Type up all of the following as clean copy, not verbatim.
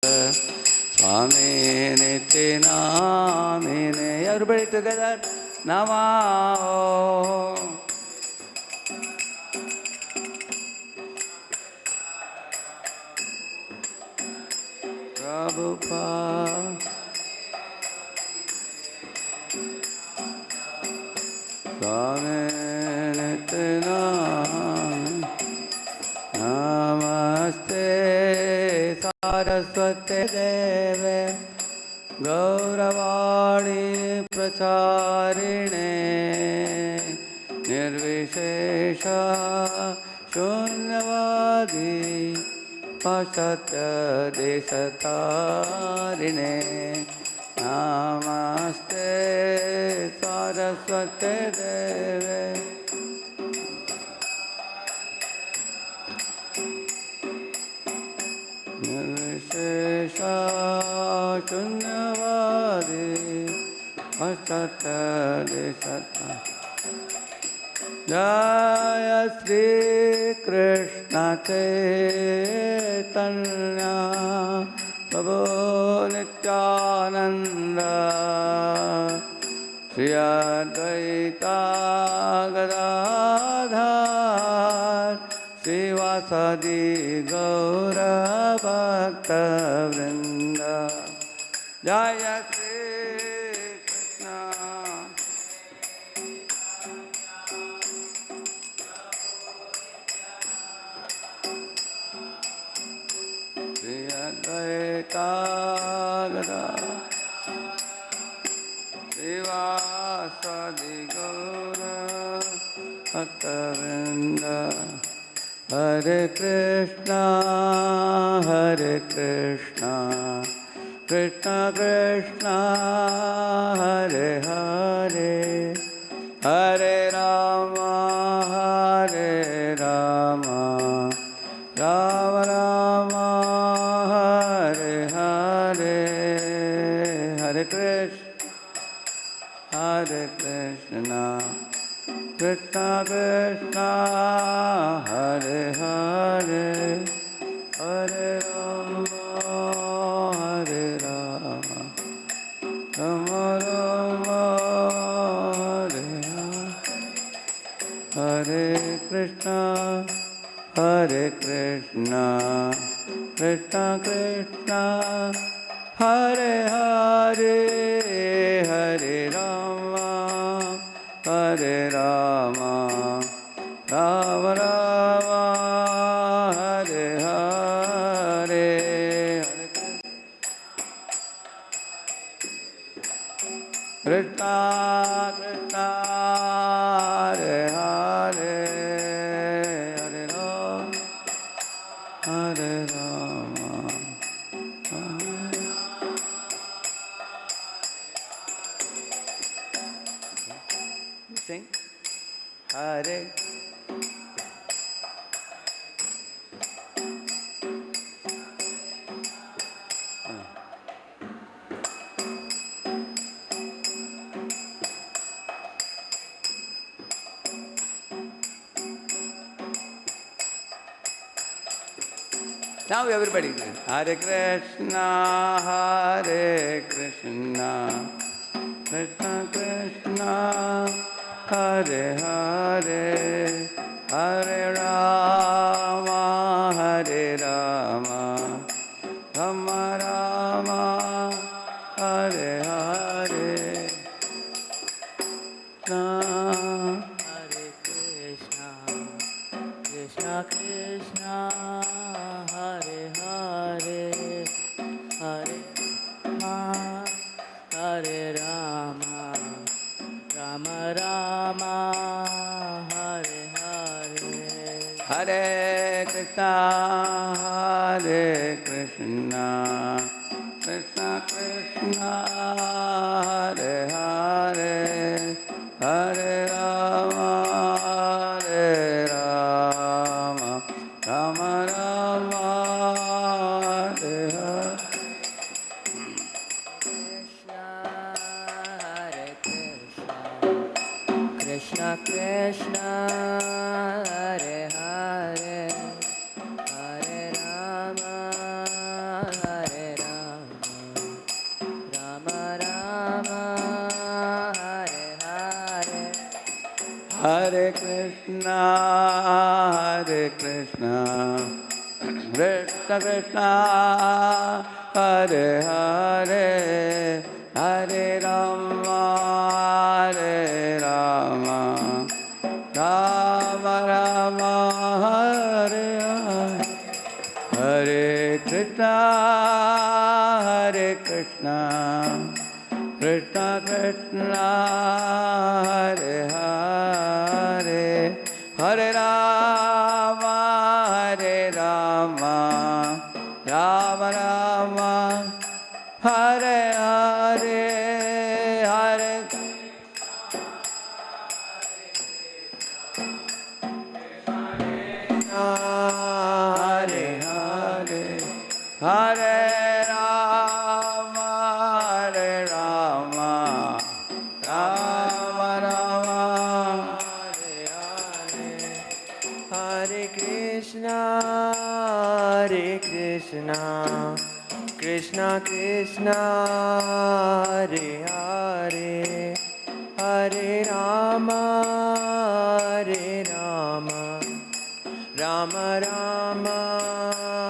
Swami Niti Namine. Everybody together. Namo. Prabhupada. Swami Niti Namine. Namaste Saraswate Deve Gauravani Pracharine Nirvishesha Shunyavadi Paschatya Deshatarine Namaste Saraswate Deve Nirvishesha Shunyavadi Paschatya Deshatarine Jaya Shri Krishna Chaitanya Prabhu Nityananda Shri Advaita Gadadhar Srivasadi Gaura Bhakta Vrinda Jaya Shri Krishna Shri Advaita Gadadhar Srivasadi Gaura Bhakta Vrinda Hare Krishna, Hare Krishna, Krishna Krishna, Hare Hare, Hare Rama, Hare Rama, Rama Rama, Hare Hare, Hare Krishna, Hare Krishna. Krishna Krishna Hare Hare Hare Rama Hare Rama Rama Rama Hare Hare Krishna Hare Krishna Krishna Krishna Hare Hare Hare Rama Hare Rama, Rama Rama, Hare Hare, Krishna Krishna, Hare Hare, Hare Rama, Hare Rama. Sing. Hare. Now everybody, Hare Krishna, Hare Krishna, Krishna Krishna, Hare Hare, Hare Rama, Hare Rama, Rama Rama, Hare Hare, Hare Krishna, Krishna Krishna, Hare Hare, Hare Rama, Hare Rama, Rama Rama, Hare Hare, Hare Krishna, Hare Krishna, Krishna Krishna, Hare Hare, Hare Rama, Hare Rama, Rama Rama, Hare Hare. Krishna Krishna, Hare Hare, Hare Rama, Hare Hare Krishna, Krishna Krishna, Hare Hare, Hare Rama, Rama Rama, Hare Hare, Hare Krishna, Krishna Krishna, Hare Hare, Hare Rama, Rama Rama, Hare Hare, Hare Hare Hare, Hare Rama, Rama Rama, Hare Krishna, Krishna Krishna, Hare Hare, Hare Rama, Rama Rama,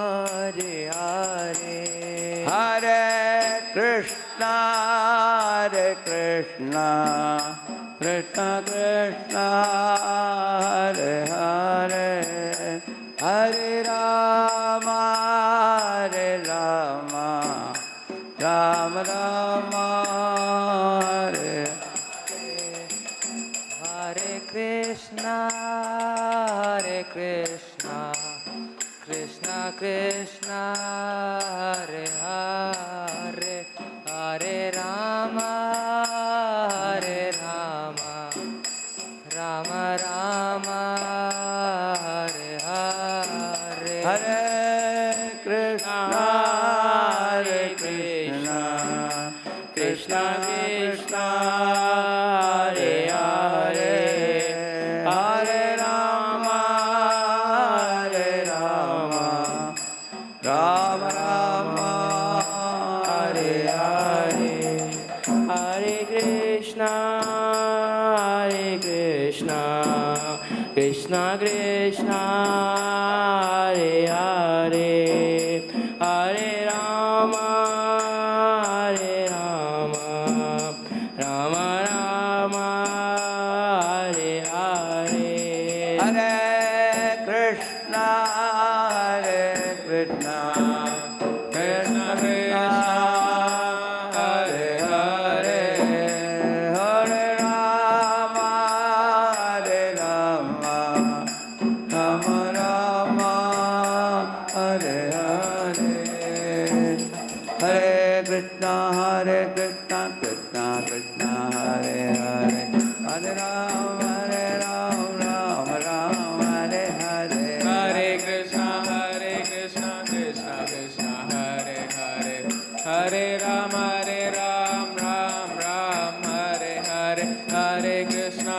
Hare Hare, Hare Krishna, Krishna Krishna, Hare Hare, Hare Rama, Rama Rama, Hare Hare Krishna, Krishna Krishna, Hare Hare, Hare Rama, Rama Rama, Hare Hare, Hare Krishna, Krishna Krishna, Hare Hare, Hare Rama, Rama Rama, Hare Hare, Hare Krishna, Krishna Krishna, Hare Hare, Hare Rama, Rama Rama, Hare Hare, Hare Krishna, Krishna Krishna, Hare Hare, Hare Rama, Rama Rama, Hare Hare, Hare Krishna, Krishna Krishna, Hare Hare, Hare Rama, Rama Rama, Hare Hare, Hare Krishna, Krishna Krishna, Hare Hare, Hare Rama, Rama Hare Hare, Hare Krishna,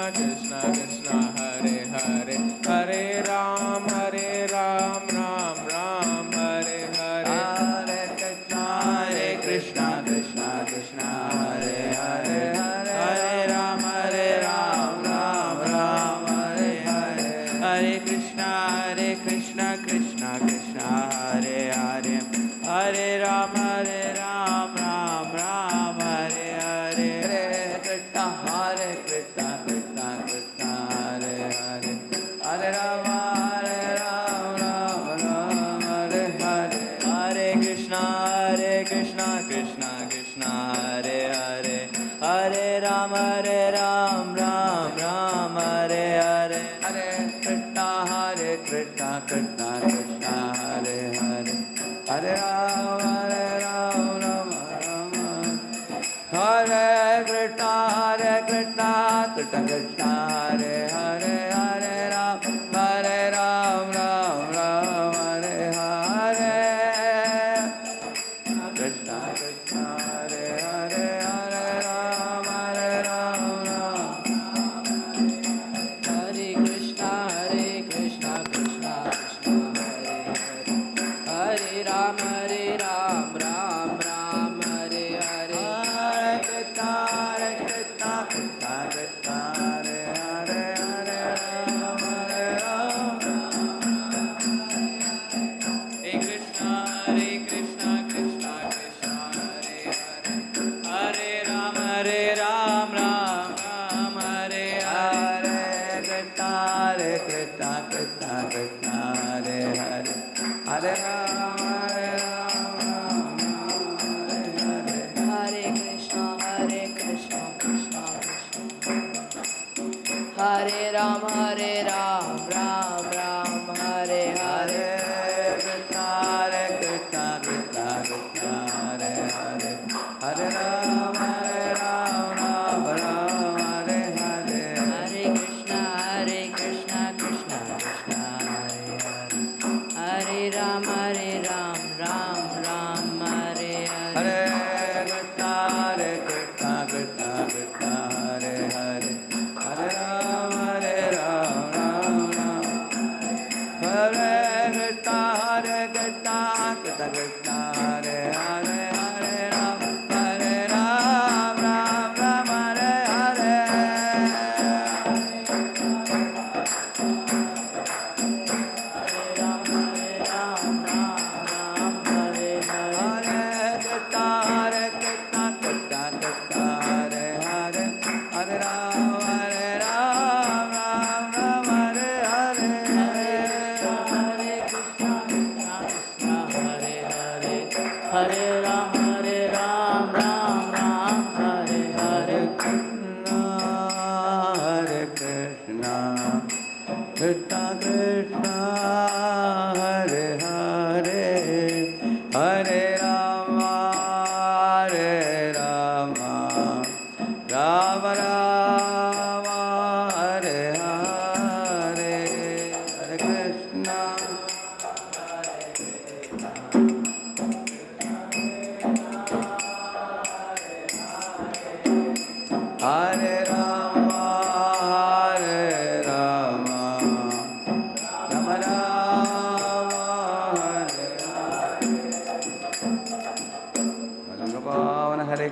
Krishna Krishna, Hare Hare, Hare Rama, Rama Hare Hare, Hare Krishna, Krishna Krishna, Hare Hare, Hare Rama, Rama Hare Hare, Hare Krishna, Krishna Krishna, Hare Hare, Hare Rama, Rama Hare Hare, Hare Krishna, Krishna Krishna, Hare Hare, Hare Rama, Rama Hare Hare, Hare Krishna, Krishna Krishna, Hare Hare, Hare Rama, Rama Hare Hare, Hare Krishna, Krishna Krishna, Hare Hare, Hare Rama, Rama Hare Krishna, Krishna Krishna, Hare Hare, Hare Rama, Rama Hare Hare, Krishna Krishna, Hare Hare, Hare Rama, Hare Krishna, Krishna Krishna, Hare Hare, Hare Rama, Rama Hare Hare, Hare Krishna, Krishna Krishna, Hare Hare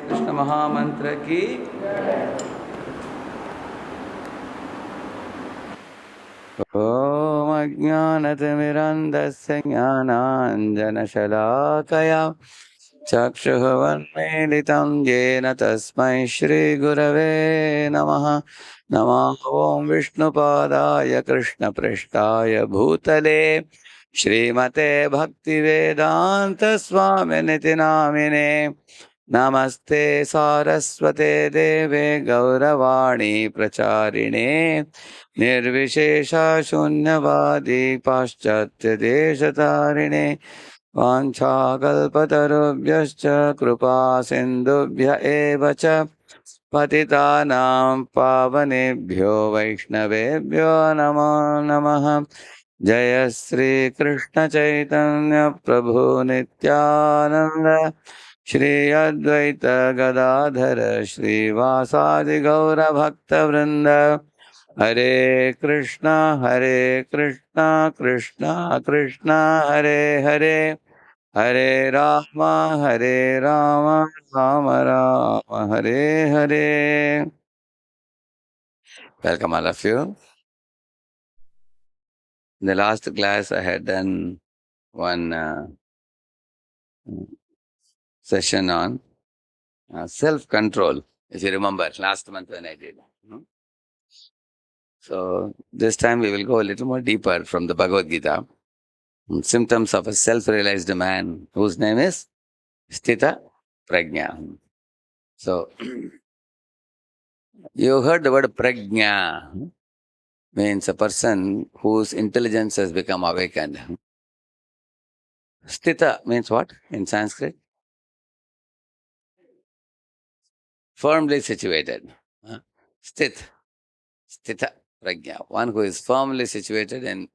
Krishna महामंत्र की ॐ अज्ञानतिमिरन्धस्य ज्ञानाञ्जनशलाकया चक्षुर्वन्मीलितं येन तस्मै श्रीगुरवे नमः। नमः ॐ विष्णुपादाय कृष्णपृष्ठाय भूतले श्रीमते भक्तिवेदान्तस्वामिनिति नामिने। नमस्ते सारस्वते देवे गौरवाणी प्रचारिणे निर्विशेषा शून्यवादी पाश्चात्यदेशतारिणे वाञ्छाकल्पतरुभ्यश्च कृपा सिन्धुभ्य एव च पतितानां पावनेभ्यो वैष्णवेभ्यो नमो नमः। जय श्री कृष्ण चैतन्य प्रभु नित्यानंद श्री अद्वैत गदाधर श्रीवासादि गौर भक्तवृंद। हरे कृष्णा कृष्णा कृष्णा हरे हरे, हरे Ram Ram Ram Hare Hare. Welcome all of you. In the last class I had done one session on self-control, if you remember last month when I did. So this time we will go a little more deeper from the Bhagavad Gita. Symptoms of a self-realized man whose name is Sthita Prajna. So you heard the word Prajna, means a person whose intelligence has become awakened. Sthita means what in Sanskrit? Firmly situated. Sthit, Sthita Prajna, one who is firmly situated in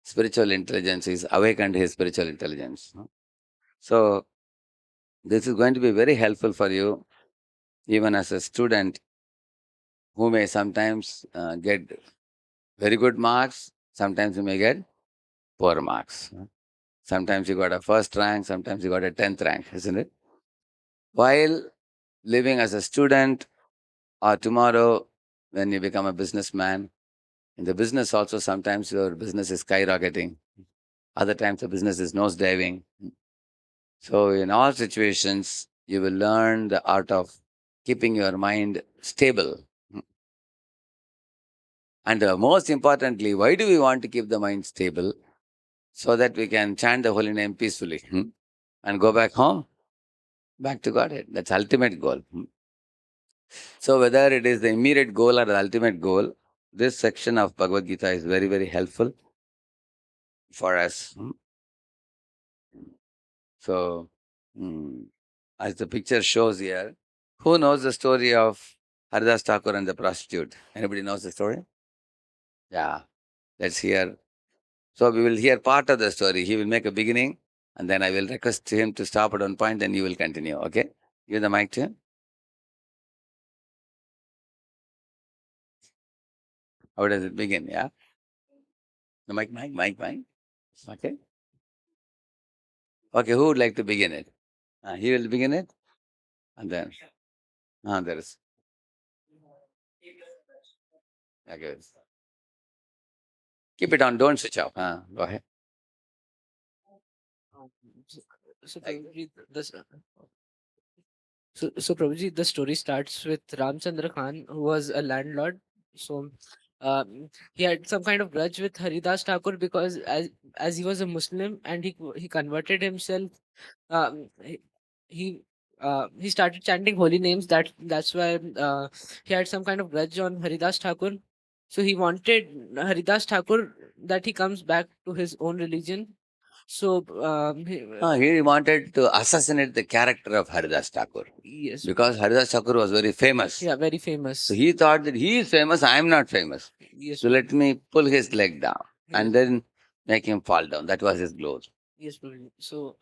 spiritual intelligence, is awakened his spiritual intelligence. So this is going to be very helpful for you, even as a student who may sometimes get very good marks, sometimes you may get poor marks. Sometimes you got a first rank, sometimes you got a 10th rank, isn't it? While living as a student, or tomorrow when you become a businessman, in the business also sometimes your business is skyrocketing, other times the business is nosediving. So in all situations, you will learn the art of keeping your mind stable. And most importantly, why do we want to keep the mind stable? So that we can chant the holy name peacefully and go back home, back to Godhead. That's ultimate goal. So whether it is the immediate goal or the ultimate goal, this section of Bhagavad Gita is very, very helpful for us. So, as the picture shows here, who knows the story of Haridas Thakur and the prostitute? Anybody knows the story? Yeah, let's hear. So we will hear part of the story. He will make a beginning, and then I will request him to stop at one point, then you will continue. Okay? Give the mic to him. How does it begin? Yeah? The mic. Okay? Okay, who would like to begin it? He will begin it, and then there is. Okay. Keep it on. Don't switch off. Go ahead. Um, So, so Prabhuji, Prabhuji, the story starts with Ramchandra Khan, who was a landlord. So, he had some kind of grudge with Haridas Thakur because as he was a Muslim and he converted himself, um, he he, he started chanting holy names. That's why he had some kind of grudge on Haridas Thakur. So he wanted Haridas Thakur that he comes back to his own religion. So He wanted to assassinate the character of Haridas Thakur yes, because Haridas Thakur was very famous. yeah, very famous. So he thought that he is famous, I am not famous. Yes, So let me pull his leg down and then make him fall down. That was his goal. yes, Prabhuji. So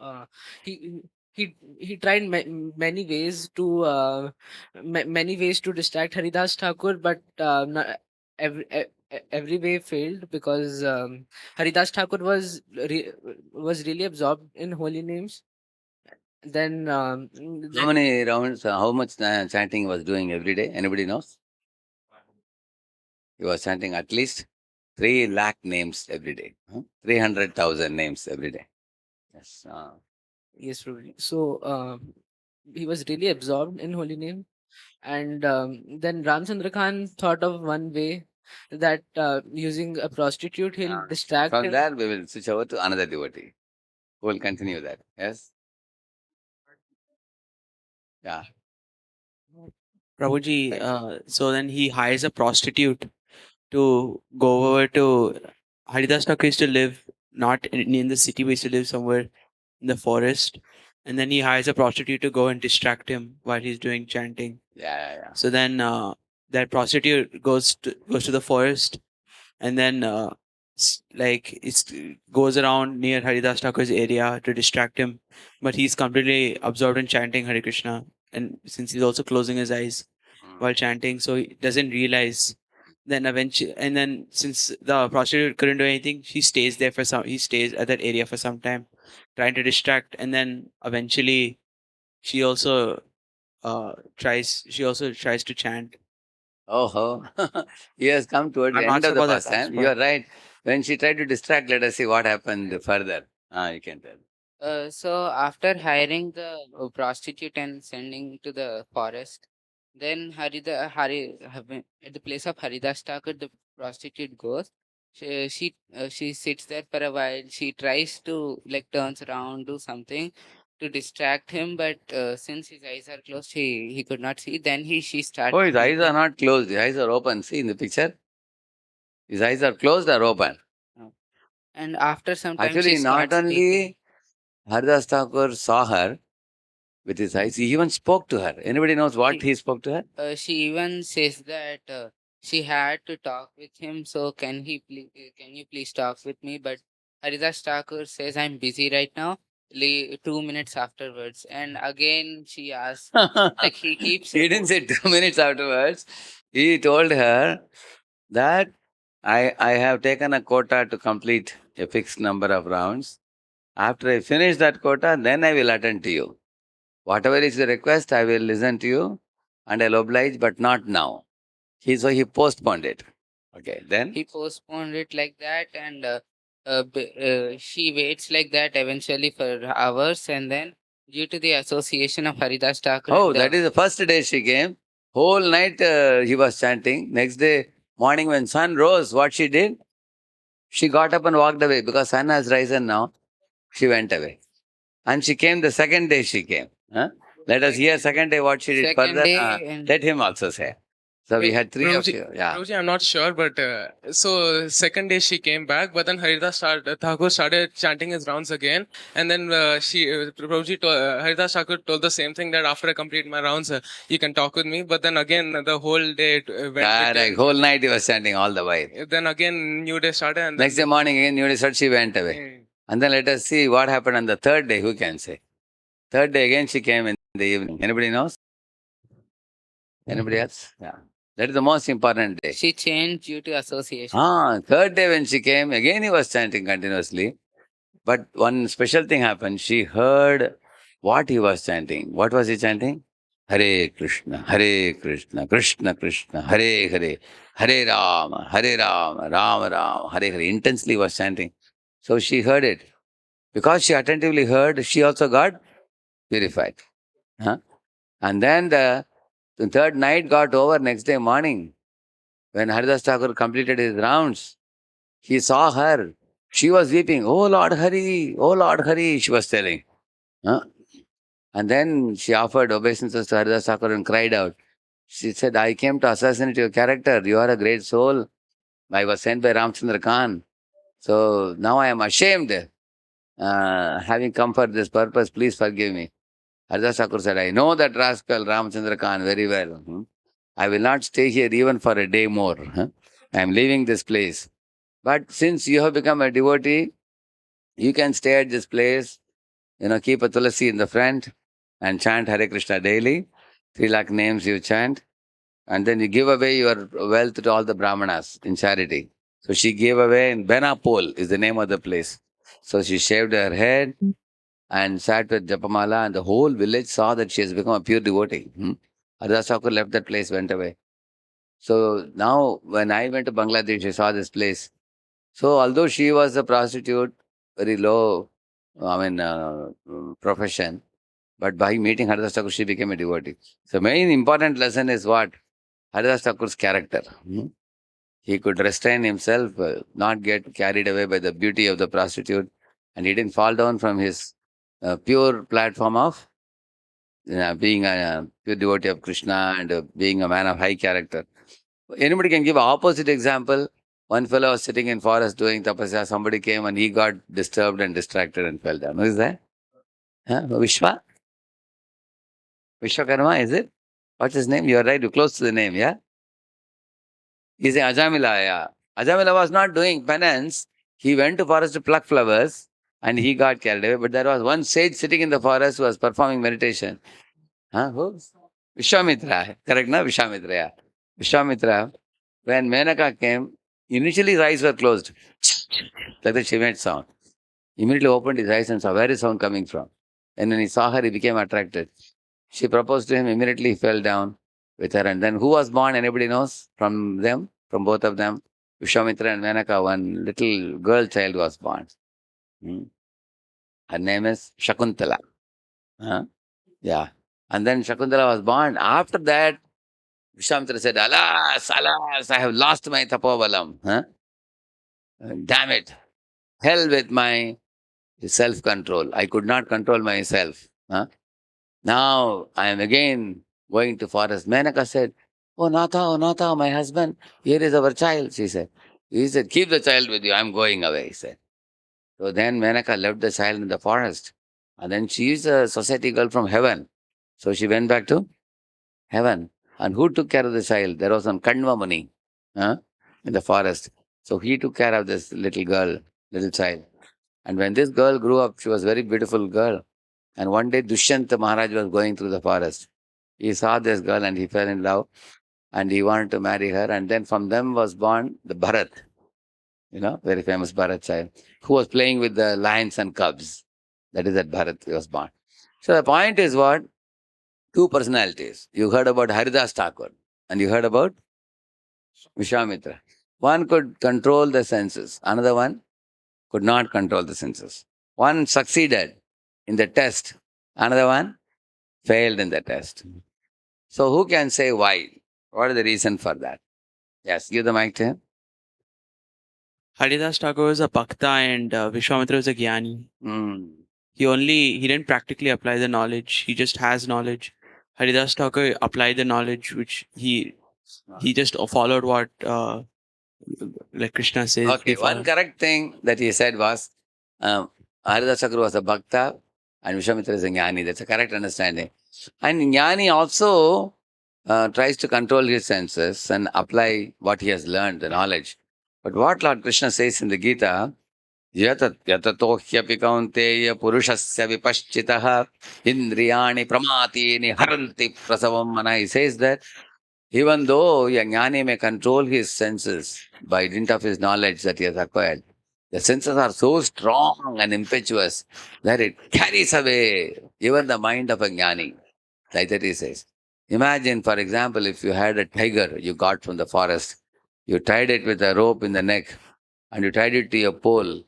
he he tried many ways to many ways to distract Haridas Thakur, but every way failed because Haridas Thakur was really absorbed in holy names. Then How many rounds, how much chanting he was doing every day? Anybody knows? He was chanting at least 3 lakh names every day. 300,000 names every day. Yes. yes, Prabhuji. So he was really absorbed in holy name, and then Ramchandra Khan thought of one way that using a prostitute he'll distract From him. there, we will switch over to another devotee who will continue that. Yes? Yeah. Prabhuji, so then he hires a prostitute to go over to Haridas Thakur used to live not in the city, but he used to live somewhere in the forest. And then he hires a prostitute to go and distract him while he's doing chanting. Yeah. So then that prostitute goes to the forest, and then goes around near Haridas Thakur's area to distract him, but he's completely absorbed in chanting Hare Krishna, and since he's also closing his eyes while chanting, so he doesn't realize. Then eventually, and then since the prostitute couldn't do anything, he stays at that area for some time, trying to distract, and then eventually she also tries to chant. Oh, he has come towards the I'm not end sure of the about that first time. last You are part. right. When she tried to distract, let us see what happened further. You can tell. So after hiring the prostitute and sending to the forest, then at the place of Haridas Thakur, the prostitute goes. She sits there for a while. She tries to like turns around, do something to distract him, but since his eyes are closed, he could not see. Then she starts. Oh, his eyes are not closed. His eyes are open. See in the picture. His eyes are closed or open. And after some time, Actually, she not starts speaking. only Haridas Thakur saw her with his eyes, he even spoke to her. Anybody knows what he spoke to her? She even says that she had to talk with him. So can you please talk with me? But Haridas Thakur says, I'm busy right now. 2 minutes afterwards, and again she asks, like he keeps. He didn't say 2 minutes afterwards. He told her that I have taken a quota to complete a fixed number of rounds. After I finish that quota, then I will attend to you. Whatever is the request, I will listen to you and I'll oblige, but not now. So he postponed it. Okay, then? He postponed it like that, and she waits like that eventually for hours, and then due to the association of Haridas Thakur. Oh, that is the first day she came. Whole night he was chanting. Next day, morning when sun rose, what she did? She got up and walked away because sun has risen now. She went away. And she came the second day she came. Let us hear second day what she did Second further. day, and Let him also say. So we had three of you. Yeah. Prabhuji, I'm not sure, but so second day she came back, but then Thakur started chanting his rounds again, and then Haridas Thakur told the same thing, that after I complete my rounds, you can talk with me. But then again, the whole day went. Correct. Whole night he was chanting all the while. Then again, new day started, and Next day morning again, new day started, she went away. And then let us see what happened on the third day. Who can say? Third day again she came in the evening. Anybody knows? Anybody else? Yeah. That is the most important day. she changed due to association. Third day when she came, again he was chanting continuously. But one special thing happened. She heard what he was chanting. What was he chanting? Hare Krishna, Krishna Krishna, Hare Hare, Hare Rama, Rama Rama, Hare Hare. Intensely was chanting. So she heard it. Because she attentively heard, she also got purified. Huh? And then the third night got over, next day morning, when Haridas Thakur completed his rounds, he saw her. She was weeping. Oh Lord Hari, oh Lord Hari, she was telling. Huh? And then she offered obeisances to Haridas Thakur and cried out. She said, I came to assassinate your character. You are a great soul. I was sent by Ramchandra Khan. So now I am ashamed, having come for this purpose. Please forgive me. Haridas Thakur said, I know that rascal Ramchandra Khan very well. I will not stay here even for a day more. I am leaving this place. But since you have become a devotee, you can stay at this place, keep a tulasi in the front and chant Hare Krishna daily. 3 lakh names you chant. And then you give away your wealth to all the brahmanas in charity. So she gave away in Benapol is the name of the place. So she shaved her head and sat with Japamala, and the whole village saw that she has become a pure devotee. Haridas Thakur left that place, went away. So now when I went to Bangladesh, I saw this place. So although she was a prostitute, very low, profession, but by meeting Haridas Thakur, she became a devotee. So main important lesson is what? Haridas Thakur's character. He could restrain himself, not get carried away by the beauty of the prostitute, and he didn't fall down from his pure platform of being a pure devotee of Krishna and being a man of high character. Anybody can give an opposite example. One fellow was sitting in forest doing tapasya. Somebody came and he got disturbed and distracted and fell down. Who is that? Vishwa? Vishwakarma, is it? What's his name? You're right. You're close to the name, yeah? He's a Ajamila, yeah. Ajamila was not doing penance. He went to forest to pluck flowers and he got carried away. But there was one sage sitting in the forest who was performing meditation. Who? Vishwamitra. Correct, na? Vishwamitra, yeah. Vishwamitra, when Menaka came, initially his eyes were closed. Like that she made sound. Immediately opened his eyes and saw where is sound coming from. And when he saw her, he became attracted. She proposed to him, immediately he fell down with her. And then who was born? Anybody knows? From them? From both of them? Vishwamitra and Menaka, one little girl child was born. Her name is Shakuntala. Yeah. And then Shakuntala was born. After that, Vishwamitra said, alas, alas, I have lost my tapovalam. Damn it. Hell with my self-control. I could not control myself. Now I am again going to forest. Menaka said, oh Natha, my husband, here is our child, she said. He said, keep the child with you, I am going away, he said. So then Menaka left the child in the forest. And then she is a society girl from heaven. So she went back to heaven. And who took care of the child? There was some Kanva Muni in the forest. So he took care of this little girl, little child. And when this girl grew up, she was a very beautiful girl. And one day Dushyanta Maharaj was going through the forest. He saw this girl and he fell in love and he wanted to marry her. And then from them was born the Bharat, very famous Bharat child, who was playing with the lions and cubs. That is that Bharat was born. So the point is what? Two personalities. You heard about Haridas Thakur and you heard about Vishwamitra. One could control the senses. Another one could not control the senses. One succeeded in the test. Another one failed in the test. So who can say why? What is the reason for that? Yes, give the mic to him. Haridas Thakur was a bhakta and Vishwamitra was a jnani. Mm. He didn't practically apply the knowledge. He just has knowledge. Haridas Thakur applied the knowledge, which he just followed what like Krishna says. Okay, one correct thing that he said was Haridas Thakur was a bhakta and Vishwamitra is a jnani. That's a correct understanding. And jnani also tries to control his senses and apply what he has learned, the knowledge. But what Lord Krishna says in the Gita, yatatohyapi kaunteya purushasya vipaschitaha indriyani pramatini haranti prasavam mana. He says that even though a jnani may control his senses by dint of his knowledge that he has acquired, The senses are so strong and impetuous that it carries away even the mind of a jnani. Like that he says. Imagine, for example, if you had a tiger you got from the forest, you tied it with a rope in the neck and you tied it to a pole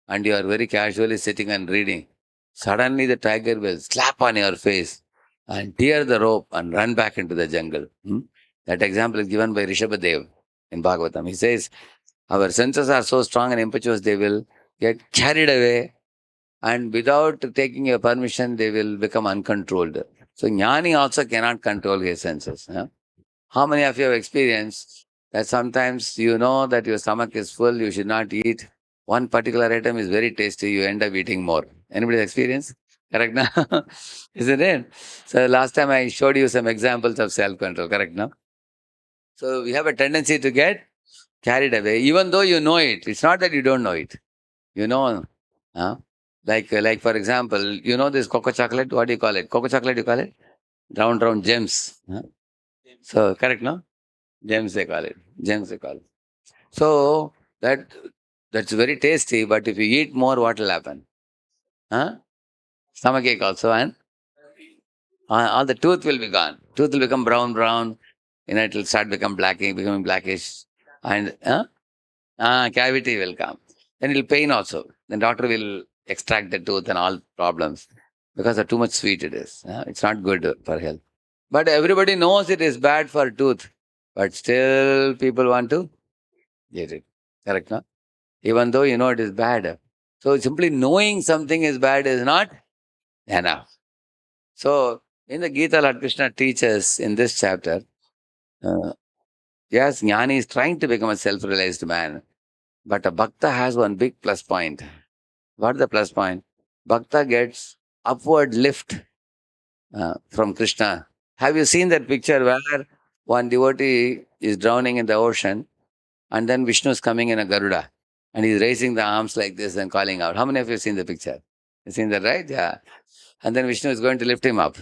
and you are very casually sitting and reading. Suddenly the tiger will slap on your face and tear the rope and run back into the jungle. That example is given by Rishabhadev in Bhagavatam. He says, our senses are so strong and impetuous, they will get carried away and without taking your permission, they will become uncontrolled. So Jnani also cannot control his senses. How many of you have experienced that sometimes you know that your stomach is full, you should not eat. One particular item is very tasty, you end up eating more. Anybody experience? Correct now? Isn't it? So last time I showed you some examples of self-control, correct now? So we have a tendency to get carried away, even though you know it. It's not that you don't know it. You know, like for example, you know this cocoa chocolate. What do you call it? Cocoa chocolate, you call it? Round gems. So correct, no? Gems they call it. Gems they call it. So that's very tasty. But if you eat more, what will happen? Huh? Stomachache also, and all the tooth will be gone. Tooth will become brown. It will start becoming blackish, and cavity will come. Then it will pain also. Then doctor will extract the tooth and all problems because of too much sweet it is. It's not good for health. But everybody knows it is bad for tooth. But still people want to get it. Correct, no? Even though you know it is bad. So simply knowing something is bad is not enough. So in the Gita, Lord Krishna teaches in this chapter, uh, yes, Jnani is trying to become a self-realized man. But a bhakta has one big plus point. What is the plus point? Bhakta gets upward lift from Krishna. Have you seen that picture where one devotee is drowning in the ocean and then Vishnu is coming in a Garuda and he's raising the arms like this and calling out? How many of you have seen the picture? You seen that, right? Yeah. And then Vishnu is going to lift him up.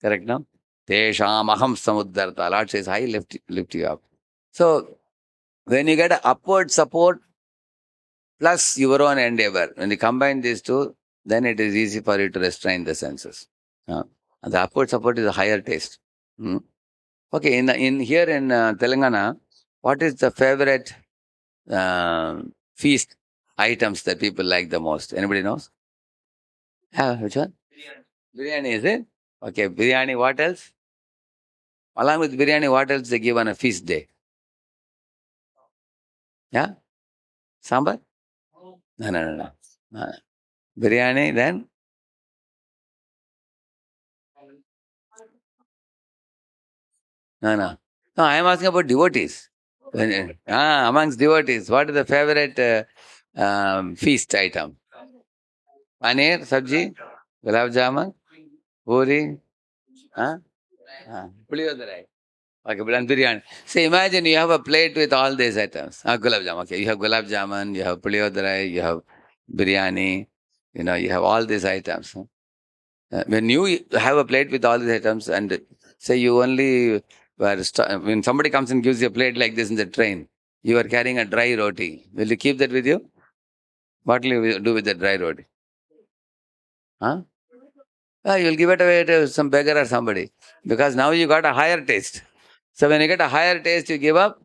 Correct, no? Tesham aham samuddarta. Lord says, I lift you up. So when you get an upward support plus your own endeavor. When you combine these two, then it is easy for you to restrain the senses. And the upward support is a higher taste. Hmm. Okay, in here in Telangana, what is the favorite feast items that people like the most? Anybody knows? Yeah, which one? Biryani, is it? Okay, biryani. What else? Along with biryani, what else they give on a feast day? Yeah, sambar? No. Biryani, then no. No, I am asking about devotees. Amongst devotees, what is the favorite feast item? Paneer, sabji, gulab jamun, puri, huh? Puliyodara. Okay, but and biryani. See, imagine you have a plate with all these items. Gulab jamun. Okay, you have gulab jamun, you have puliyodara, you have biryani. You have all these items. When you have a plate with all these items and say you only when somebody comes and gives you a plate like this in the train, you are carrying a dry roti. Will you keep that with you? What will you do with the dry roti? Huh? You'll give it away to some beggar or somebody because now you got a higher taste. So when you get a higher taste, you give up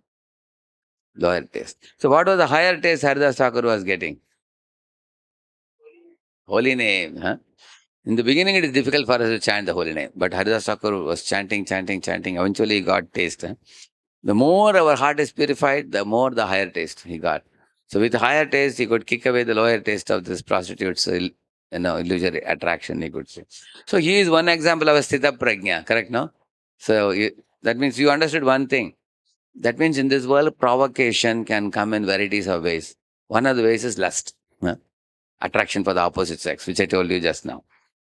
lower taste. So what was the higher taste Haridas Thakur was getting? Holy name. Huh? In the beginning, it is difficult for us to chant the holy name, but Haridas Thakur was chanting. Eventually, he got taste. The more our heart is purified, the more the higher taste he got. So with higher taste, he could kick away the lower taste of this prostitute's illusory attraction, he could say. So he is one example of a sthita prajna, correct, no? So that means you understood one thing. That means in this world, provocation can come in varieties of ways. One of the ways is lust, attraction for the opposite sex, which I told you just now.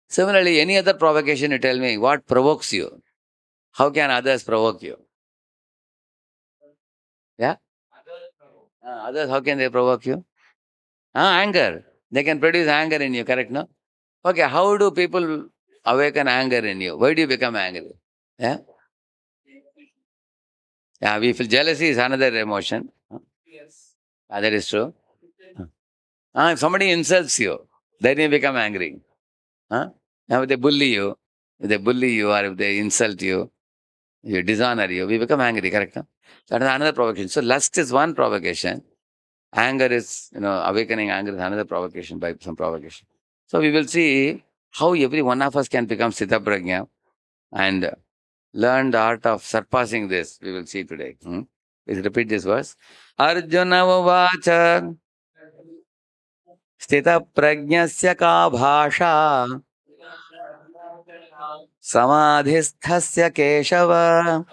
Similarly, any other provocation, you tell me, what provokes you? How can others provoke you? Yeah? Others, how can they provoke you? Anger. They can produce anger in you, correct, no? Okay, how do people awaken anger in you? Why do you become angry? Yeah? Yeah, we feel jealousy is another emotion. That is true. If somebody insults you, then you become angry. Now if they bully you, or if they insult you, you dishonor you, we become angry, correct? That is another provocation. So lust is one provocation. Anger is, awakening anger is another provocation by some provocation. So we will see how every one of us can become Sthita Prajna and learn the art of surpassing this. We will see today. Please repeat this verse. Arjuna Vavacha Sthita Prajnasya ka bhasha Samadhisthasya Keshava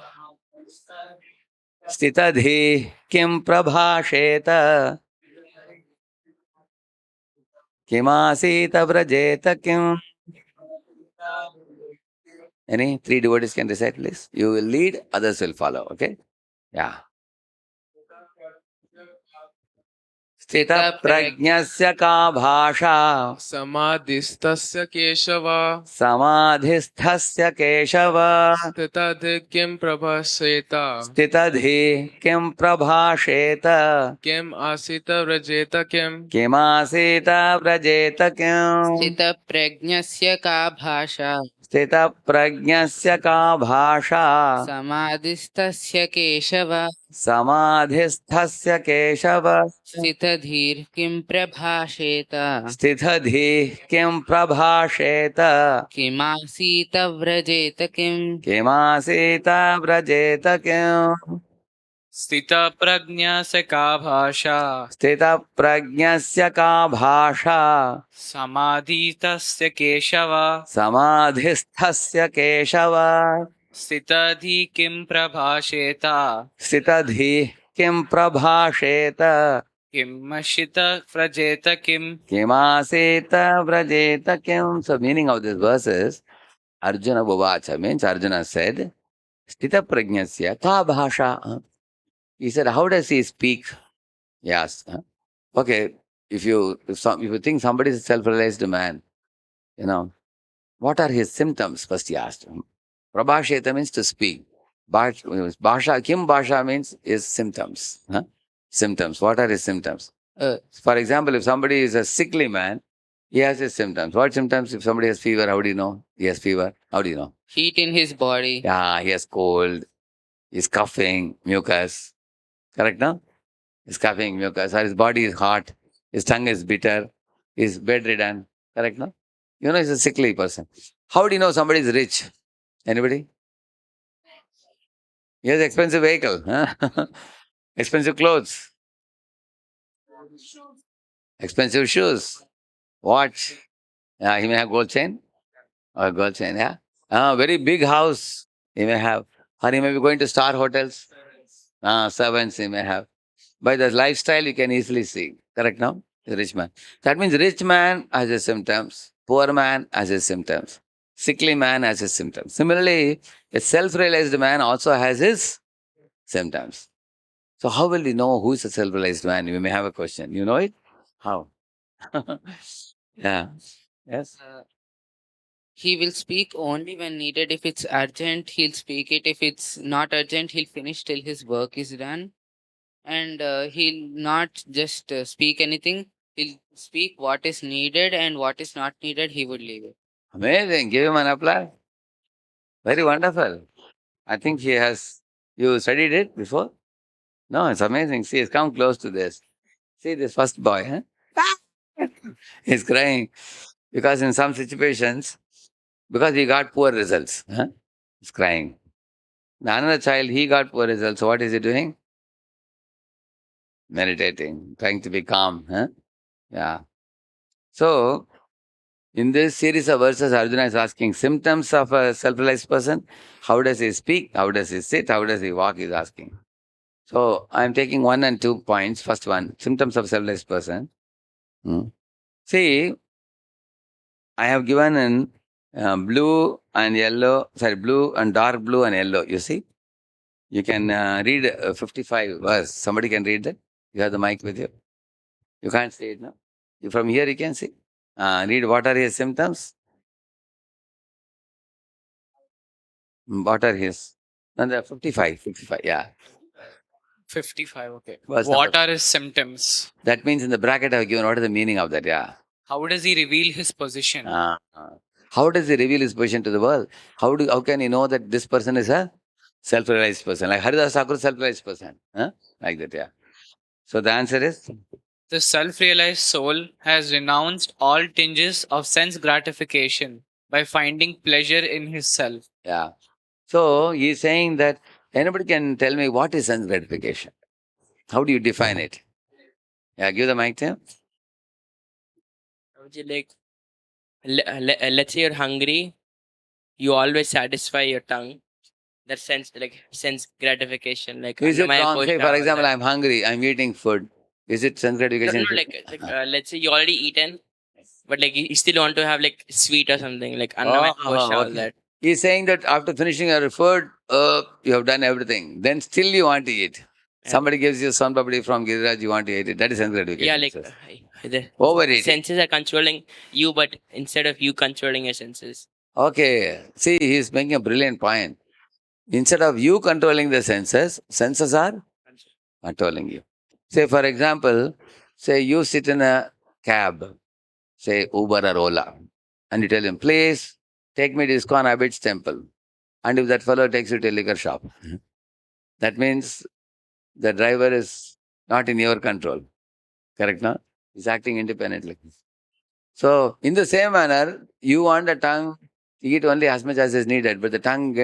Sthitadhi Kim Prabhasheta Kimasita Vrajeta Kim. Any three devotees can recite, please. You will lead, others will follow. Okay? Yeah. Sthita prajnasya ka bhasha Samadhistasya Keshava samadhisthasya keshava Stitadhikyam Prabhaseta sthitadhi kim prabhasheta Kim Asita Vrajeta Kim kimasita vrajeta kim. स्थितप्रज्ञस्य का भाषा Sthita prajnasya ka bhasha समाधिस्तस्य Keshav samadhisthasya keshava स्थितधीर् किं प्रभाषेत sthitadhi kim prabhasheta किमासीत व्रजेत किम् kimasita vrajeta kim. स्थिता प्रज्ञा से का भाषा Sthita prajnasya ka bhasha समाधि तस्य केशव samadhisthasya keshava स्थितधि किं प्रभाषेत sthitadhi kim prabhasheta किमशित व्रजेत Kim. kimasita vrajeta kim. So meaning of this verse is Arjuna Bhavacha means Arjuna said Sthita prajnasya ka bhasha. He said, how does he speak? Yes. Okay, if you think somebody is a self-realized man, what are his symptoms? First he asked. Prabhasheta means to speak. Bhasha, Kim Bhasha means is symptoms. Symptoms. What are his symptoms? For example, if somebody is a sickly man, he has his symptoms. What symptoms? If somebody has fever, how do you know? He has fever. How do you know? heat in his body Yeah, he has cold. He's coughing, mucus. Correct, no? He's coughing, mucus. Or his body is hot. His tongue is bitter. He's bedridden. Correct, no? He's a sickly person. How do you know somebody is rich? Anybody? He has expensive vehicle. Expensive clothes. Expensive shoes. Watch. Yeah, he may have gold chain. Or gold chain, yeah. Very big house he may have. Or he may be going to star hotels. Servants he may have. By the lifestyle you can easily see. Correct now? The rich man. That means rich man has his symptoms. Poor man has his symptoms. Sickly man has his symptoms. Similarly, a self-realized man also has his symptoms. So how will we know who is a self-realized man? You may have a question. You know it? How? Yeah. Yes. he will speak only when needed. If it's urgent, he'll speak it. If it's not urgent, he'll finish till his work is done. And he'll not just speak anything. He'll speak what is needed, and what is not needed, he would leave it. Amazing. Give him an applause. Very wonderful. I think he has. You studied it before? No, it's amazing. See, he's come close to this. See this first boy, huh? He's crying because in some situations, because he got poor results, huh? He's crying. The another child, he got poor results. So what is he doing? Meditating, trying to be calm, huh? Yeah. So in this series of verses, Arjuna is asking symptoms of a self-realized person. How does he speak? How does he sit? How does he walk? He's asking. So I'm taking 1 and 2 points. First one, symptoms of self-realized person. See, I have given in blue and dark blue and yellow. You see, you can read 55 verse. Somebody can read that. You have the mic with you. You can't see it now. From here you can see. Read what are his symptoms. What are his? And 55, yeah. 55. Okay. Verse What number- are his symptoms? That means in the bracket I've given what is the meaning of that, yeah. How does he reveal his position? How does he reveal his position to the world? How can he know that this person is a self-realized person? Like Haridas Thakur, self-realized person. Huh? Like that, yeah. So the answer is, The self-realized soul has renounced all tinges of sense gratification by finding pleasure in his self. yeah. So he's saying that anybody can tell me what is sense gratification? How do you define it? Yeah, give the mic to him. Like, let's say you're hungry, you always satisfy your tongue. That sense gratification. Like, Is it Annamaya wrong? Say, Koshna, for all example, that. I'm hungry, I'm eating food. Is it sense No, gratification? let's say you already eaten, but like you still want to have like sweet or something, like Annamaya Koshna, all okay. that. He's saying that after finishing your food, you have done everything. Then still you want to eat. Yeah. Somebody gives you son papdi from Giriraj, you want to eat it. That is sense gratification. Yeah, like says. the Overeating. senses are controlling you, but instead of you controlling your senses. Okay. See, he's making a brilliant point. Instead of you controlling the senses are controlling you. Say, for example, say you sit in a cab, say Uber or Ola, and you tell him, please take me to ISKCON Abbott's temple. And if that fellow takes you to a liquor shop, that means the driver is not in your control. Correct, no? He's acting independently. So, in the same manner, you want the tongue to eat only as much as is needed, but the tongue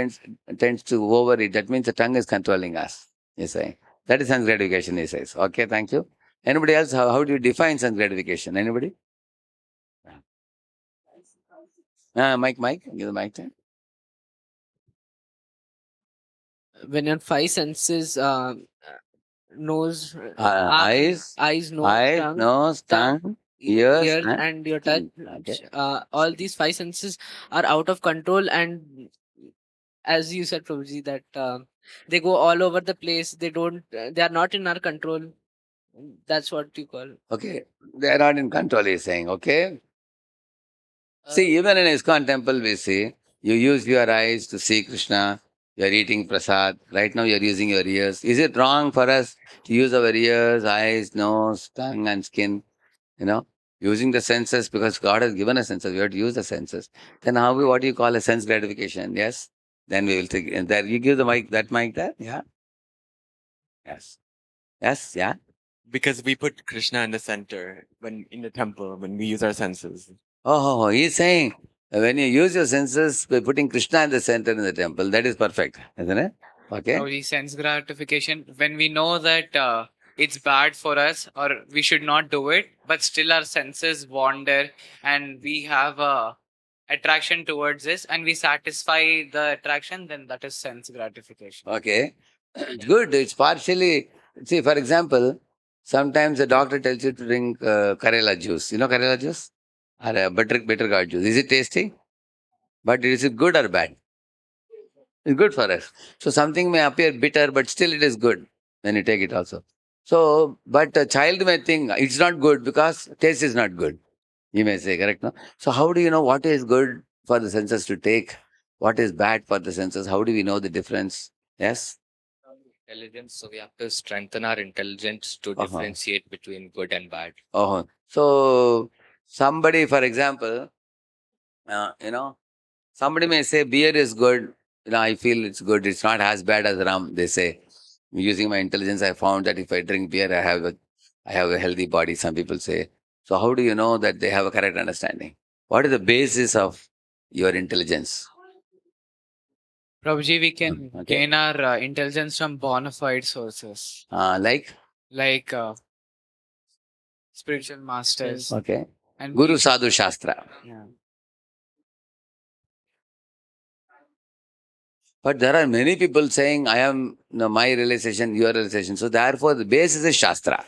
tends to overeat. That means the tongue is controlling us, he's saying. That is sense gratification, he says. Okay, thank you. Anybody else? How do you define sense gratification? Anybody? Mike, give the mic to him. When your five senses, nose, Eyes, nose, tongue, ears, and your touch, okay. all these five senses are out of control, and as you said, Prabhuji, that they go all over the place. They don't. They are not in our control. That's what you call. Okay, they are not in control, he's saying, okay? See, even in ISKCON temple, we see, you use your eyes to see Krishna, you are eating prasad, right now you are using your ears. Is it wrong for us to use our ears, eyes, nose, tongue and skin, using the senses because God has given us senses, we have to use the senses. Then what do you call a sense gratification? Yes? Then we will take, and there, you give the mic, that mic there? Yeah? Yes. Yes, yeah? Because we put Krishna in the center when in the temple, when we use our senses. Oh, he's saying when you use your senses by putting Krishna in the center in the temple, that is perfect, isn't it? Okay. Now, the sense gratification, when we know that it's bad for us or we should not do it, but still our senses wander and we have a attraction towards this and we satisfy the attraction, then that is sense gratification. Okay. Good. It's partially, see, for example, sometimes the doctor tells you to drink Karela juice. You know Karela juice? Or bitter gourd juice. Is it tasty? But is it good or bad? It's good for us. So something may appear bitter, but still it is good when you take it also. So, but a child may think it's not good because taste is not good. You may say, correct? No? So how do you know what is good for the senses to take? What is bad for the senses? How do we know the difference? Yes? Intelligence, so we have to strengthen our intelligence to differentiate between good and bad. So somebody, for example, somebody may say beer is good. I feel it's good. It's not as bad as rum. They say, using my intelligence, I found that if I drink beer, I have a healthy body. Some people say. So how do you know that they have a correct understanding? What is the basis of your intelligence? Prabhuji, we can Okay. gain our intelligence from bona fide sources Like? like spiritual masters. Okay. And Guru Sadhu Shastra. Yeah. But there are many people saying, I am my realization, your realization. So therefore, the basis is Shastra,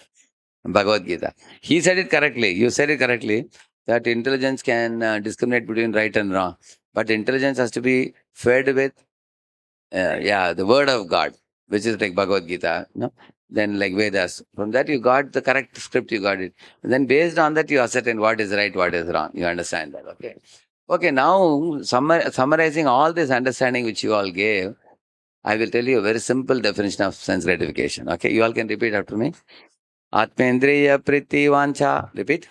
Bhagavad Gita. He said it correctly. You said it correctly, that intelligence can discriminate between right and wrong. But intelligence has to be fed with, the word of God, which is like Bhagavad Gita. Then like Vedas. From that you got the correct script, you got it. And then based on that you ascertain what is right, what is wrong. You understand that, okay? Okay, now summarizing all this understanding which you all gave, I will tell you a very simple definition of sense gratification. Okay, you all can repeat after me. Atmendriya priti vancha. Repeat.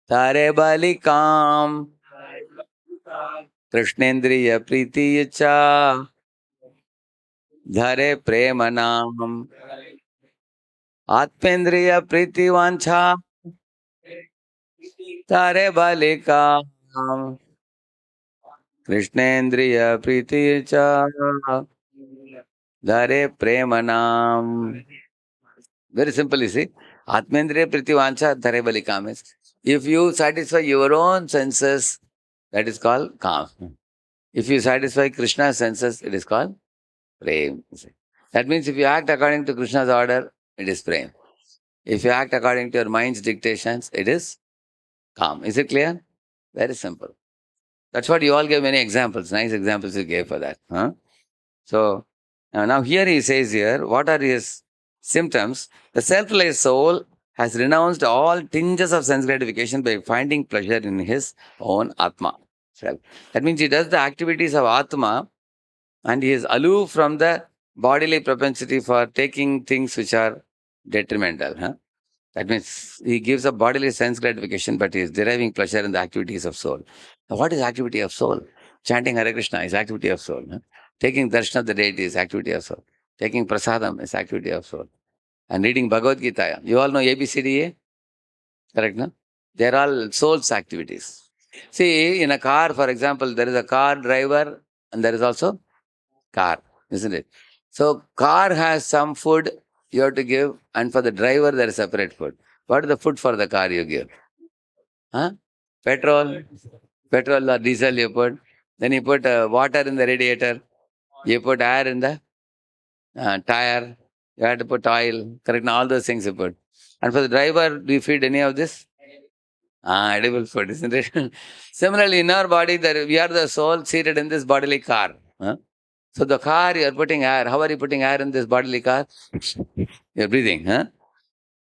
Tare bali kam. Krishnendriya priti cha. Dhare premanam. Atmendriya priti vancha. Tare bali kam. Krishnendriya priti cha. Dhare premanam. Very simple, you see. Atmendriya priti vancha dhare bali kam is. If you satisfy your own senses, that is called calm. If you satisfy Krishna's senses, it is called prem. That means if you act according to Krishna's order, it is prem. If you act according to your mind's dictations, it is calm. Is it clear? Very simple. That's what you all gave many examples. Nice examples you gave for that. Huh? So now here he says here, what are his symptoms? The self-realized soul has renounced all tinges of sense gratification by finding pleasure in his own Atma. Self. That means he does the activities of Atma and he is aloof from the bodily propensity for taking things which are detrimental. Huh? That means he gives a bodily sense gratification, but he is deriving pleasure in the activities of soul. Now, what is activity of soul? Chanting Hare Krishna is activity of soul. Huh? Taking darshan of the deity is activity of soul. Taking prasadam is activity of soul. And reading Bhagavad Gita. You all know ABCDA? Correct, no? They're all soul's activities. See, in a car, for example, there is a car driver and there is also car, isn't it? So, car has some food you have to give, and for the driver, there is separate food. What is the food for the car you give? Huh? Petrol or diesel you put. Then you put water in the radiator. You put air in the tire. You have to put oil. Correct? Now, all those things you put. And for the driver, do you feed any of this? Edible food, isn't it? Similarly, in our body, we are the soul seated in this bodily car. Huh? So the car, you are putting air. How are you putting air in this bodily car? You are breathing, huh?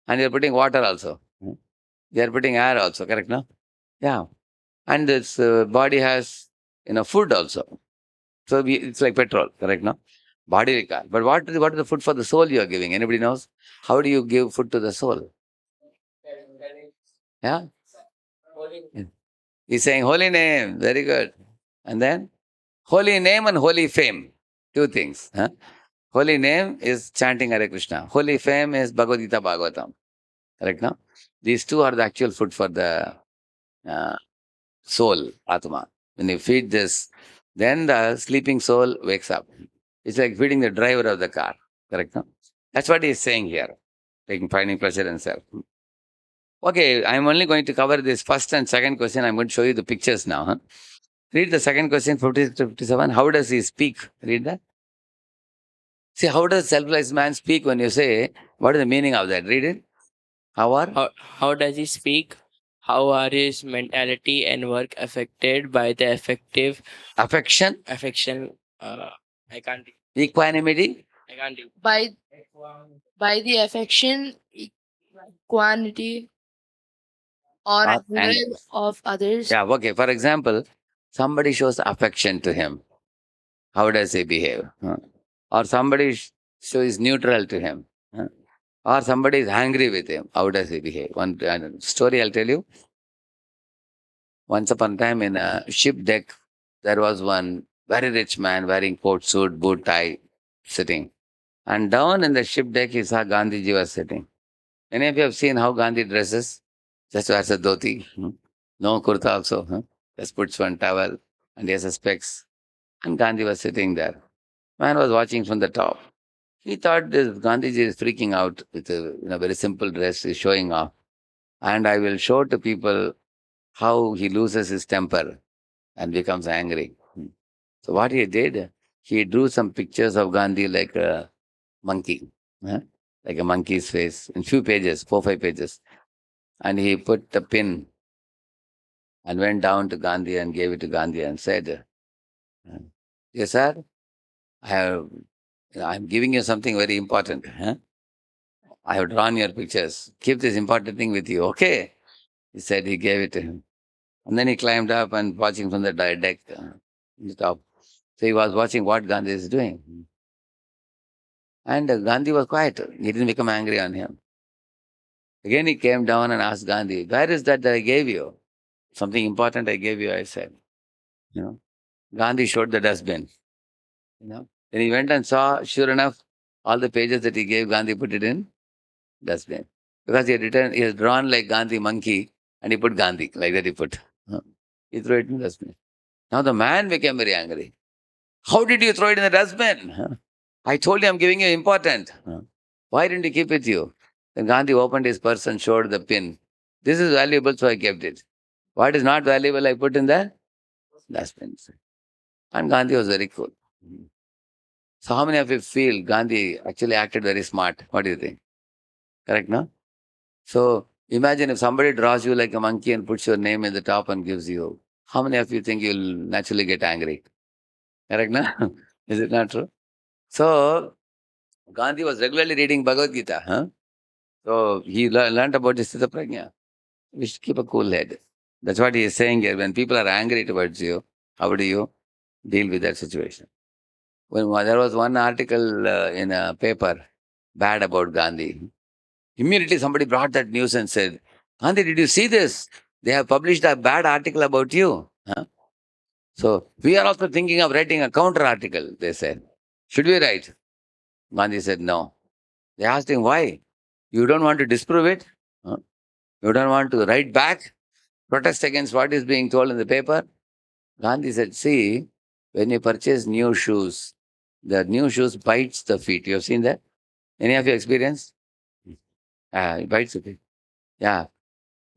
And you are putting water also. You are putting air also, correct, no? Yeah. And this body has, food also. So it's like petrol, correct, no? Bodily car. But what is the food for the soul you are giving? Anybody knows? How do you give food to the soul? Yeah? He's saying holy name. Very good. And then holy name and holy fame. Two things. Huh? Holy name is chanting Hare Krishna. Holy fame is Bhagavad Gita Bhagavatam. Correct, no? These two are the actual food for the uh, soul, Atma. When you feed this, then the sleeping soul wakes up. It's like feeding the driver of the car. Correct, no? That's what he's saying here. Finding pleasure in self. Okay, I'm only going to cover this first and second question. I'm going to show you the pictures now. Huh? Read the second question, 50 to 57. How does he speak? Read that. See, how does self-realized man speak when you say, what is the meaning of that? Read it. How does he speak? How are his mentality and work affected by the Affection, I can't. equanimity, I can't. By the affection, quantity, or anger and of others. yeah, okay. For example, somebody shows affection to him. How does he behave? Huh? Or somebody shows neutral to him. Huh? Or somebody is angry with him. How does he behave? One story I'll tell you. Once upon a time in a ship deck, there was one very rich man wearing coat suit, boot tie, sitting. And down in the ship deck, he saw Gandhiji was sitting. Any of you have seen how Gandhi dresses? Just wears a dhoti. No kurta also. Just puts one towel and he has a specs. And Gandhi was sitting there. Man was watching from the top. He thought this Gandhiji is freaking out with a very simple dress, he's showing off. And I will show to people how he loses his temper and becomes angry. So what he did, he drew some pictures of Gandhi like a monkey, like a monkey's face in few pages, 4-5 pages. And he put the pin and went down to Gandhi and gave it to Gandhi and said, yes, sir, I'm giving you something very important. I have drawn your pictures. Keep this important thing with you, okay? He said he gave it to him. And then he climbed up and watching from the deck, the top. So he was watching what Gandhi is doing. And Gandhi was quiet. He didn't become angry on him. Again, he came down and asked Gandhi, where is that I gave you? Something important I gave you, I said. You know, Gandhi showed the dustbin. Then he went and saw, sure enough, all the pages that he gave, Gandhi put it in dustbin. Because he had written, he has drawn like Gandhi monkey, and he put Gandhi, like that he put. He threw it in the dustbin. Now the man became very angry. How did you throw it in the dustbin? I told you I'm giving you important. Why didn't you keep it with you? Then Gandhi opened his purse and showed the pin. This is valuable, so I kept it. What is not valuable, I put in the dustbin. And Gandhi was very cool. So how many of you feel Gandhi actually acted very smart? What do you think? Correct, no? So imagine if somebody draws you like a monkey and puts your name in the top and gives you. How many of you think you'll naturally get angry? Correct, no? Is it not true? So Gandhi was regularly reading Bhagavad Gita. So he learned about the Sthita Prajna. We should keep a cool head. That's what he is saying here. When people are angry towards you, how do you deal with that situation? When there was one article in a paper bad about Gandhi, immediately somebody brought that news and said, Gandhi, did you see this? They have published a bad article about you. So we are also thinking of writing a counter article, they said. Should we write? Gandhi said, no. They asked him, why? You don't want to disprove it? You don't want to write back? Protest against what is being told in the paper? Gandhi said, see, when you purchase new shoes, the new shoes bites the feet. You have seen that? Any of you experienced? It bites the feet. Yeah.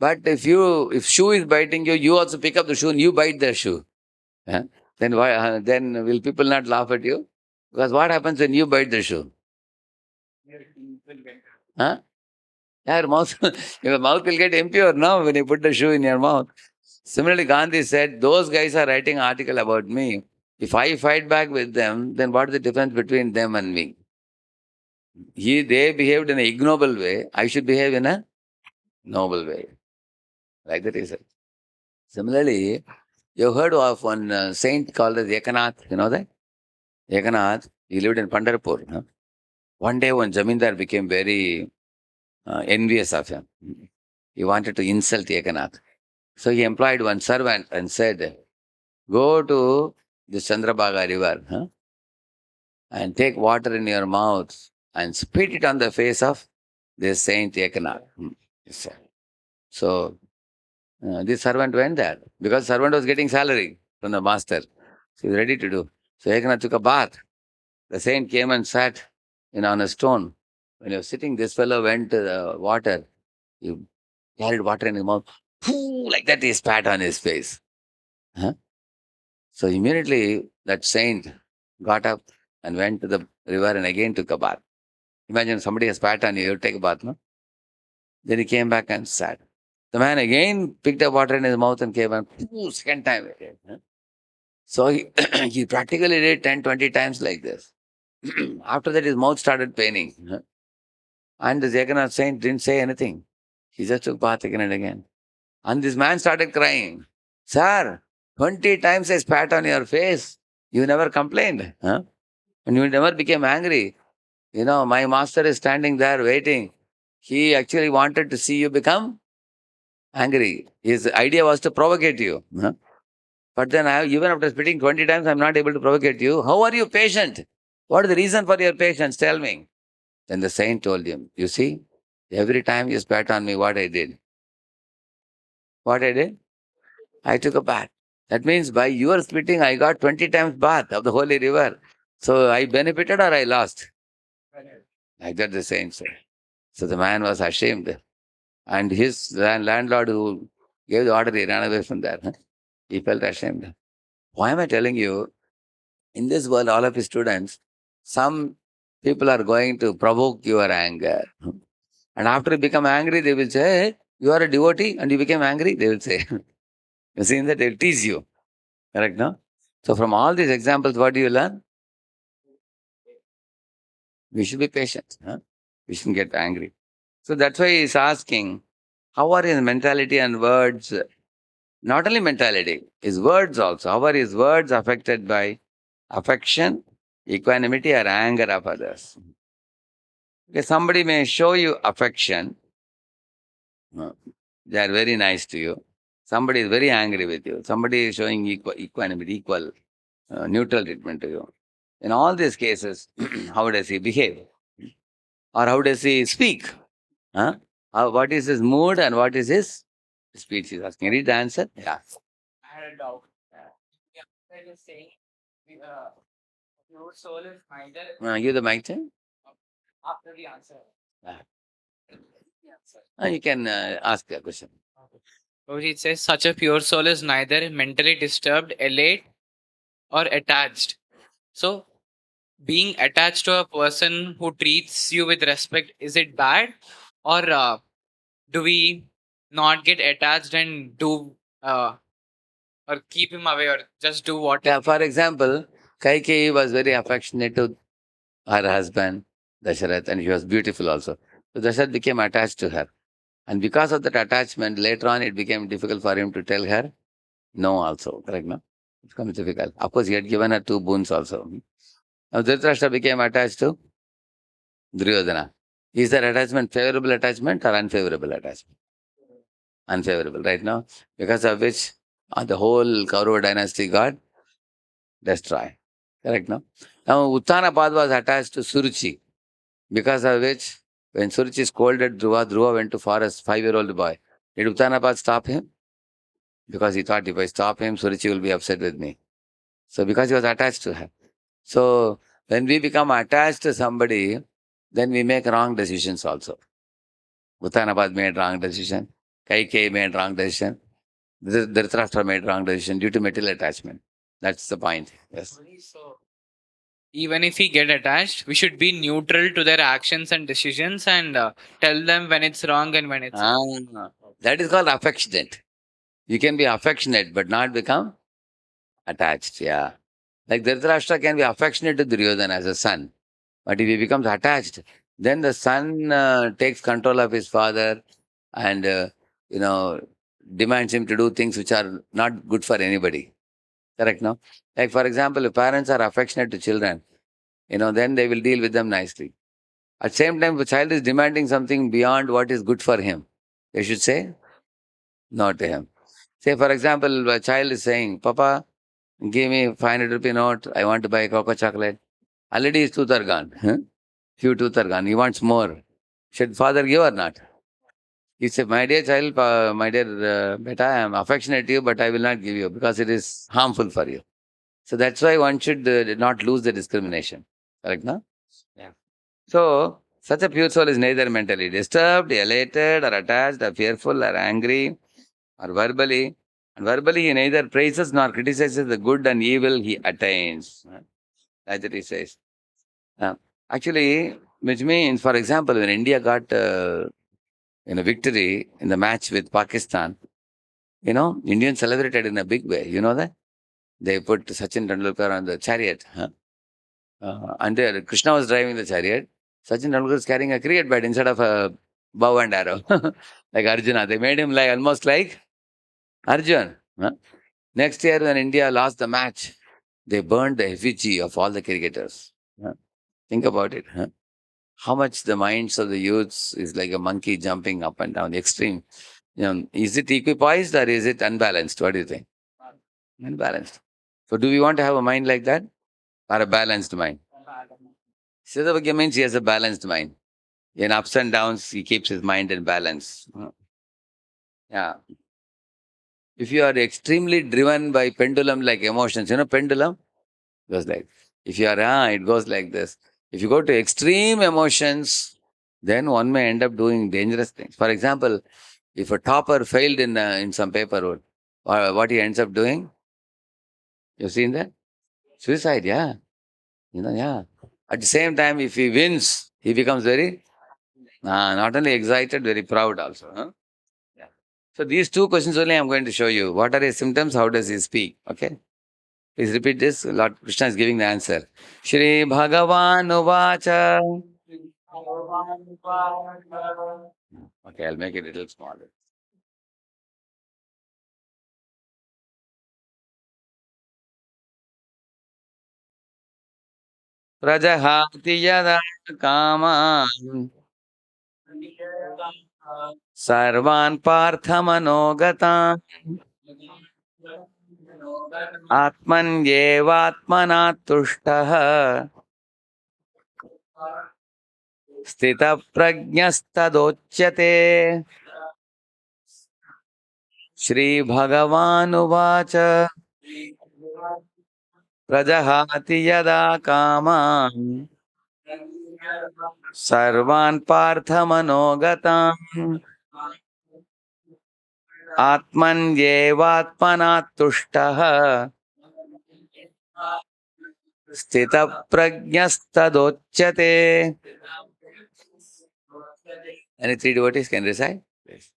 But if shoe is biting you, you also pick up the shoe and you bite the shoe. Then why? Then will people not laugh at you? Because what happens when you bite the shoe? Huh? Yeah, your mouth will get impure now when you put the shoe in your mouth. Similarly, Gandhi said, those guys are writing an article about me. If I fight back with them, then what is the difference between them and me? They behaved in an ignoble way. I should behave in a noble way. Like that he said. Similarly, you heard of one saint called as Ekanath. You know that? Ekanath, he lived in Pandharpur. Huh? One day, one Jamindar became very envious of him. He wanted to insult Ekanath. So he employed one servant and said, go to the Chandrabhaga river and take water in your mouth and spit it on the face of this Saint Ekanath. So this servant went there because servant was getting salary from the master. So he was ready to do. So Ekanath took a bath. The saint came and sat on a stone. When he was sitting, this fellow went to the water. He carried water in his mouth. Like that he spat on his face. So immediately that saint got up and went to the river and again took a bath. Imagine somebody has spat on you, you take a bath, no? Then he came back and sat. The man again picked up water in his mouth and came and second time again. So he practically did 10, 20 times like this. After that, his mouth started paining. And the Jagannath saint didn't say anything. He just took bath again and again. And this man started crying. Sir, 20 times I spat on your face. You never complained. And you never became angry. My master is standing there waiting. He actually wanted to see you become angry. His idea was to provocate you. But then even after spitting 20 times, I'm not able to provocate you. How are you patient? What is the reason for your patience? Tell me. Then the saint told him, you see, every time you spat on me, what I did? What I did? I took a bath. That means by your spitting, I got 20 times bath of the holy river. So I benefited or I lost? Like that the saint said. So the man was ashamed. And his landlord who gave the order, he ran away from there. He felt ashamed. Why am I telling you? In this world, all of his students, some people are going to provoke your anger. And after you become angry, they will say, hey, you are a devotee and you became angry, they will say. You see that? They will tease you. Correct, no? So from all these examples, what do you learn? We should be patient. We shouldn't get angry. So that's why he's asking, how are his mentality and words? Not only mentality, his words also. How are his words affected by affection, equanimity, or anger of others. Okay, somebody may show you affection. They are very nice to you. Somebody is very angry with you. Somebody is showing equanimity, neutral treatment to you. In all these cases, how does he behave? Or how does he speak? Huh? What is his mood and what is his speech? He's asking. Read the answer. Yeah. I had a doubt. Yeah, I was saying, your soul is neither Give the mic to after the answer. You can ask a question. It says, such a pure soul is neither mentally disturbed, elate, or attached. So, being attached to a person who treats you with respect, is it bad? Or do we not get attached and do or keep him away or just do what? Yeah, for example, Kaikeyi was very affectionate to her husband, Dasharath, and she was beautiful also. So Dasharath became attached to her. And because of that attachment, later on it became difficult for him to tell her no also. Correct, no? It becomes difficult. Of course, he had given her 2 boons also. Now Dhritarashtra became attached to Duryodhana. Is that attachment favorable attachment or unfavorable attachment? Unfavorable, right now? Because of which the whole Kaurava dynasty got destroyed. Correct, no? Now Uttanapad was attached to Suruchi. Because of which, when Suruchi scolded Dhruva, Dhruva went to forest, 5-year-old boy. Did Uttanapad stop him? Because he thought if I stop him, Suruchi will be upset with me. So because he was attached to her. So when we become attached to somebody, then we make wrong decisions also. Uttanapad made wrong decision. Kaikeyi made wrong decision. Dhritarashtra made wrong decision due to material attachment. That's the point. Yes. So, even if we get attached, we should be neutral to their actions and decisions and tell them when it's wrong and when it's That is called affectionate. You can be affectionate but not become attached. Yeah. Like Dhritarashtra can be affectionate to Duryodhana as a son. But if he becomes attached, then the son takes control of his father and, demands him to do things which are not good for anybody. Correct, no? Like, for example, if parents are affectionate to children, then they will deal with them nicely. At the same time, if a child is demanding something beyond what is good for him, they should say no to him. Say, for example, a child is saying, Papa, give me 500 rupee note, I want to buy a Cocoa chocolate. Already his tooth are gone. Huh? Few tooth are gone. He wants more. Should father give or not? He said, my dear child, my dear beta, I am affectionate to you, but I will not give you because it is harmful for you. So that's why one should not lose the discrimination. Correct, no? Yeah. So, such a pure soul is neither mentally disturbed, elated, or attached, or fearful, or angry, or verbally. And verbally, he neither praises nor criticizes the good and evil he attains. As it says. Actually, which means, for example, when India got victory in the match with Pakistan, Indians celebrated in a big way. You know that? They put Sachin Tendulkar on the chariot. Huh? And there, Krishna was driving the chariot. Sachin Tendulkar is carrying a cricket bat instead of a bow and arrow. Like Arjuna. They made him almost like Arjun. Huh? Next year, when India lost the match, they burned the effigy of all the cricketers. Huh? Think about it. Huh? How much the minds of the youths is like a monkey jumping up and down, extreme. Is it equipoised or is it unbalanced? What do you think? Unbalanced. So do we want to have a mind like that or a balanced mind? Siddhavagya means he has a balanced mind. In ups and downs, he keeps his mind in balance. Yeah. If you are extremely driven by pendulum like emotions, pendulum goes like, if you are, it goes like this. If you go to extreme emotions, then one may end up doing dangerous things. For example, if a topper failed in some paper, what he ends up doing? You've seen that? Suicide, yeah. Yeah. At the same time, if he wins, he becomes very, not only excited, very proud also. Huh? Yeah. So these 2 questions only I'm going to show you. What are his symptoms? How does he speak? Okay. Please repeat this. Lord Krishna is giving the answer. Shri Bhagavan Uvacha. Okay, I'll make it a little smaller. prajahati yada kaman sarvan parthamanogatan atmanyevatmana tushtaha sthita prajnastadochyate. Shri Bhagavan prajahati yada kaman sarvan parthamanogatan atmanyevatmana tushtaha sthita prajnastadochyate. Any three devotees can recite? Yes.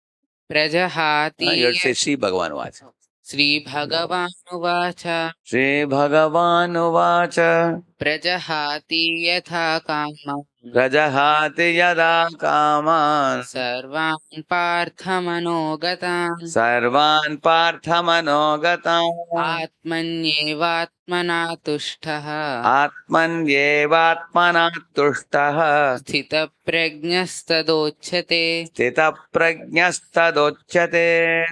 Prajahati You have to say Shri Bhagavan Vacha. Sri Bhagavanuvacha Shri Bhagavan Vacha Prajahati yatha kama prajahati yada kaman sarvan parthamanogatan sarvan parthamanogatan atmanyevatmana tushtaha atmanyevatmana tushtaha sthita prajnastadochyate. sthita prajnastadochyate.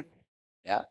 Yeah.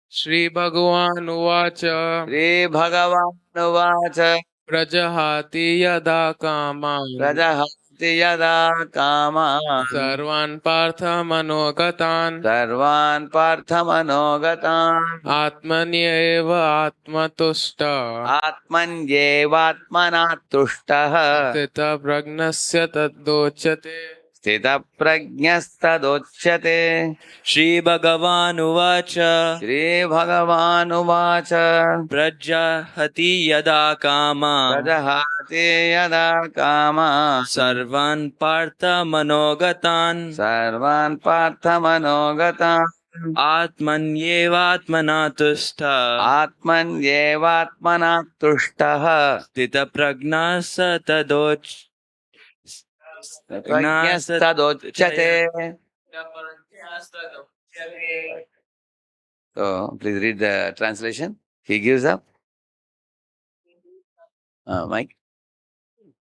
Shri Bhagavan Uvacha Shri Bhagavan Vacha Prajahati Yada Kaman prajahati yada kaman Sarvan Partha Manogatan sarvan parthamanogatan Atmanyeva Atmatushta atmanyevatmana tushtaha Sthita Pragnasya Tadochyate. sthita prajnastadochyate. Shri Bhagavan Uvacha Shri Bhagavan Vacha Prajahati Yada Kama prajahati yada kama Sarvan Partha Manogatan sarvan parthamanogatan Atmanyevatmana Tushta atmanyevatmana tushtaha Stita Pragnasatadoch prajnastadochyate. So, please read the translation. He gives up. Mike.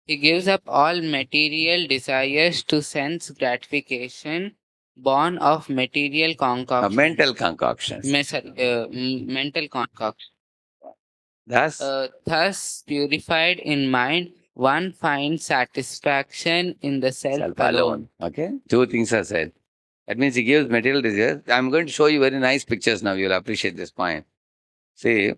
He gives up all material desires to sense gratification born of material concoction. Mental concoctions. Mental concoction. Thus, Thus, purified in mind, one finds satisfaction in the self alone. Okay? Two things are said. That means he gives material desires. I'm going to show you very nice pictures now. You'll appreciate this point. See,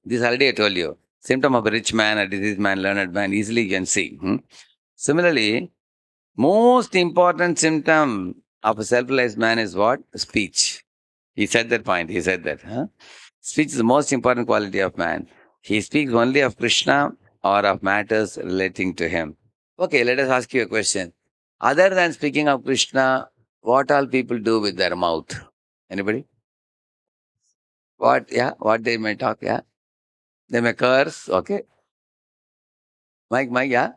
this already I told you. Symptom of a rich man, a diseased man, learned man, easily you can see. Similarly, most important symptom of a self-realized man is what? Speech. He said that point. He said that. Speech is the most important quality of man. He speaks only of Krishna or of matters relating to him. Okay, let us ask you a question. Other than speaking of Krishna, what all people do with their mouth? Anybody? What? Yeah, what they may talk? Yeah, they may curse. Okay, Mike, yeah.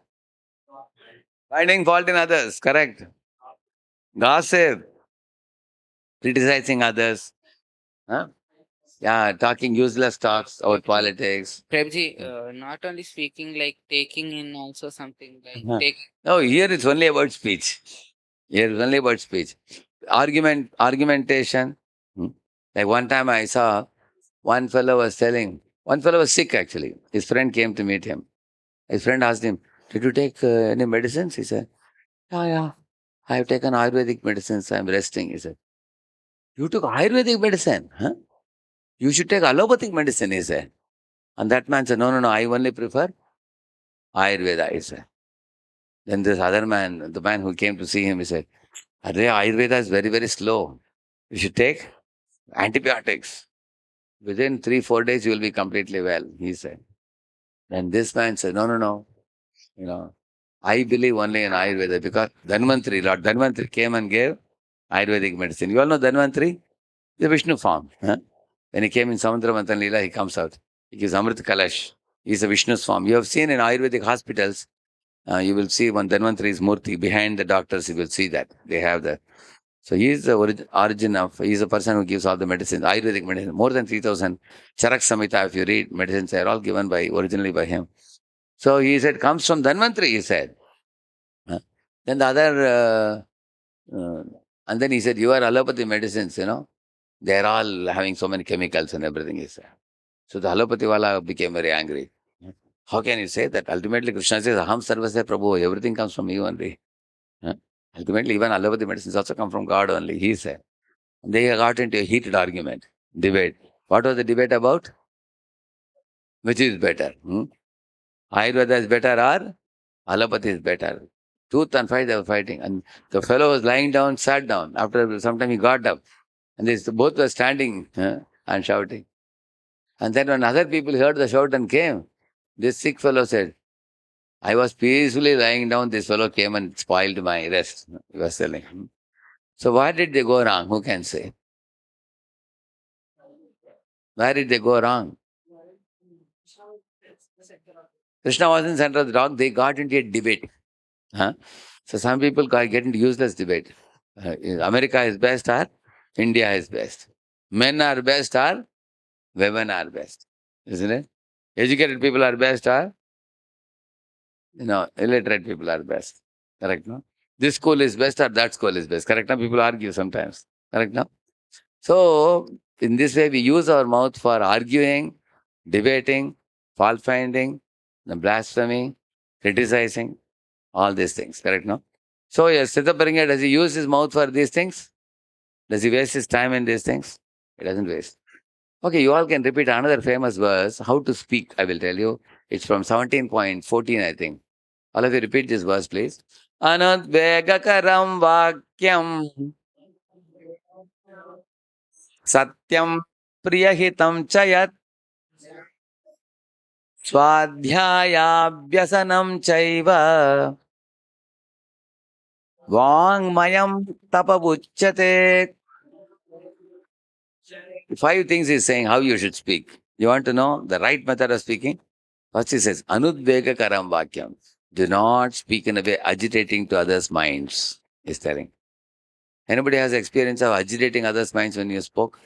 Finding fault in others. Correct. Gossip, criticizing others. Huh? Yeah, talking useless talks about politics. Prabhuji, not only speaking, like taking in also something like take. No, here it's only about speech. Here it's only about speech. Argumentation. Like one time I saw one fellow was sick actually. His friend came to meet him. His friend asked him, "Did you take any medicines?" He said, Yeah. I have taken Ayurvedic medicines. I'm resting. He said, "You took Ayurvedic medicine? Huh? You should take allopathic medicine," he said. And that man said, No, I only prefer Ayurveda, he said. Then this other man, the man who came to see him, he said, Ayurveda is very, very slow. You should take antibiotics. Within 3-4 days, you will be completely well, he said. Then this man said, No. I believe only in Ayurveda because Lord Dhanvantri came and gave Ayurvedic medicine. You all know Dhanvantri? The Vishnu form. When he came in Samudra Manthan Leela, he comes out. He gives Amrit Kalash. He's a Vishnu's form. You have seen in Ayurvedic hospitals, you will see one Dhanvantri's Murti. Behind the doctors, you will see that. They have that. So he is the origin of, he is a person who gives all the medicines, Ayurvedic medicine. More than 3,000 Charak Samhita, if you read medicines, they are all given originally by him. So he said, comes from Dhanvantri, he said. Then the other, and then he said, your allopathy medicines, they're all having so many chemicals and everything, he said. So the allopathy wala became very angry. How can you say that? Ultimately, Krishna says, Aham sarvasya Prabhu, everything comes from you only. Ultimately, even allopathy medicines also come from God only, he said. They got into a heated argument, debate. What was the debate about? Which is better? Ayurveda is better or allopathy is better? Tooth and fight, they were fighting. And the fellow was lying down, sat down. After some time, he got up. And they both were standing and shouting. And then when other people heard the shout and came, this sick fellow said, I was peacefully lying down. This fellow came and spoiled my rest. He was telling. So where did they go wrong? Who can say? Where did they go wrong? Krishna was in center of the rock. They got into a debate. So some people get into useless debate. America is best or India is best. Men are best or women are best. Isn't it? Educated people are best or illiterate people are best. Correct, no? This school is best or that school is best. Correct, no? People argue sometimes. Correct, no? So, in this way, we use our mouth for arguing, debating, fault finding, blasphemy, criticizing, all these things. Correct, no? So, yes, Siddhaparinga, does he use his mouth for these things? Does he waste his time in these things? He doesn't waste. Okay, you all can repeat another famous verse, how to speak, I will tell you. It's from 17.14, I think. All of you repeat this verse, please. Anudvegakaram vakyam satyam priyahitam chayat swadhyayabhyasanam chaiva vangmayam tapavuchyate. 5 things he's saying how you should speak. You want to know the right method of speaking? First he says, Anudvegakaram vakyam. Do not speak in a way agitating to others' minds, he's telling. Anybody has experience of agitating others' minds when you spoke?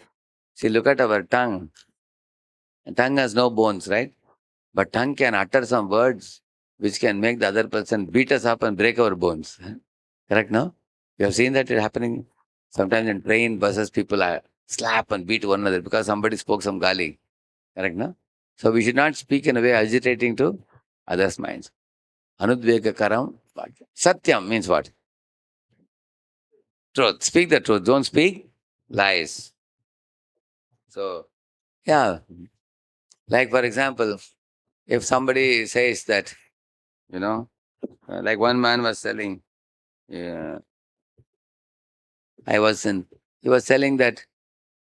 See, look at our tongue. Tongue has no bones, right? But tongue can utter some words which can make the other person beat us up and break our bones. Correct, no? You have seen that it happening sometimes in train, buses, people slap and beat one another because somebody spoke some gali. Correct, no? So we should not speak in a way agitating to others' minds. Anudvegakaram vakyam. Satyam means what? Truth. Speak the truth. Don't speak lies. So, yeah. Like, for example, if somebody says that, like one man was telling, he was telling that,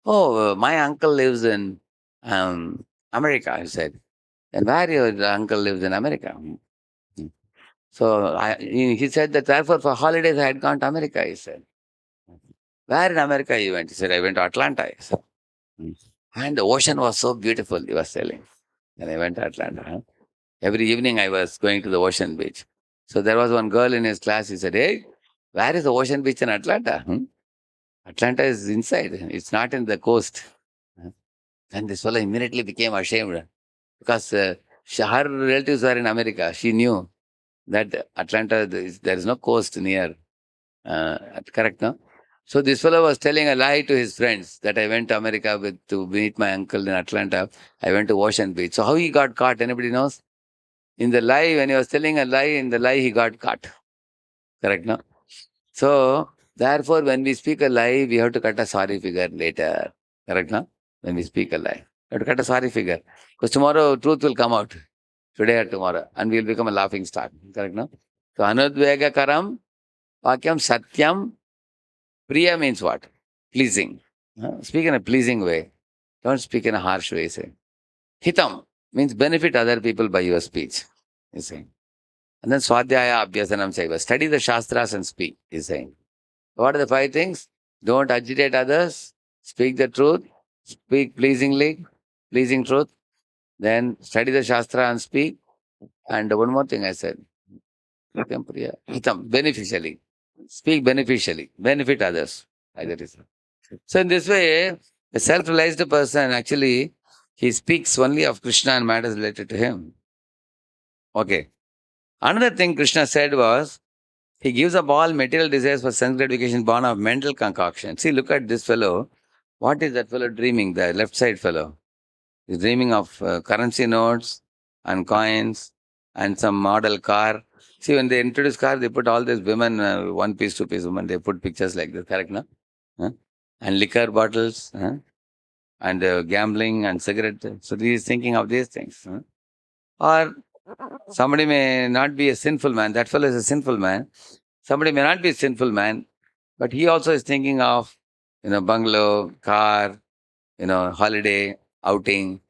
oh, my uncle lives in America, he said. And where your uncle lives in America? So he said that therefore for holidays I had gone to America, he said. Where in America you went? He said, I went to Atlanta. He said. And the ocean was so beautiful, he was telling. And I went to Atlanta. Every evening I was going to the ocean beach. So there was one girl in his class, he said, hey, where is the ocean beach in Atlanta? Atlanta is inside, it's not in the coast. And this fellow immediately became ashamed because her relatives were in America. She knew that Atlanta, there is no coast near. Correct, no? So this fellow was telling a lie to his friends that I went to America to meet my uncle in Atlanta. I went to Ocean Beach. So how he got caught? Anybody knows? In the lie, when he was telling a lie, in the lie he got caught. Correct, no? So therefore, when we speak a lie, we have to cut a sorry figure later. Correct, no? When we speak a lie, we have to cut a sorry figure. Because tomorrow truth will come out. Today or tomorrow. And we will become a laughing stock. Correct, no? So anudvega karam, vakyam satyam. Priya means what? Pleasing. Speak in a pleasing way. Don't speak in a harsh way. Say. Hitam means benefit other people by your speech. He's saying. And then swadhyaya abhyasanam saiva. Study the shastras and speak. He's saying. What are the 5 things? Don't agitate others. Speak the truth. Speak pleasingly. Pleasing truth. Then study the shastra and speak. And one more thing I said. Hitam, beneficially. Speak beneficially. Benefit others. Either is. So in this way, a self-realized person actually, he speaks only of Krishna and matters related to him. Okay. Another thing Krishna said was, he gives up all material desires for sense gratification born of mental concoction. See, look at this fellow. What is that fellow dreaming? The left side fellow. He's dreaming of currency notes and coins and some model car. See, when they introduce car, they put all these women, one piece, two piece women, they put pictures like this, correct, no? Huh? And liquor bottles, huh? And gambling and cigarette. So he is thinking of these things. Huh? Or somebody may not be a sinful man. That fellow is a sinful man. Somebody may not be a sinful man, but he also is thinking of, bungalow, car, holiday, outing,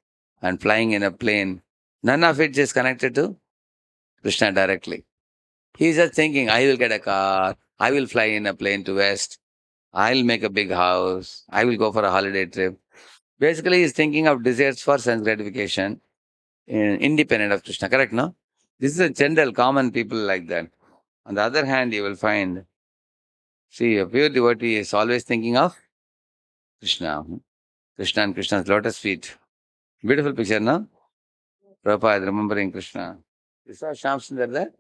and flying in a plane. None of it is connected to Krishna directly. He is just thinking, I will get a car, I will fly in a plane to West, I'll make a big house, I will go for a holiday trip. Basically, he is thinking of desires for sense gratification, independent of Krishna, correct, no? This is a general, common people like that. On the other hand, you will find, see, a pure devotee is always thinking of Krishna. Krishna and Krishna's lotus feet. Beautiful picture, no? Prabhupada remembering Krishna. You saw Shyam Sundar there?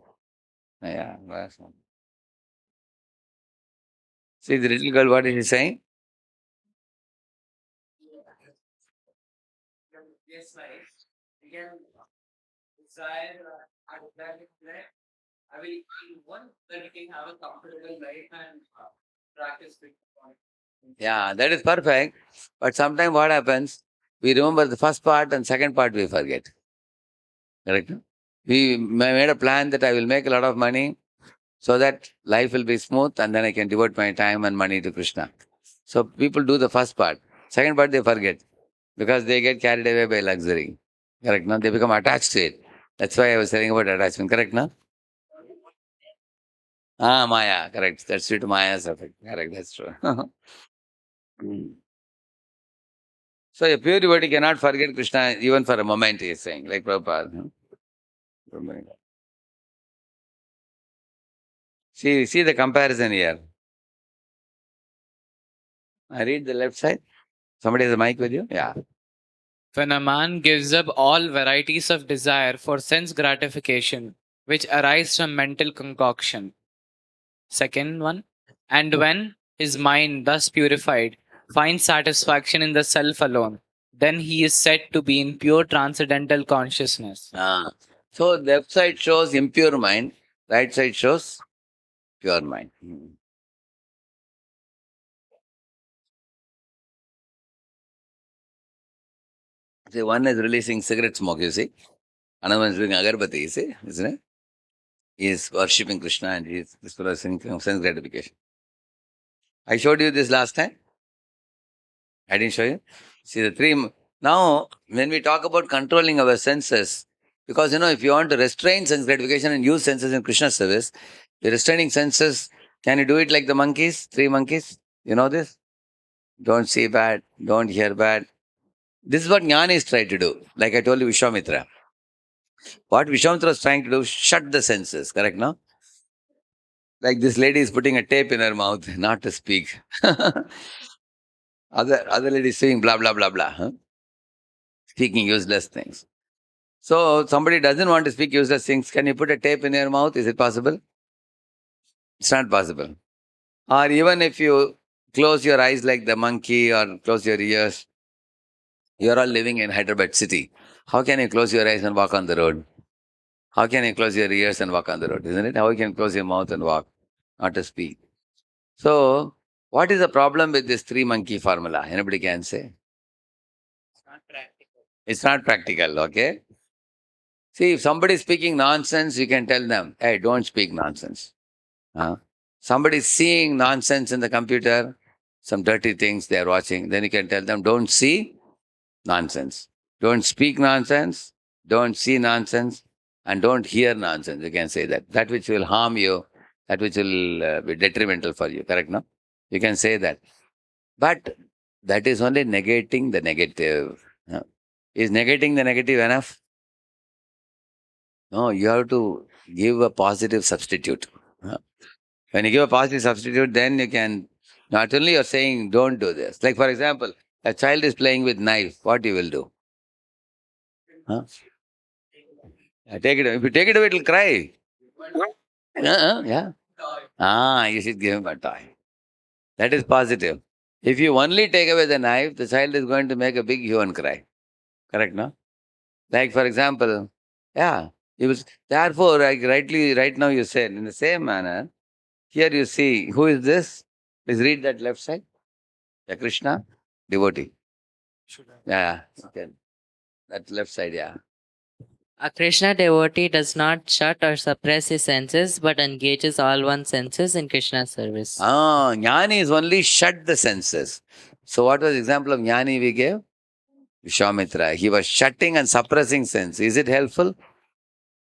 Yeah. Last one. See the little girl, what is she saying? Yes, right. We can desire I will eat one, then we can have a comfortable life and practice with. Yeah, that is perfect. But sometimes what happens? We remember the first part and second part we forget. Correct? We made a plan that I will make a lot of money so that life will be smooth and then I can devote my time and money to Krishna. So people do the first part. Second part they forget because they get carried away by luxury. Correct? No? They become attached to it. That's why I was telling about attachment. Correct? No? Maya. Correct. That's due to Maya's effect. Correct. That's true. Mm. So a pure devotee cannot forget Krishna even for a moment, he is saying, like Prabhupada. See the comparison here. I read the left side. Somebody has a mic with you? Yeah. When a man gives up all varieties of desire for sense gratification, which arise from mental concoction. Second one, and when his mind, thus purified, finds satisfaction in the self alone, then he is said to be in pure transcendental consciousness. So left side shows impure mind, right side shows pure mind. See, one is releasing cigarette smoke, you see. Another one is doing agarbatti, you see, isn't it? He is worshipping Krishna and he is experiencing sense gratification. I showed you this last time. I didn't show you. See the three. Now, when we talk about controlling our senses, because if you want to restrain sense gratification and use senses in Krishna service, the restraining senses, can you do it like the monkeys, three monkeys? You know this? Don't see bad, don't hear bad. This is what Jnana is trying to do. Like I told you, Vishwamitra. What Vishwamitra is trying to do, shut the senses, correct, no? Like this lady is putting a tape in her mouth, not to speak. Other lady is saying blah, blah, blah, blah. Huh? Speaking useless things. So somebody doesn't want to speak useless things. Can you put a tape in your mouth? Is it possible? It's not possible. Or even if you close your eyes like the monkey or close your ears, you're all living in Hyderabad city. How can you close your eyes and walk on the road? How can you close your ears and walk on the road? Isn't it? How you can close your mouth and walk, not to speak? So, what is the problem with this three monkey formula? Anybody can say? It's not practical, okay? See, if somebody is speaking nonsense, you can tell them, hey, don't speak nonsense. Somebody is seeing nonsense in the computer, some dirty things they are watching, then you can tell them, don't see nonsense. Don't speak nonsense, don't see nonsense, and don't hear nonsense. You can say that. That which will harm you, that which will be detrimental for you, correct, no? You can say that. But that is only negating the negative. Is negating the negative enough? No, you have to give a positive substitute. When you give a positive substitute, then you can, not only you're saying don't do this. Like for example, a child is playing with knife, what you will do? Take it away. If you take it away, it'll cry. Yeah. You should give him a toy. That is positive. If you only take away the knife, the child is going to make a big hue and cry. Correct, no? Like, for example, yeah, you was therefore, like rightly, right now you said, in the same manner, here you see, who is this? Please read that left side. The Krishna devotee. Yeah, okay. That left side, yeah. A Krishna devotee does not shut or suppress his senses but engages all one's senses in Krishna's service. Jnani is only shut the senses. So what was the example of Jnani we gave? Vishwamitra. He was shutting and suppressing sense. Is it helpful?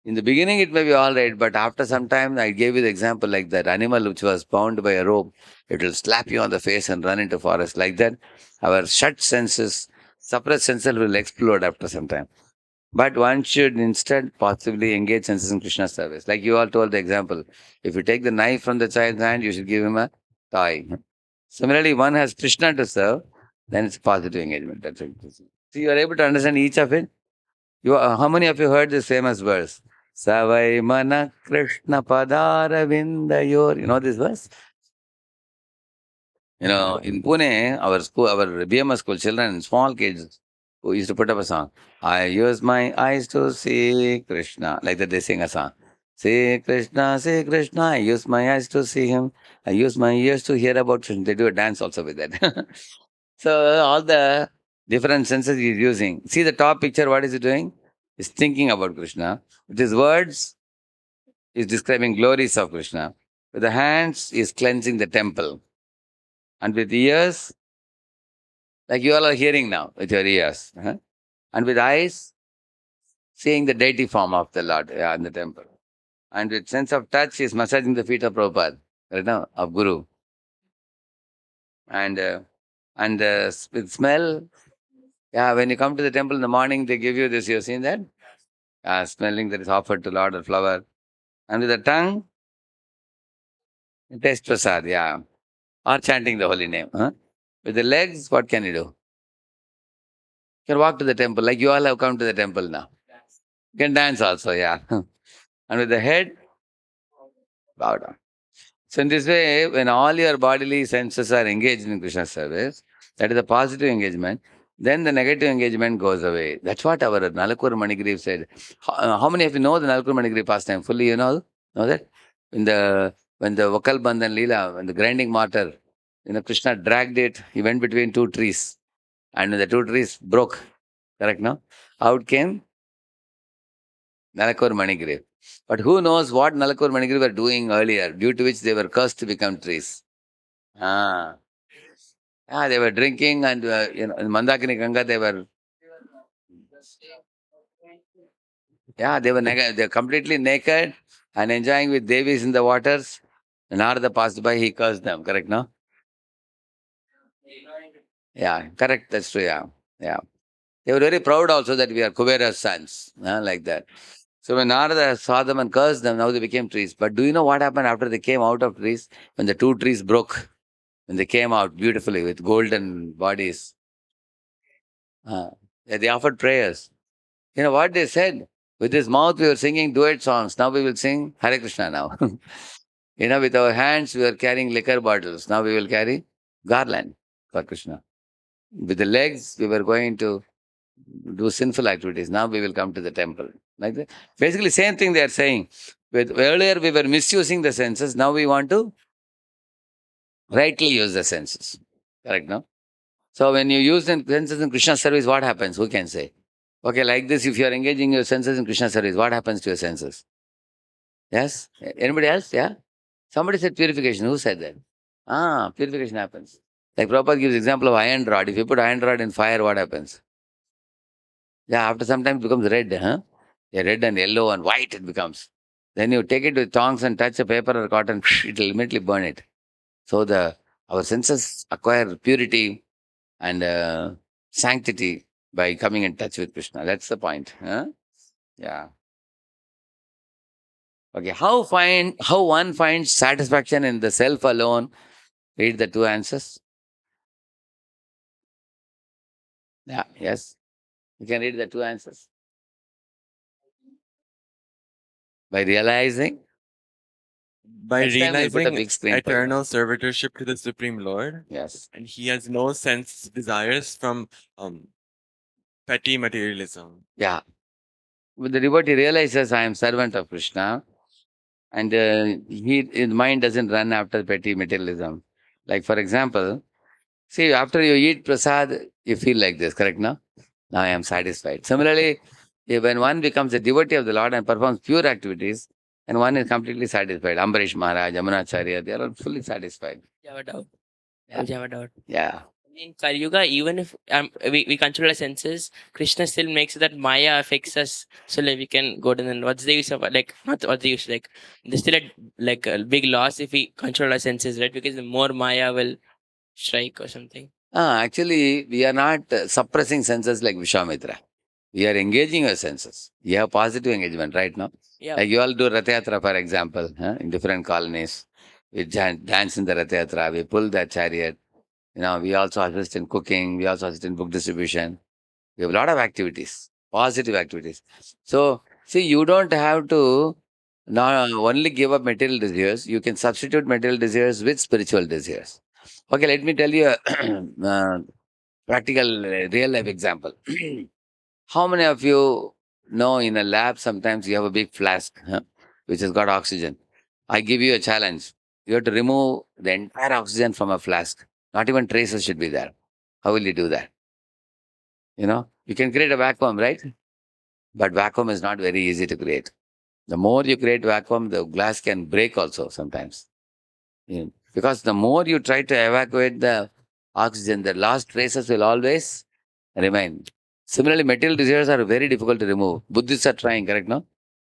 In the beginning, it may be all right, but after some time, I gave you the example like that animal which was bound by a rope. It will slap you on the face and run into forest. Like that, our shut senses, suppressed senses will explode after some time. But one should instead possibly engage senses in Krishna's service. Like you all told the example. If you take the knife from the child's hand, you should give him a toy. Similarly, one has Krishna to serve, then it's positive engagement. That's it. So you are able to understand each of it. How many of you heard this famous verse? Savai mana Krishna padara vindayor. You know this verse? In Pune, our school, our BMS school children, small kids, who used to put up a song. I use my eyes to see Krishna. Like that they sing a song. See Krishna, I use my eyes to see him. I use my ears to hear about Krishna. They do a dance also with that. So all the different senses he is using. See the top picture, what is he doing? He's thinking about Krishna. With his words, he's describing glories of Krishna. With the hands, he's cleansing the temple. And with ears, like you all are hearing now with your ears. And with eyes, seeing the deity form of the Lord in the temple. And with sense of touch, he's massaging the feet of Prabhupada, right now, of Guru. And with smell, when you come to the temple in the morning, they give you this. You've seen that? Smelling that is offered to Lord or flower. And with the tongue, taste prasad, or chanting the holy name. With the legs, what can you do? You can walk to the temple, like you all have come to the temple now. You can dance also, And with the head, bow down. So in this way, when all your bodily senses are engaged in Krishna service, that is a positive engagement, then the negative engagement goes away. That's what our Nalakur Manigriv said. How many of you know the Nalakur Manigriv pastime? Fully, you know that? When the Vakal Bandhan Leela, when the grinding mortar, Krishna dragged it, he went between two trees. And when the two trees broke, correct, no? Out came Nalakur Manigriv. But who knows what Nalakur Manigriv were doing earlier, due to which they were cursed to become trees. They were drinking and, in Mandakini Ganga, they were they were completely naked and enjoying with devis in the waters. Narada passed by, he cursed them, correct, no? Yeah, correct, that's true, yeah. They were very proud also that we are Kubera's sons, like that. So when Narada saw them and cursed them, now they became trees. But do you know what happened after they came out of trees? When the two trees broke, when they came out beautifully with golden bodies, they offered prayers. You know what they said? With his mouth we were singing duet songs. Now we will sing Hare Krishna now. With our hands we were carrying liquor bottles. Now we will carry garland for Krishna. With the legs we were going to do sinful activities. Now we will come to the temple. Like that. Basically same thing they are saying. Earlier we were misusing the senses. Now we want to rightly use the senses. Correct, no? So when you use the senses in Krishna service, what happens? Who can say? Okay, like this, if you are engaging your senses in Krishna service, what happens to your senses? Yes? Anybody else? Yeah? Somebody said purification. Who said that? Purification happens. Like Prabhupada gives example of iron rod. If you put iron rod in fire, what happens? After some time it becomes red. Yeah, red and yellow and white it becomes. Then you take it with tongs and touch a paper or cotton, it will immediately burn it. So our senses acquire purity and sanctity by coming in touch with Krishna. That's the point. Yeah. Okay. How one finds satisfaction in the self alone? Read the two answers. Yeah. Yes. You can read the two answers. By realizing, By next time we'll put a realizing big screen for you. eternal servitorship to the Supreme Lord, Yes. and he has no sense desires from petty materialism. Yeah. When the devotee realizes I am servant of Krishna, and his mind doesn't run after petty materialism. Like for example, see, after you eat prasad, you feel like this, correct? Now I am satisfied. Similarly, when one becomes a devotee of the Lord and performs pure activities, and one is completely satisfied. Ambarish Maharaj, Yamunacharya, they are all fully satisfied. You have a doubt. Yeah. You have a doubt. Yeah. In Kali Yuga, even if we control our senses, Krishna still makes it that Maya affects us, so like we can go to the what's the use of like not what's the use like there's still a big loss if we control our senses, right? Because the more Maya will strike or something. Actually, we are not suppressing senses like Vishwamitra. We are engaging our senses. You have positive engagement right now. Yeah. Like you all do Rathayatra, for example, in different colonies. We dance in the Rathayatra, we pull the chariot. We also assist in cooking, we also assist in book distribution. We have a lot of activities, positive activities. So, see, you don't have to not only give up material desires, you can substitute material desires with spiritual desires. Okay, let me tell you a practical, real life example. How many of you know in a lab sometimes you have a big flask which has got oxygen? I give you a challenge. You have to remove the entire oxygen from a flask. Not even traces should be there. How will you do that? You can create a vacuum, right? But vacuum is not very easy to create. The more you create vacuum, the glass can break also sometimes. Because the more you try to evacuate the oxygen, the last traces will always remain. Similarly, material desires are very difficult to remove. Buddhists are trying, correct? No?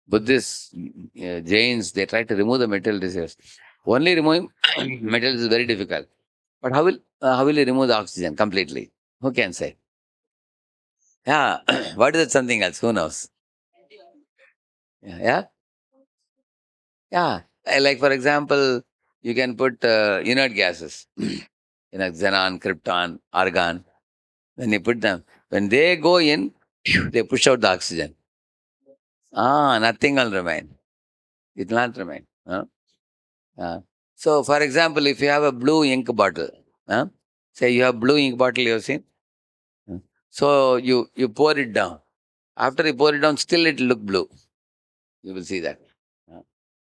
Buddhists, Jains, they try to remove the material desires. Only removing material is very difficult. But how will you remove the oxygen completely? Who can say? Yeah. What is it? Something else? Who knows? Yeah. Yeah. Yeah. Like for example, you can put inert gases, xenon, krypton, argon. When you put them, when they go in, they push out the oxygen. Nothing will remain. It will not remain. So, for example, if you have a blue ink bottle, say you have blue ink bottle, you have seen. So you pour it down. After you pour it down, still it look blue. You will see that.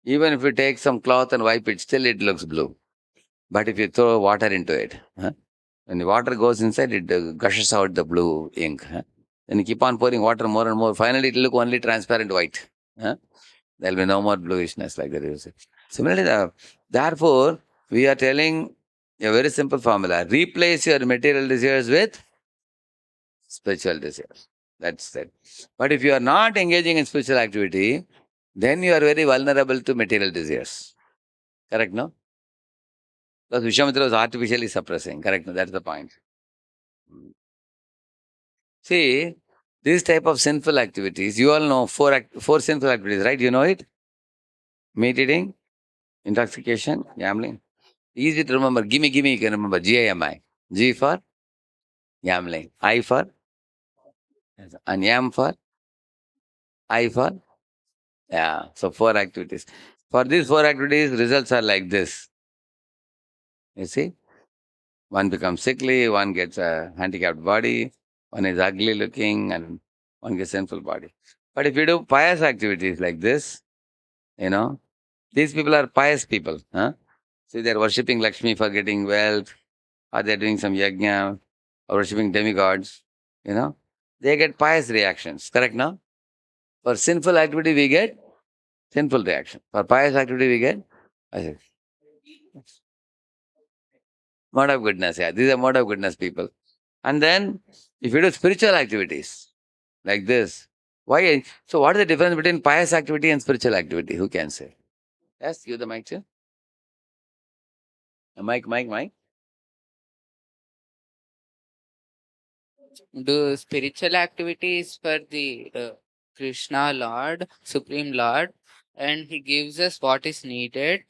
Even if you take some cloth and wipe it, still it looks blue. But if you throw water into it, when the water goes inside, it gushes out the blue ink. Then you keep on pouring water more and more. Finally, it will look only transparent white. There will be no more bluishness like that. You see. Similarly, therefore, we are telling a very simple formula. Replace your material desires with spiritual desires. That's it. But if you are not engaging in spiritual activity, then you are very vulnerable to material desires. Correct, no? Because Vishwamitra was artificially suppressing. Correct, no? That's the point. See, this type of sinful activities, you all know four sinful activities, right? You know it? Meat eating, intoxication, gambling. Easy to remember. Gimme, you can remember. G-I-M-I. G for gambling. I for, and M for, I for, yeah. So 4 activities. For these 4 activities, results are like this. You see? One becomes sickly, one gets a handicapped body, one is ugly looking, and one gets sinful body. But if you do pious activities like this, these people are pious people. See, they're worshipping Lakshmi for getting wealth, or they're doing some yajna, or worshipping demigods, they get pious reactions. Correct now? For sinful activity, we get sinful reaction. For pious activity, we get pious. Mode of goodness, yeah. These are mode of goodness people. And then, if you do spiritual activities like this, why? So, what is the difference between pious activity and spiritual activity? Who can say? Yes, you the mic, sir. Mic. Do spiritual activities for the Krishna Lord, Supreme Lord, and He gives us what is needed.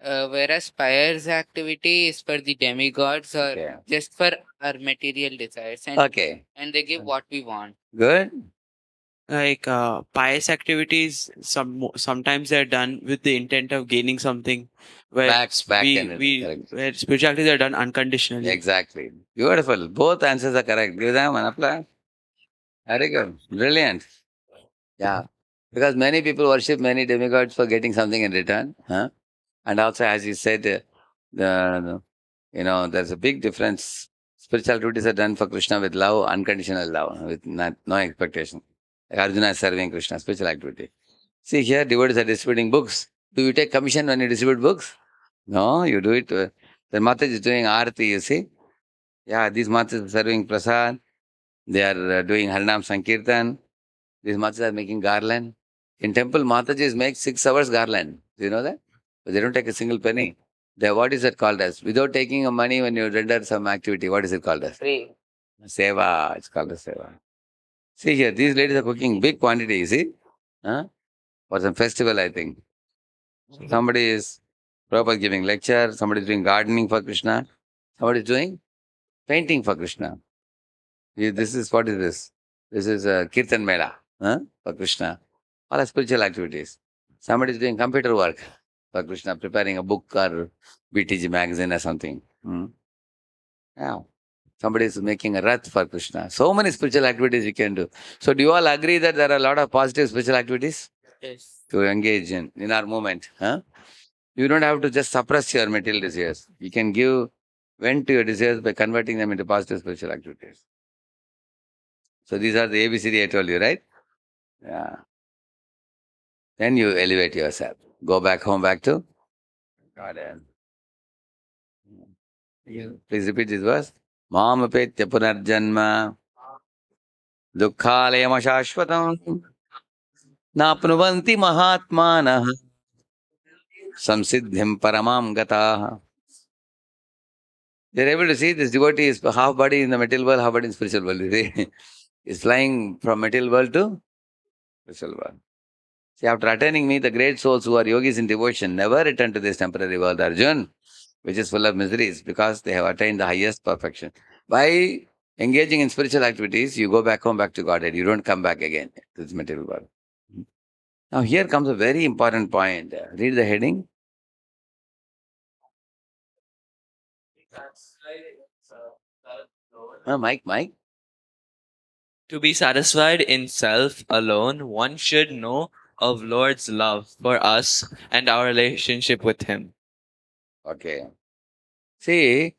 Whereas pious activity is for the demigods or Okay. just for our material desires, and Okay. they give what we want. Good. Like pious activities, sometimes they're done with the intent of gaining something, where Back energy, correct. where spiritualities are done unconditionally. Exactly. Beautiful. Both answers are correct. Give them an applause. Very good. Brilliant. Yeah. Because many people worship many demigods for getting something in return. Huh? And also, as you said, there's a big difference. Spiritual activities are done for Krishna with love, unconditional love, with no expectation. Like Arjuna is serving Krishna, spiritual activity. See here, devotees are distributing books. Do you take commission when you distribute books? No, you do it. The Mataji is doing Aarti, you see. Yeah, these Matas are serving Prasad. They are doing Harinam Sankirtan. These Matas are making garland. In temple, Mataji makes 6 hours garland. Do you know that? But they don't take a single penny. What is it called as? Without taking a money when you render some activity, what is it called as? Free. Seva. It's called as seva. See here, these ladies are cooking big quantity, you see? Huh? For some festival, I think. Somebody is Prabhupada giving lecture, somebody is doing gardening for Krishna, somebody is doing painting for Krishna. This is what is this? This is a Kirtan Mela for Krishna. All are spiritual activities. Somebody is doing computer work for Krishna, preparing a book or BTG magazine or something. Yeah. Somebody is making a rath for Krishna. So many spiritual activities you can do. So do you all agree that there are a lot of positive spiritual activities Yes. to engage in our movement? You don't have to just suppress your material desires. You can give vent to your desires by converting them into positive spiritual activities. So these are the ABCD I told you, right? Yeah. Then you elevate yourself. Go back home, back to God. Please repeat this verse. Mamapetya punarjanma dukkhalayam ashashvatam napnuvanti mahatmanah samsiddhim paramam gataha. They're able to see this devotee is half body in the material world, half body in the spiritual world. You see? He's flying from material world to spiritual world. See, after attaining me, the great souls who are yogis in devotion never return to this temporary world, Arjun, which is full of miseries because they have attained the highest perfection. By engaging in spiritual activities, you go back home, back to Godhead. You don't come back again to this material world. Now, here comes a very important point. Read the heading. Mike. To be satisfied in self alone, one should know of Lord's love for us and our relationship with Him. Okay. See,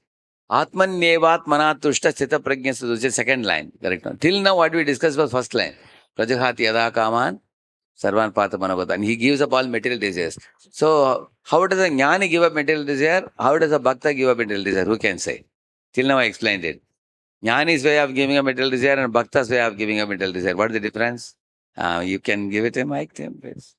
Atmanyevatmana tushta sthita prajna suducha, second line. Correct. Till now, what we discussed was first line. Prajahati yada kaman sarvan patamanavata. And he gives up all material desires. So, how does a jnani give up material desire? How does a bhakta give up material desire? Who can say? Till now, I explained it. Jnani's way of giving up material desire and bhakta's way of giving up material desire. What is the difference? You can give it a mic, Tim, please.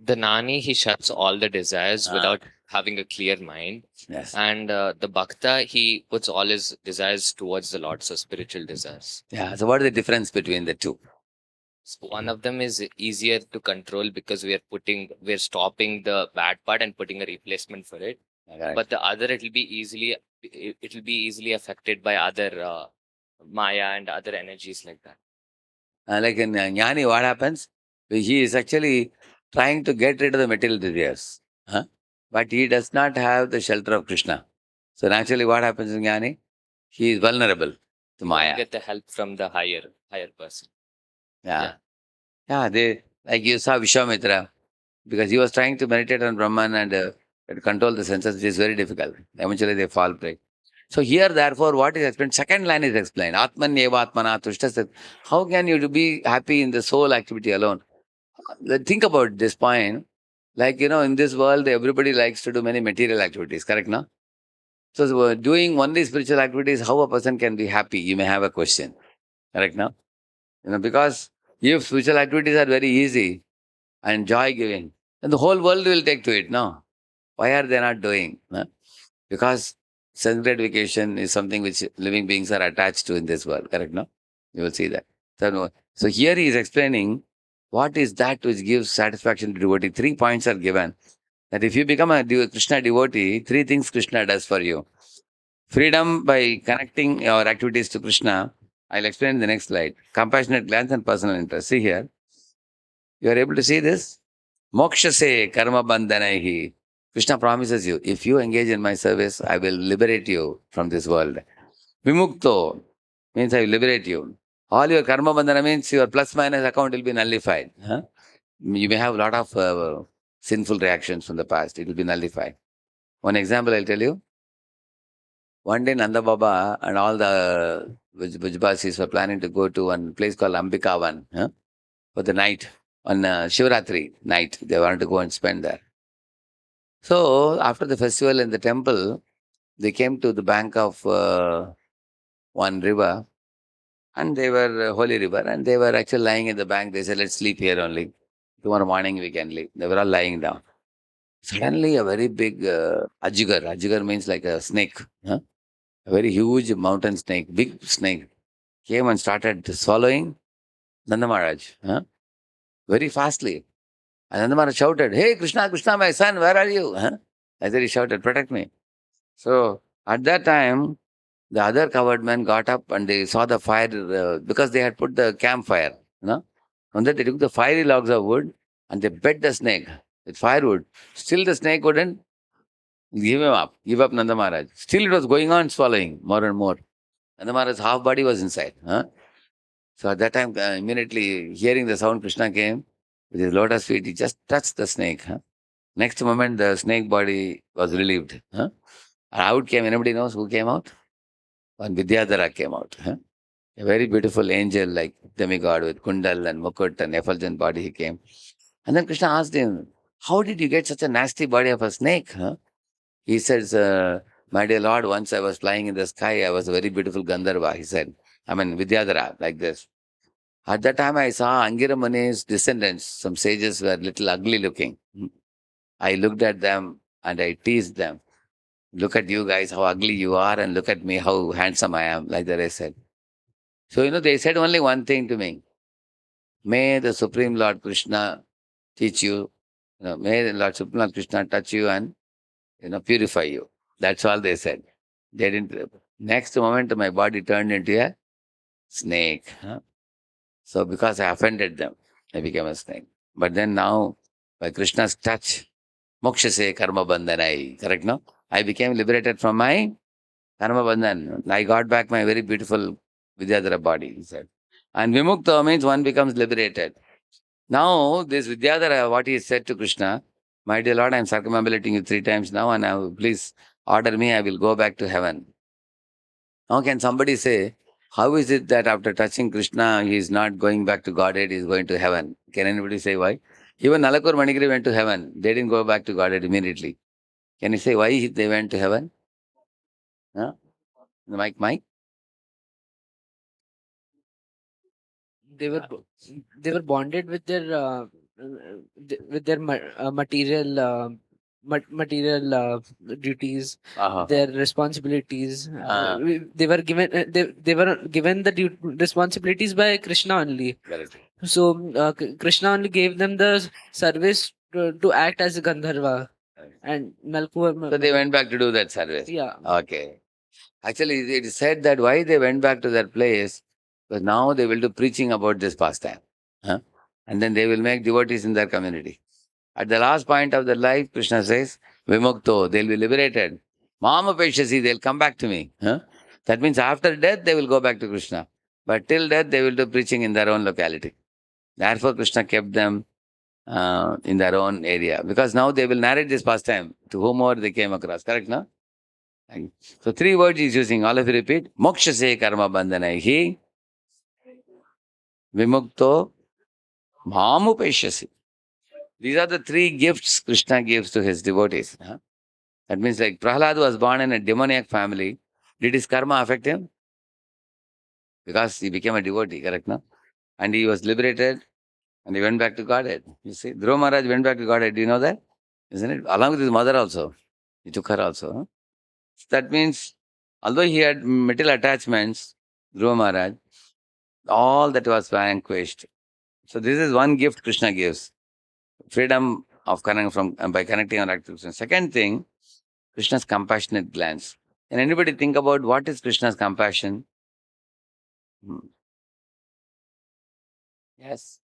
The Nani, he shuts all the desires without having a clear mind. Yes. And the Bhakta, he puts all his desires towards the Lord, so spiritual desires. Yeah. So, what is the difference between the two? So one of them is easier to control because we're stopping the bad part and putting a replacement for it. Right. But the other, it'll be easily affected by other Maya and other energies like that. Like in Jnani, what happens? He is actually trying to get rid of the material desires. But he does not have the shelter of Krishna. So naturally, what happens in Jnani? He is vulnerable to Maya. Get the help from the higher person. Yeah, they, like you saw Vishwamitra, because he was trying to meditate on Brahman and control the senses, which is very difficult. Eventually, they fall prey. So here, therefore, what is explained? Second line is explained. Atman eva atmana tushtasat. How can you be happy in the soul activity alone? Think about this point. Like, in this world, everybody likes to do many material activities, correct, no? So, doing only spiritual activities, how a person can be happy? You may have a question, correct, no? Because if spiritual activities are very easy and joy-giving, then the whole world will take to it, no? Why are they not doing? No? Because sense gratification is something which living beings are attached to in this world, correct, no? You will see that. So here he is explaining what is that which gives satisfaction to devotee. 3 points are given. That if you become a Krishna devotee, 3 things Krishna does for you. Freedom by connecting your activities to Krishna I'll explain in the next slide. Compassionate glance and personal interest. See here. You are able to see this? Moksha se karma bandhanaihi. Krishna promises you, if you engage in my service, I will liberate you from this world. Vimukto means I will liberate you. All your karma bandhana means your plus minus account will be nullified. Huh? You may have a lot of sinful reactions from the past. It will be nullified. One example I'll tell you. One day Nanda Baba and all the Bujbasis were planning to go to one place called Ambikavan for the night. On Shivratri night, they wanted to go and spend there. So after the festival in the temple, they came to the bank of one river, and they were holy river, and they were actually lying in the bank. They said, "Let's sleep here only. Tomorrow morning we can leave." They were all lying down. Suddenly, a very big ajigar. Ajigar means like a snake. A very huge mountain snake, big snake, came and started swallowing Nanda Maharaj very fastly. And Nanda Maharaj shouted, "Hey, Krishna, Krishna, my son, where are you?" I said, he shouted, "Protect me." So at that time, the other covered men got up and they saw the fire because they had put the campfire. On that they took the fiery logs of wood and they bed the snake with firewood. Still the snake wouldn't give up Nanda Maharaj. Still it was going on swallowing more and more. Nanda Maharaj's half body was inside. So at that time, immediately hearing the sound, Krishna came with his lotus feet. He just touched the snake. Next moment, the snake body was relieved. And out came, anybody knows who came out? One Vidyadhara came out. A very beautiful angel, like demigod with kundal and mukut and effulgent body he came. And then Krishna asked him, "How did you get such a nasty body of a snake?" He says, "My dear Lord, once I was flying in the sky, I was a very beautiful Gandharva," he said. Vidyadhara, like this. At that time, I saw Angira Muni's descendants. Some sages were little ugly looking. I looked at them and I teased them. "Look at you guys, how ugly you are, and look at me, how handsome I am," like that I said. So, they said only one thing to me. "May the Supreme Lord Krishna teach you, may the Lord Supreme Lord Krishna touch you and, purify you." That's all they said. They didn't. Next moment, my body turned into a snake. So, because I offended them, I became a snake. But then now, by Krishna's touch, moksha se karma bandhanai. Correct, no? I became liberated from my karma bandhan. I got back my very beautiful Vidyadhara body, he said. And vimukta means one becomes liberated. Now, this Vidyadhara, what he said to Krishna, "My dear Lord, I am circumambulating you 3 times now, and please order me, I will go back to heaven." Now, can somebody say, how is it that after touching Krishna, he is not going back to Godhead, he is going to heaven? Can anybody say why? Even Nalakur Manigiri went to heaven. They didn't go back to Godhead immediately. Can you say why they went to heaven? The mic? They were they were bonded with their material material duties, their responsibilities. They were given they were given the responsibilities by Krishna only. Correct. So Krishna only gave them the service to act as a Gandharva. And So they went back to do that service. Yeah. Okay. Actually, it is said that why they went back to that place, because now they will do preaching about this pastime. And then they will make devotees in their community. At the last point of their life, Krishna says, "Vimukto," they'll be liberated. Mama Peshasi, they'll come back to me. That means after death, they will go back to Krishna. But till death, they will do preaching in their own locality. Therefore, Krishna kept them in their own area. Because now they will narrate this pastime to whomever they came across. Correct, no? So 3 words he is using. All of you repeat. Moksha se karma bandhanaihi. Vimukto mamupeshyasi. These are the 3 gifts Krishna gives to his devotees. That means like Prahlad was born in a demoniac family. Did his karma affect him? Because he became a devotee, correct, no? And he was liberated and he went back to Godhead. You see, Dhruva Maharaj went back to Godhead. Do you know that? Isn't it? Along with his mother also. He took her also. That means, although he had material attachments, Dhruva Maharaj, all that was vanquished. So this is one gift Krishna gives. Freedom of by connecting on activity. Second thing, Krishna's compassionate glance. Can anybody think about what is Krishna's compassion? Hmm. Yes.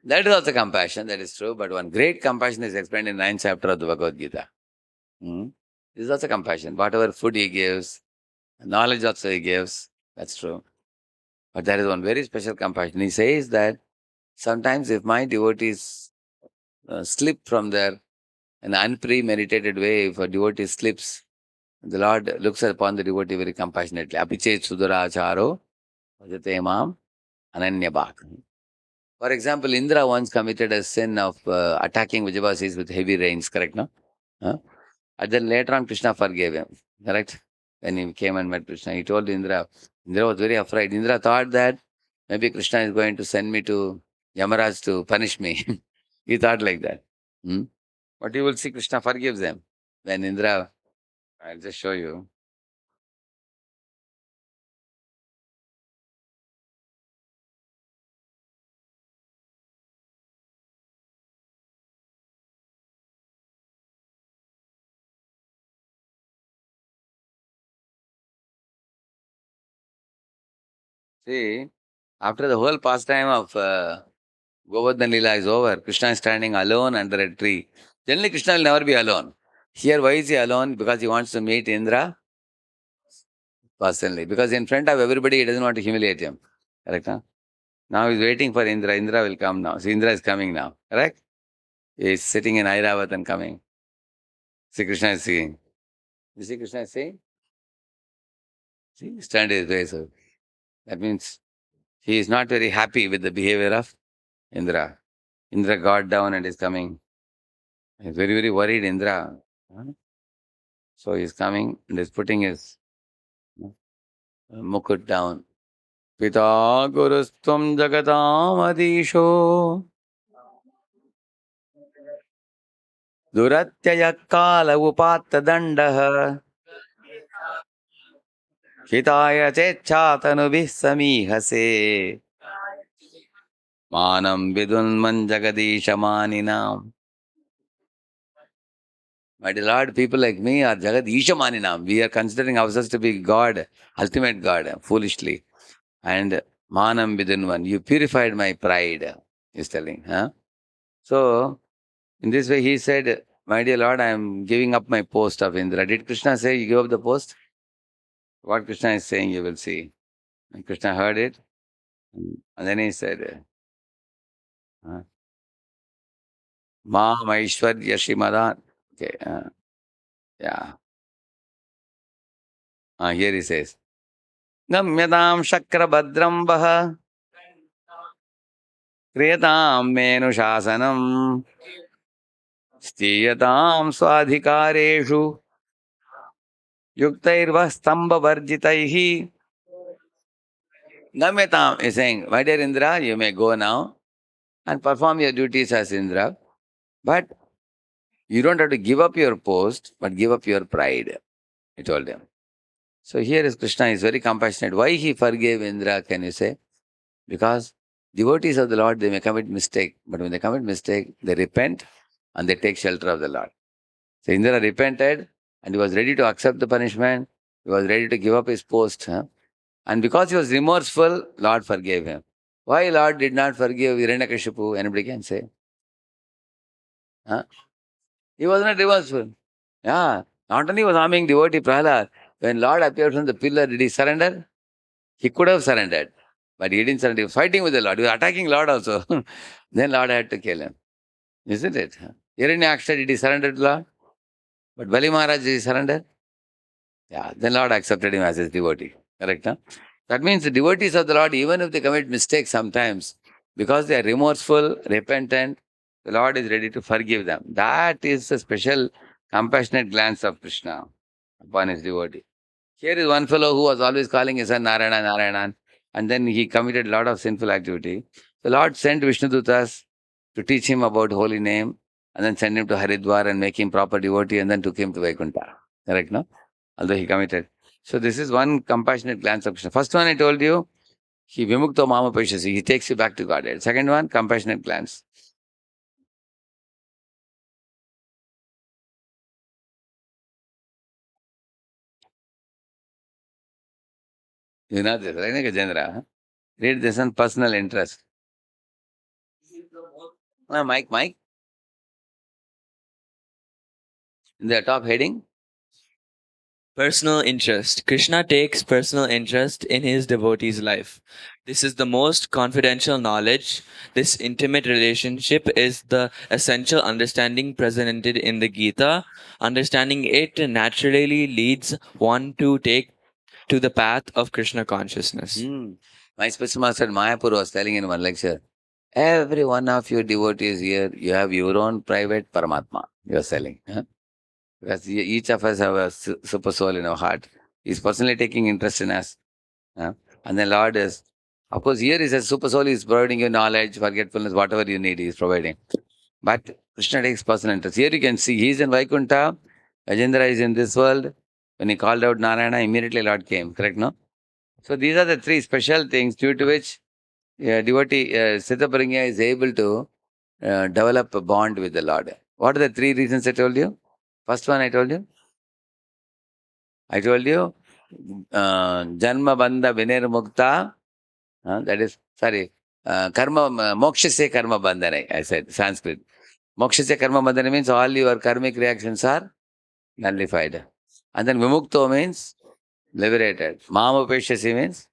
That is also compassion, that is true. But one great compassion is explained in 9th chapter of the Bhagavad Gita. Hmm. This is also compassion. Whatever food he gives, knowledge also he gives, that's true. But there is one very special compassion. He says that sometimes if my devotees slip from their an unpremeditated way, if a devotee slips, the Lord looks upon the devotee very compassionately. Apichet suduracharo bhajate mam ananyabhak. For example, Indra once committed a sin of attacking Vijayavasis with heavy rains, correct, no? Huh? And then later on, Krishna forgave him, correct? When he came and met Krishna, he told Indra, Indra was very afraid. Indra thought that maybe Krishna is going to send me to Yamaraj to punish me. He thought like that. Hmm? But you will see Krishna forgives them. When Indra, I'll just show you. See, after the whole pastime of Govardhan Lila is over, Krishna is standing alone under a tree. Generally, Krishna will never be alone. Here, why is he alone? Because he wants to meet Indra personally. Because in front of everybody, he doesn't want to humiliate him. Correct? Huh? Now he's waiting for Indra. Indra will come now. See, Indra is coming now. Correct? He's sitting in Airavat and coming. See, Krishna is seeing. You see, Krishna is seeing? See, stand his way. So that means he is not very happy with the behavior of Indra. Indra got down and is coming. He's very, very worried, Indra. Huh? So he's coming and is putting his mukut down. Pita gurustum jagatam adisho duratyaya kala upatta dandaha hitaya chechatanu samihase manam vidunman jagadisha maninam. My dear Lord, people like me are Jagat Ishamanina. We are considering ourselves to be God, ultimate God, foolishly. And Manam within one. You purified my pride, he's telling. Huh? So, in this way, he said, my dear Lord, I am giving up my post of Indra. Did Krishna say you give up the post? What Krishna is saying, you will see. And Krishna heard it. And then he said, Ma Maishwarya Shimadan. Okay. Yeah. Here he says, Gamyadam Shakrabhadram Vaha Kriyatam Menu Shasanam Stiyatam Swadhikareshu Yuktairva Stamba Varjitaihi Gamyatam is saying, my dear Indra, you may go now and perform your duties as Indra, but you don't have to give up your post, but give up your pride, he told him. So here is Krishna is very compassionate. Why he forgave Indra, can you say? Because devotees of the Lord, they may commit mistake, but when they commit mistake, they repent and they take shelter of the Lord. So Indra repented and he was ready to accept the punishment. He was ready to give up his post. Huh? And because he was remorseful, Lord forgave him. Why Lord did not forgive Hiranyakashipu? Anybody can say? Huh? He was not remorseful. Yeah. Not only was harming devotee Prahlad, when Lord appeared from the pillar, did he surrender? He could have surrendered. But he didn't surrender. He was fighting with the Lord. He was attacking Lord also. Then Lord had to kill him. Isn't it? Hiranyaksha, did he surrender to Lord? But Bali Maharaj, did he surrender? Yeah. Then Lord accepted him as his devotee. Correct? Huh? That means the devotees of the Lord, even if they commit mistakes sometimes, because they are remorseful, repentant, the Lord is ready to forgive them. That is a special compassionate glance of Krishna upon his devotee. Here is one fellow who was always calling his son Narayana, Narayana, and then he committed a lot of sinful activity. The Lord sent Vishnudutas to teach him about holy name, and then send him to Haridwar and make him proper devotee, and then took him to Vaikuntha. Correct, no? Although he committed. So this is one compassionate glance of Krishna. First one I told you, he vimukto mama pashasi, he takes you back to Godhead. Second one, compassionate glance. You know this, right, Gajendra? Huh? Read this on personal interest. Mike. In the top heading, Personal interest. Krishna takes personal interest in his devotee's life. This is the most confidential knowledge. This intimate relationship is the essential understanding presented in the Gita. Understanding it naturally leads one to take to the path of Krishna consciousness. my special master at Mayapur was telling in one lecture, every one of you devotees here, you have your own private Paramatma you are selling. Huh? Because each of us have a super soul in our heart. He's personally taking interest in us. Huh? And the Lord is, of course, here is a super soul, is providing you knowledge, forgetfulness, whatever you need, he is providing. But Krishna takes personal interest. Here you can see he is in Vaikuntha, Ajendra is in this world. When he called out Narayana, immediately Lord came, correct, no? So these are the three special things due to which devotee, Siddhaparanya is able to develop a bond with the Lord. What are the three reasons I told you? First one I told you, Janma Bandha Vinir Mukta, that is, sorry, Karma, Moksha se Karma Bandhana, I said, Sanskrit. Moksha se Karma Bandhana means all your karmic reactions are nullified. And then Vimukto means liberated. Mamapeshyasi means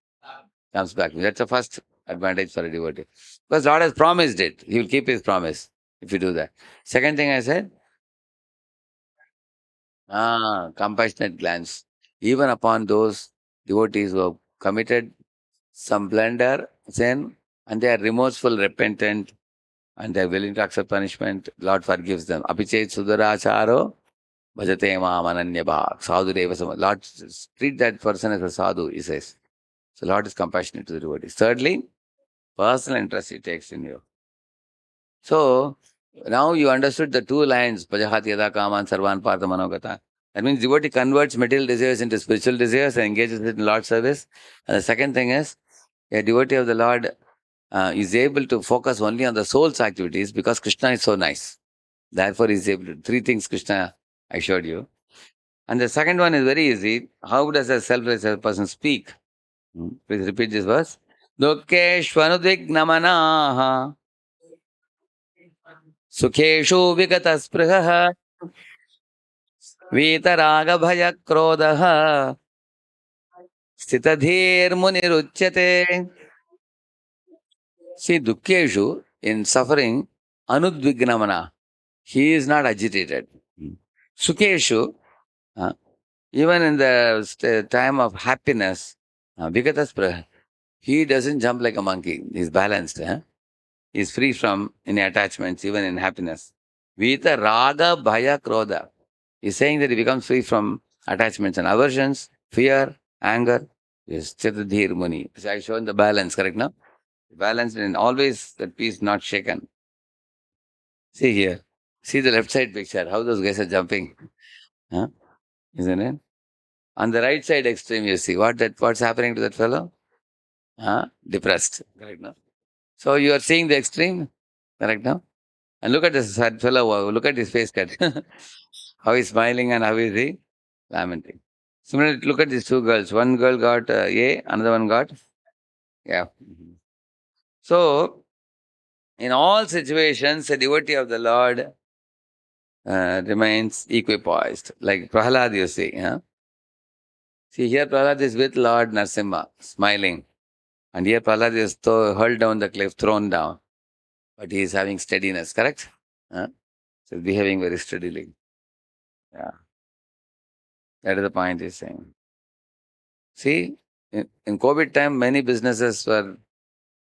comes back. That's the first advantage for a devotee. Because Lord has promised it. He will keep his promise if you do that. Second thing I said, compassionate glance. Even upon those devotees who have committed some blunder, sin, and they are remorseful, repentant, and they are willing to accept punishment, Lord forgives them. Apichet sudaracharo bhajate maam ananya bhak. Sadhu deva sama. Lord, treat that person as a sadhu, he says. So Lord is compassionate to the devotees. Thirdly, personal interest he takes in you. So now you understood the two lines, Pajahati yada kaman sarvan partha manogata. That means devotee converts material desires into spiritual desires and engages in Lord's service. And the second thing is, a devotee of the Lord is able to focus only on the soul's activities because Krishna is so nice. Therefore, he is able to. Three things Krishna I showed you. And the second one is very easy. How does a selfless person speak? Please repeat this verse. Dukkeshvanudvignamanaha Sukheshu Vigataspruha Vitaragabhayakrodaha Stitadhir Muniruchyate. See, Dukkeshu, in suffering, Anudvignamana, he is not agitated. Sukheshu, even in the time of happiness, Vigataspruha, he doesn't jump like a monkey. He's balanced. He's free from any attachments, even in happiness. Vita raga bhaya krodha. He's saying that he becomes free from attachments and aversions, fear, anger. Yes, Chetadhir Muni. So I've shown the balance, correct now? Balanced and always that peace not shaken. See here. See the left side picture, how those guys are jumping. Isn't it? On the right side extreme, you see what's happening to that fellow? Depressed. Correct now? So you are seeing the extreme, correct now? And look at this sad fellow, look at his face cut. How he's smiling and how is he lamenting. Similarly, look at these two girls. One girl got A, another one got, yeah. So, in all situations, a devotee of the Lord remains equipoised. Like Prahlad, you see. See, here Prahlad is with Lord Narsimha, smiling. And here Prahlad is hurled down the cliff, thrown down. But he is having steadiness, correct? So behaving very steadily. Yeah. That is the point he's saying. See, in COVID time, many businesses were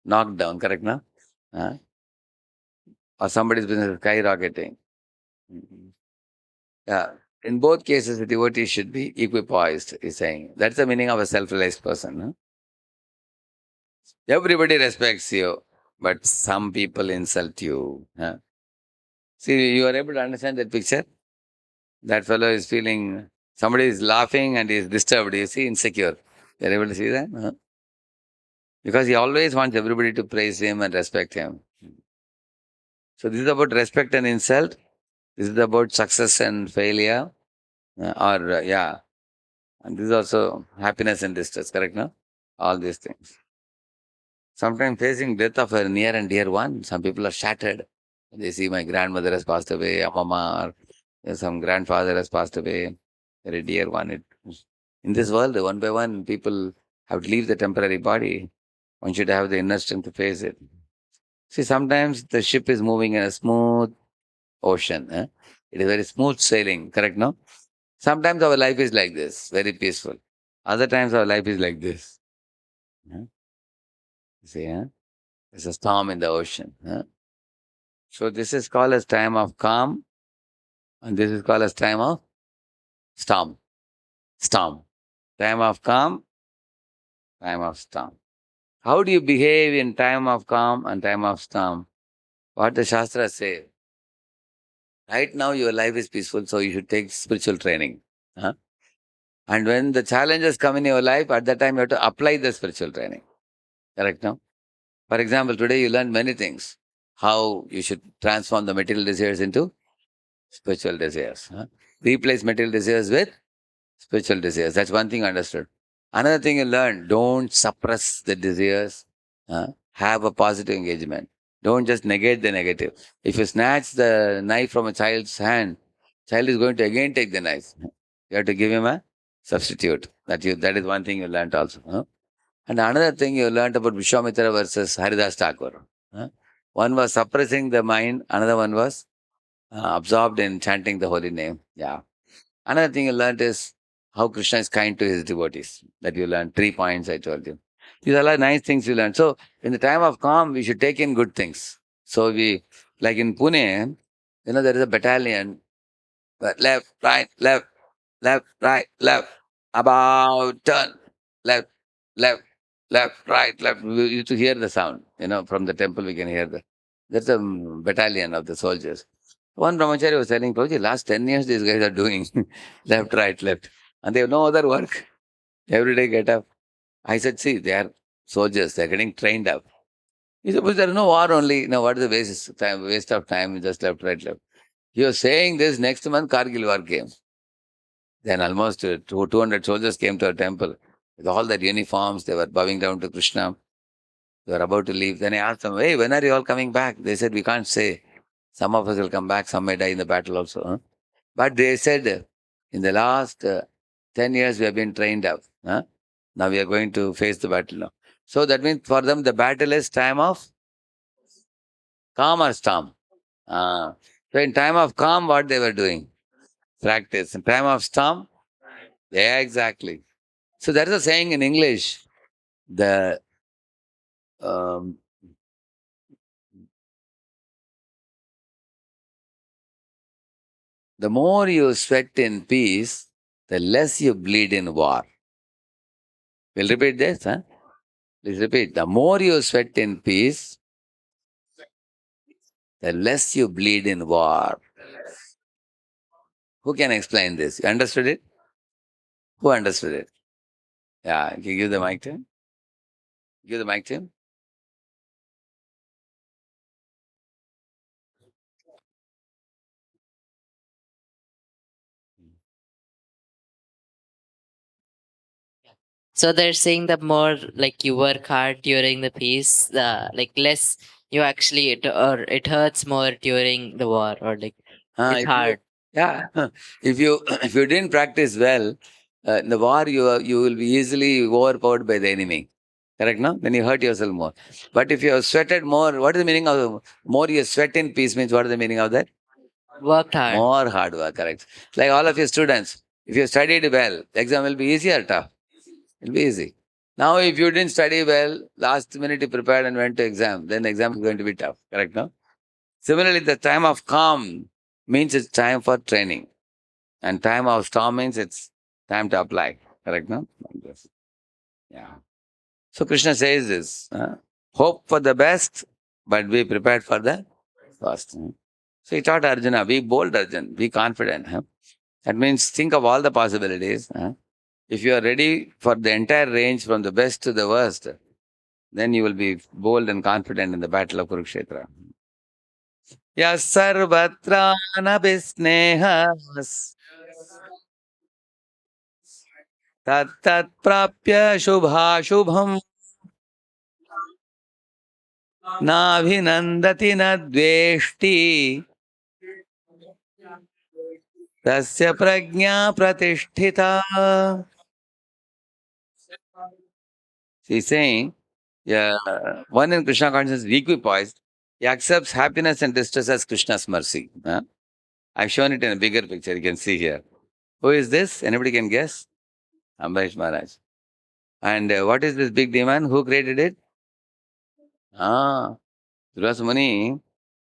knocked down, correct now? Or somebody's business is skyrocketing. Yeah. In both cases, the devotee should be equipoised, he's saying. That's the meaning of a self-realized person. Everybody respects you, but some people insult you. See, you are able to understand that picture? That fellow is feeling, somebody is laughing and he is disturbed. You see, insecure. You are able to see that? Because he always wants everybody to praise him and respect him. So this is about respect and insult. This is about success and failure. And this is also happiness and distress, correct now? all these things. Sometimes facing death of a near and dear one, some people are shattered. They see my grandmother has passed away, Mama, or some grandfather has passed away, very dear one. In this world, one by one, people have to leave the temporary body. One should have the inner strength to face it. See, sometimes the ship is moving in a smooth ocean. It is very smooth sailing, correct, no? Sometimes our life is like this, very peaceful. Other times our life is like this. Huh? See, there's a storm in the ocean. So this is called as time of calm, and this is called as time of storm. Storm. Time of calm, time of storm. How do you behave in time of calm and time of storm? What the Shastras say. Right now your life is peaceful, so you should take spiritual training. And when the challenges come in your life, at that time you have to apply the spiritual training. Correct, no? For example, today you learned many things. How you should transform the material desires into spiritual desires. Replace material desires with spiritual desires. That's one thing understood. Another thing you learn, don't suppress the desires. Have a positive engagement. Don't just negate the negative. If you snatch the knife from a child's hand, child is going to again take the knife. You have to give him a substitute. That is one thing you learned also. And another thing you learned about Vishwamitra versus Haridas Thakur. One was suppressing the mind, another one was absorbed in chanting the holy name. Yeah. Another thing you learned is how Krishna is kind to his devotees. That you learned 3 points I told you. These are all nice things you learn. So in the time of calm, we should take in good things. So we, like in Pune, there is a battalion, but left, right, about turn, left, left, right, left. We used to hear the sound, from the temple we can hear that. That's a battalion of the soldiers. One brahmachari was telling, Prabhuji, last 10 years these guys are doing left, right, left. And they have no other work. Every day get up. I said, see, they are soldiers, they are getting trained up. He said, but there is no war only. Now, what is the waste of time, just left, right, left. He was saying this next month, Kargil war came. Then almost 200 soldiers came to our temple. With all their uniforms, they were bowing down to Krishna. They were about to leave. Then I asked them, hey, when are you all coming back? They said, we can't say. Some of us will come back, some may die in the battle also. But they said, in the last 10 years, we have been trained up. Now we are going to face the battle now. So that means for them, the battle is time of calm or storm. So in time of calm, what they were doing? Practice. In time of storm? Yeah, exactly. So there is a saying in English, the um, the more you sweat in peace, the less you bleed in war. We'll repeat this. Please repeat. The more you sweat in peace, the less you bleed in war. Who can explain this? You understood it? Who understood it? Yeah, can you give the mic to him? Give the mic to him. So they're saying the more like you work hard during the peace, the like less you actually or it hurts more during the war, or like it's hard. Yeah, if you if you didn't practice well, in the war you will be easily overpowered by the enemy. Correct, no? Then you hurt yourself more. But if you have sweated more, what is the meaning of more you sweat in peace means what is the meaning of that? Worked hard. More hard work, correct. Like all of your students, if you studied well, the exam will be easy or tough? It'll be easy. Now, if you didn't study well, last minute you prepared and went to exam, then the exam is going to be tough, correct, no? Similarly, the time of calm means it's time for training. And time of storm means it's time to apply, correct, no? Like this. Yeah. So Krishna says this, hope for the best, but be prepared for the worst. So he taught Arjuna, be bold, Arjuna, be confident. That means think of all the possibilities. If you are ready for the entire range from the best to the worst, then you will be bold and confident in the battle of Kurukshetra. Yas sarvatra nabhisnehas tat prapya shubhashubham nabhinandati nadveshti tasya prajna pratisthita. He's saying, yeah, one in Krishna consciousness is equipoised. He accepts happiness and distress as Krishna's mercy. I've shown it in a bigger picture. You can see here. Who is this? Anybody can guess? Ambarish Maharaj. And what is this big demon? Who created it? Durvasa Muni.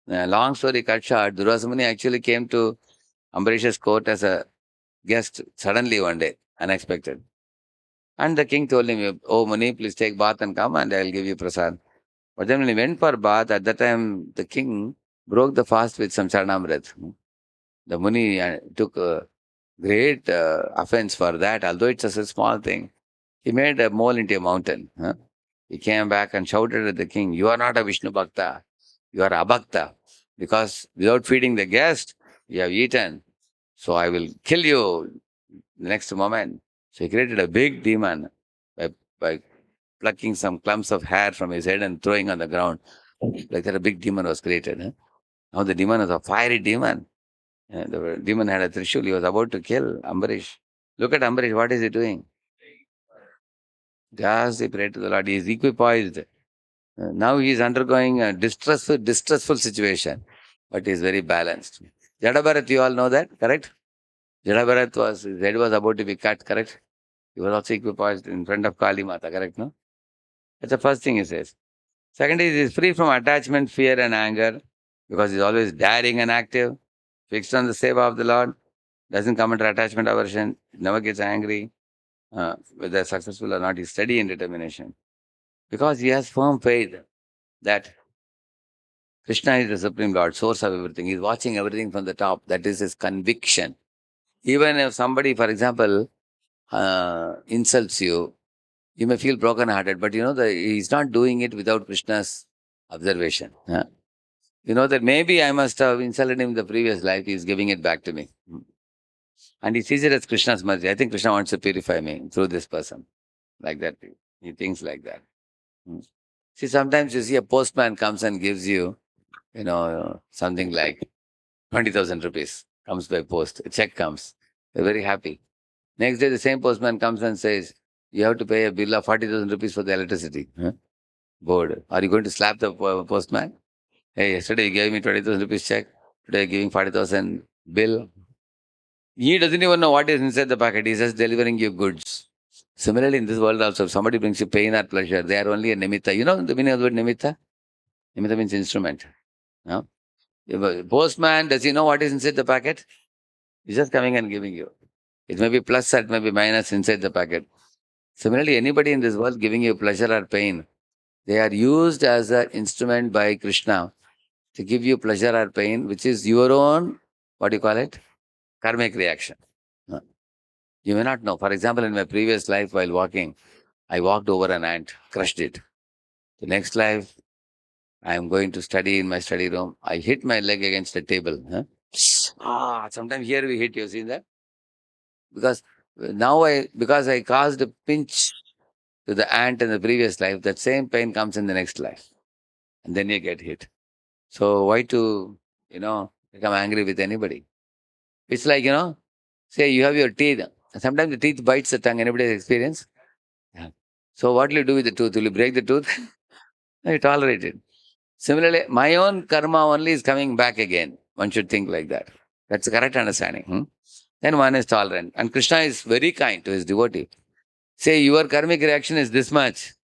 Long story cut short, Durvasa Muni actually came to Ambarish's court as a guest suddenly one day, unexpected. And the king told him, "Oh Muni, please take bath and come and I will give you prasad." But then when he went for bath, at that time the king broke the fast with some Charanamrit. The Muni took great offense for that, although it's just a small thing. He made a mole into a mountain. He came back and shouted at the king, "You are not a Vishnu Bhakta, you are a Bhakta. Because without feeding the guest, you have eaten. So I will kill you the next moment." So he created a big demon by plucking some clumps of hair from his head and throwing on the ground. Like that, a big demon was created. Now the demon was a fiery demon. The demon had a trishul. He was about to kill Ambarish. Look at Ambarish. What is he doing? Just he prayed to the Lord. He is equipoised. Now he is undergoing a distressful situation, but he is very balanced. Jadabharat, you all know that, correct? Jadabharat his head was about to be cut, correct? He was also equipoised in front of Kali Mata, correct, no? That's the first thing he says. Second is he is free from attachment, fear and anger because he is always daring and active, fixed on the seva of the Lord, doesn't come under attachment, aversion, never gets angry, whether successful or not, he is steady in determination. Because he has firm faith that Krishna is the Supreme Lord, source of everything. He is watching everything from the top. That is his conviction. Even if somebody, for example, insults you, you may feel broken-hearted, but you know that he's not doing it without Krishna's observation. You know that maybe I must have insulted him in the previous life. He's giving it back to me. And he sees it as Krishna's mercy. I think Krishna wants to purify me through this person. Like that. He thinks like that. See, sometimes you see a postman comes and gives you, something like 20,000 rupees. Comes by post. A check comes. They're very happy. Next day, the same postman comes and says, you have to pay a bill of 40,000 rupees for the electricity board. Are you going to slap the postman? Hey, yesterday you gave me 20,000 rupees check. Today you're giving 40,000 bill. He doesn't even know what is inside the packet. He's just delivering you goods. Similarly, in this world also, if somebody brings you pain or pleasure, they are only a nimitta. You know the meaning of the word nimitta? Nimitta means instrument. No? If a postman, does he know what is inside the packet? He's just coming and giving you. It may be plus, it may be minus inside the packet. Similarly, anybody in this world giving you pleasure or pain, they are used as an instrument by Krishna to give you pleasure or pain, which is your own, what do you call it? Karmic reaction. You may not know. For example, in my previous life while walking, I walked over an ant, crushed it. The next life, I am going to study in my study room. I hit my leg against a table. Sometimes here we hit, you see that? Because because I caused a pinch to the ant in the previous life, that same pain comes in the next life. And then you get hit. So why to, become angry with anybody? It's like, say you have your teeth. Sometimes the teeth bites the tongue. Anybody's experience? Yeah. So what will you do with the tooth? Will you break the tooth? No, you tolerate it. Similarly, my own karma only is coming back again. One should think like that. That's the correct understanding. Then one is tolerant. And Krishna is very kind to his devotee. Say your karmic reaction is this much.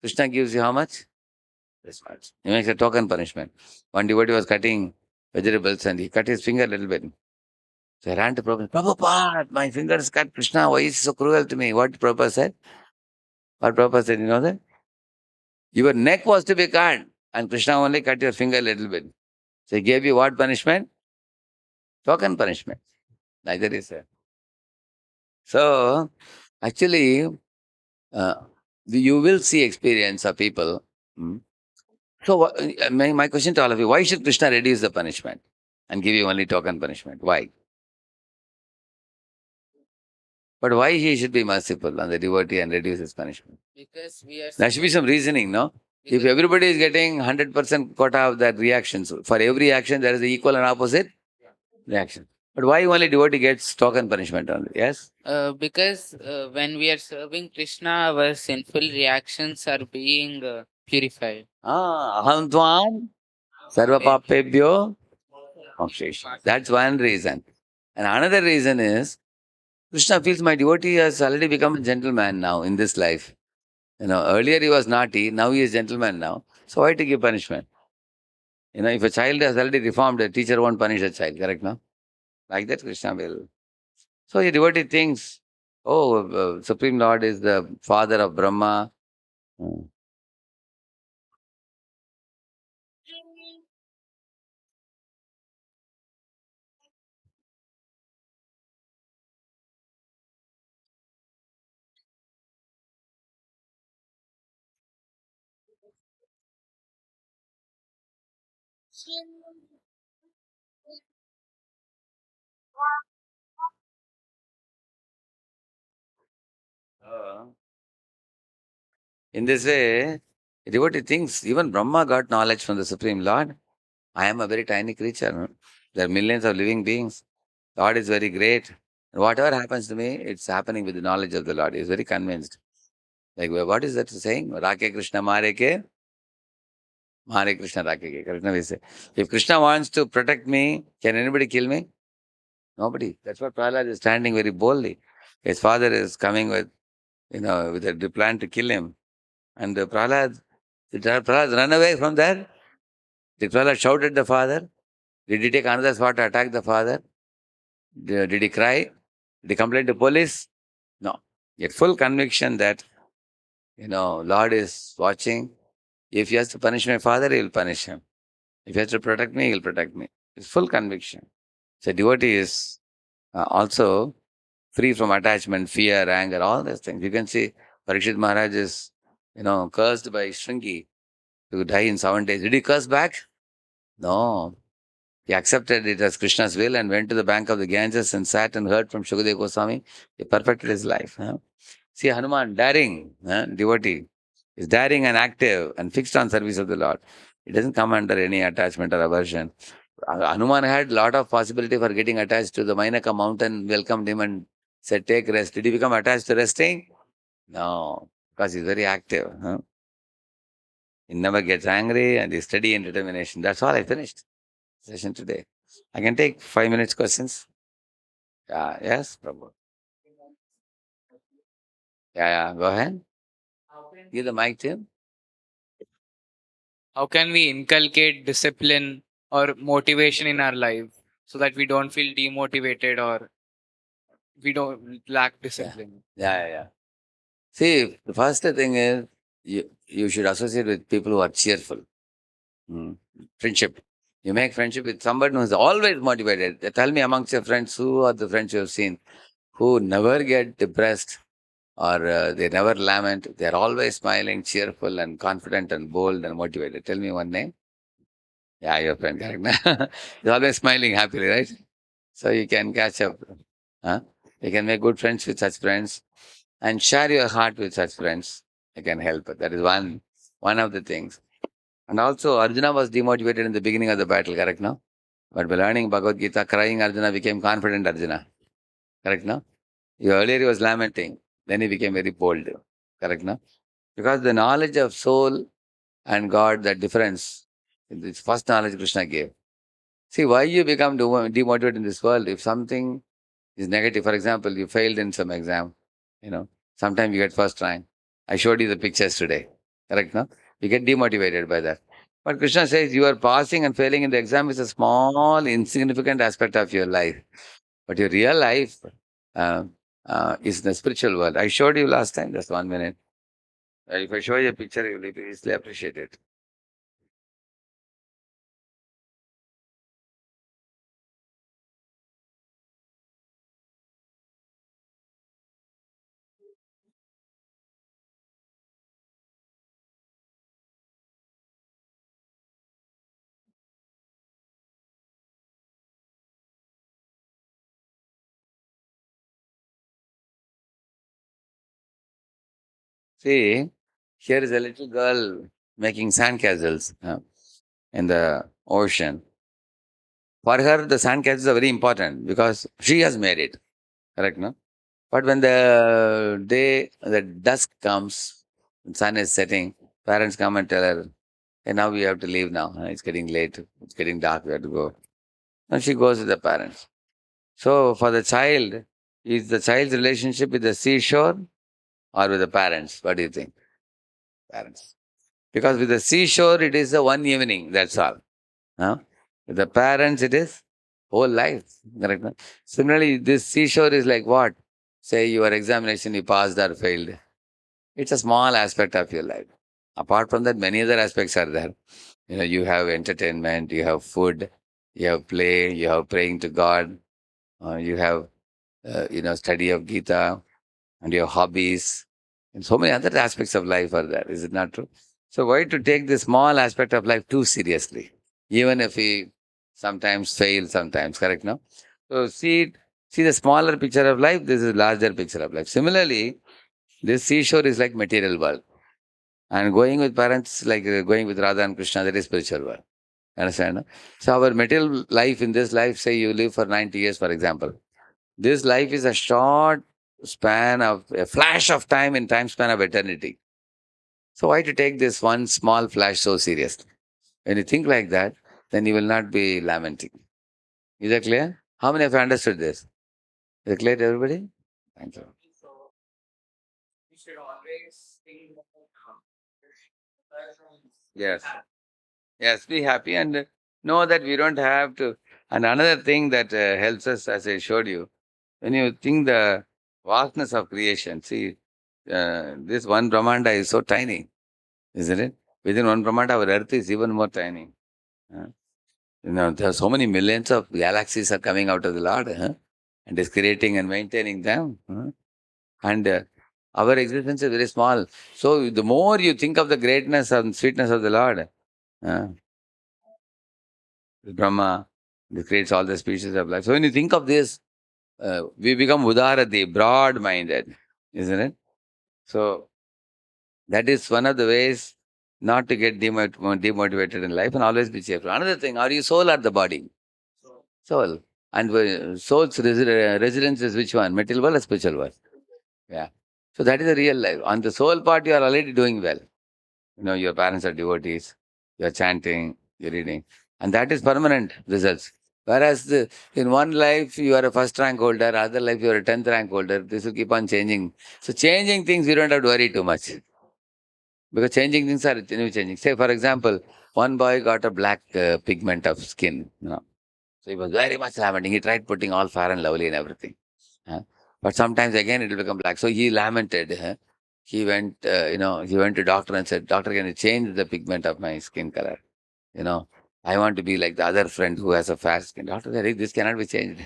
Krishna gives you how much? This much. He makes a token punishment. One devotee was cutting vegetables and he cut his finger a little bit. So I ran to Prabhupada. Prabhupada, my finger is cut. Krishna, why is he so cruel to me? What Prabhupada said? What Prabhupada said, you know that? Your neck was to be cut and Krishna only cut your finger a little bit. So he gave you what punishment? Token punishment. Like that is said. So, actually, you will see experience of people. So, my question to all of you, why should Krishna reduce the punishment and give you only token punishment? Why? But why he should be merciful on the devotee and reduce his punishment? Because we are There should be some reasoning, no? If because everybody is getting 100% quota of that reaction, so for every action there is the equal and opposite reaction. But why only devotee gets token punishment only? Yes? because when we are serving Krishna, our sinful reactions are being purified. Aham tvam sarva papebhyo mokshesha. That's one reason. And another reason is Krishna feels my devotee has already become a gentleman now in this life. Earlier he was naughty, now he is gentleman now. So why to give punishment? If a child has already reformed, a teacher won't punish a child, correct, no? Like that Krishna will. So a devotee thinks, oh, Supreme Lord is the father of Brahma. Hmm. Uh, in this way, a devotee thinks even Brahma got knowledge from the Supreme Lord. I am a very tiny creature. No? There are millions of living beings. Lord is very great. Whatever happens to me, it's happening with the knowledge of the Lord. He is very convinced. Like, what is that saying? Rake Krishna Mare ke, Mare Krishna Rake ke. Krishna will say. If Krishna wants to protect me, can anybody kill me? Nobody. That's what Prahlad is standing very boldly. His father is coming with a plan to kill him. And did Prahlad run away from there? Did Prahlad shout at the father? Did he take another sword to attack the father? Did he cry? Did he complain to police? No. He had full conviction that, Lord is watching. If he has to punish my father, he will punish him. If he has to protect me, he will protect me. It's full conviction. So devotee is also free from attachment, fear, anger, all these things. You can see Parikshit Maharaj is, cursed by Shringi to die in 7 days. Did he curse back? No. He accepted it as Krishna's will and went to the bank of the Ganges and sat and heard from Shukadeva Goswami. He perfected his life. See, Hanuman, daring, devotee, is daring and active and fixed on service of the Lord. It doesn't come under any attachment or aversion. Hanuman had lot of possibility for getting attached to the Mainaka mountain, welcomed him and said, take rest. Did he become attached to resting? No, because he's very active. He never gets angry and he's steady in determination. That's all. I finished session today. I can take 5 minutes questions. Yeah, yes, Prabhu. Yeah, go ahead. Give the mic to him. How can we inculcate discipline or motivation in our life so that we don't feel demotivated or we don't lack discipline? Yeah. See, the first thing is you should associate with people who are cheerful. Friendship. You make friendship with somebody who is always motivated. Tell me amongst your friends who are the friends you have seen who never get depressed or they never lament. They are always smiling, cheerful, and confident and bold and motivated. Tell me one name. Yeah, your friend, correct? He's always smiling happily, right? So you can catch up. Huh? You can make good friends with such friends and share your heart with such friends. You can help. That is one of the things. And also, Arjuna was demotivated in the beginning of the battle, correct, no? But by learning Bhagavad Gita, crying Arjuna became confident Arjuna, correct, no? Earlier he was lamenting, then he became very bold, correct, no? Because the knowledge of soul and God, that difference, this first knowledge Krishna gave. See, why you become demotivated in this world? If something is negative, for example, you failed in some exam, sometimes you get first rank. I showed you the pictures today, correct, no? You get demotivated by that. But Krishna says you are passing and failing in the exam is a small, insignificant aspect of your life. But your real life uh, is the spiritual world. I showed you last time, just 1 minute. If I show you a picture, you will easily appreciate it. See, here is a little girl making sandcastles in the ocean. For her, the sandcastles are very important because she has made it. Correct, no? But when the dusk comes, sun is setting, parents come and tell her, hey, now we have to leave now. It's getting late. It's getting dark. We have to go. And she goes with the parents. So for the child, is the child's relationship with the seashore or with the parents? What do you think? Parents. Because with the seashore, it is the one evening. That's all. Huh? With the parents, it is whole life. Correct? No? Similarly, this seashore is like what? Say your examination, you passed or failed. It's a small aspect of your life. Apart from that, many other aspects are there. You have entertainment, you have food, you have play, you have praying to God, you have, study of Gita, and your hobbies, and so many other aspects of life are there. Is it not true? So why to take this small aspect of life too seriously? Even if we sometimes fail, sometimes, correct, no? So see the smaller picture of life, this is larger picture of life. Similarly, this seashore is like material world. And going with parents, like going with Radha and Krishna, that is spiritual world. Understand? No? So our material life in this life, say you live for 90 years, for example. This life is a short span of a flash of time in time span of eternity. So why to take this one small flash so seriously? When you think like that, then you will not be lamenting. Is that clear? How many of you understood this? Is it clear to everybody? Thank you. We should always think Yes. Yes, be happy and know that we don't have to. And another thing that helps us, as I showed you, when you think the vastness of creation, see, this one Brahmanda is so tiny, isn't it? Within one Brahmanda, our Earth is even more tiny. Huh? There are so many millions of galaxies are coming out of the Lord, and is creating and maintaining them. And our existence is very small. So the more you think of the greatness and sweetness of the Lord, uh, Brahma, this creates all the species of life. So when you think of this, we become udarati, broad-minded, isn't it? So that is one of the ways not to get demotivated in life and always be cheerful. Another thing, are you soul or the body? Soul. And soul's residence is which one? Material world or spiritual world? Yeah. So that is the real life. On the soul part, you are already doing well. Your parents are devotees, you are chanting, you're reading. And that is permanent results. Whereas in one life, you are a first rank holder, other life, you are a 10th rank holder. This will keep on changing. So changing things, you don't have to worry too much. Because changing things are changing. Say, for example, one boy got a black pigment of skin. So he was very much lamenting. He tried putting all fair and lovely and everything. But sometimes again it will become black. So he lamented. He went, he went to doctor and said, Doctor, can you change the pigment of my skin color? I want to be like the other friend who has a fair skin. Doctor said, this cannot be changed.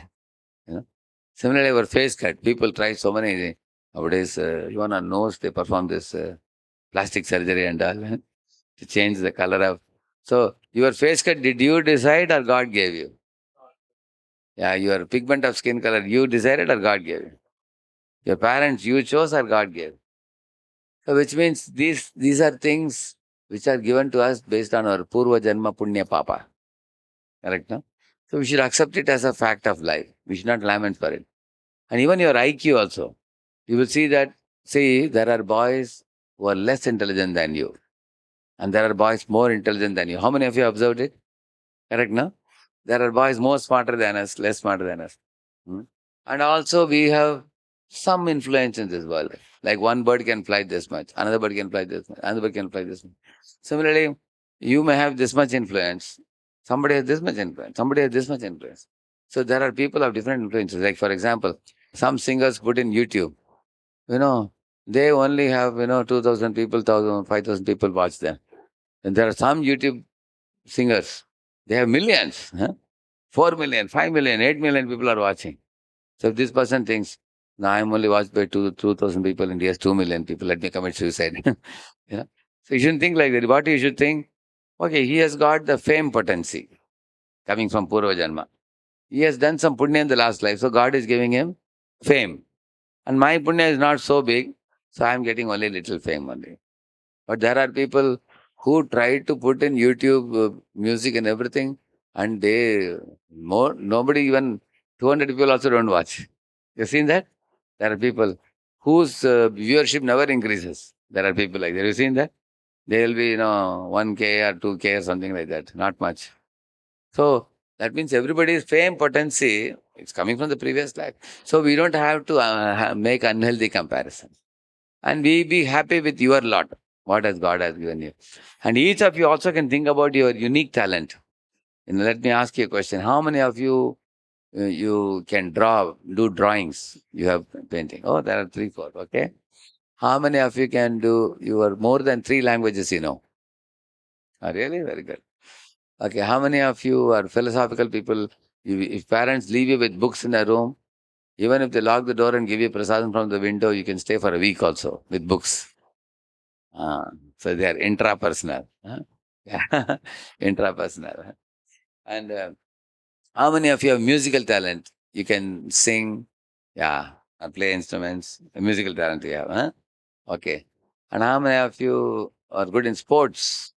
Similarly, our face cut. People try so many nowadays. Even on nose, they perform this plastic surgery and all to change the color of. So your face cut, did you decide or God gave you? Yeah, your pigment of skin color, you decided or God gave you? Your parents, you chose or God gave? So which means these are things which are given to us based on our Purva Janma Punya Papa. Correct, no? So we should accept it as a fact of life. We should not lament for it. And even your IQ also. You will see that, there are boys who are less intelligent than you. And there are boys more intelligent than you. How many of you observed it? Correct, no? There are boys more smarter than us, less smarter than us. And also we have some influence in this world. Like one bird can fly this much, another bird can fly this much, another bird can fly this much. Similarly, you may have this much influence, somebody has this much influence, somebody has this much influence. So there are people of different influences. Like for example, some singers put in YouTube, they only have, 2,000 people, 1,000, 5,000 people watch them. And there are some YouTube singers, they have millions, 4 million, 5 million, 8 million people are watching. So if this person thinks, now I'm only watched by 2,000 people and he has 2 million people, let me commit suicide. So you shouldn't think like that. What you should think, okay, he has got the fame potency coming from Purva Janma. He has done some punya in the last life, so God is giving him fame. And my punya is not so big. So I am getting only little fame only. But there are people who try to put in YouTube music and everything, and nobody, even 200 people also don't watch. You've seen that? There are people whose viewership never increases. There are people like that. You've seen that? They will be, 1K or 2K or something like that. Not much. So that means everybody's fame potency is coming from the previous life. So we don't have to make unhealthy comparison. And we be happy with your lot, what has God has given you. And each of you also can think about your unique talent. Let me ask you a question. How many of you you can do drawings? You have painting. Oh, there are 3, 4. Okay. How many of you can do your more than 3 languages you know? Oh, really? Very good. Okay. How many of you are philosophical people? If parents leave you with books in a room, even if they lock the door and give you prasadam from the window, you can stay for a week also with books. So they are intrapersonal. Huh? Yeah. Intrapersonal. Huh? And how many of you have musical talent? You can sing, yeah, or play instruments. Musical talent you have, huh? Okay. And how many of you are good in sports?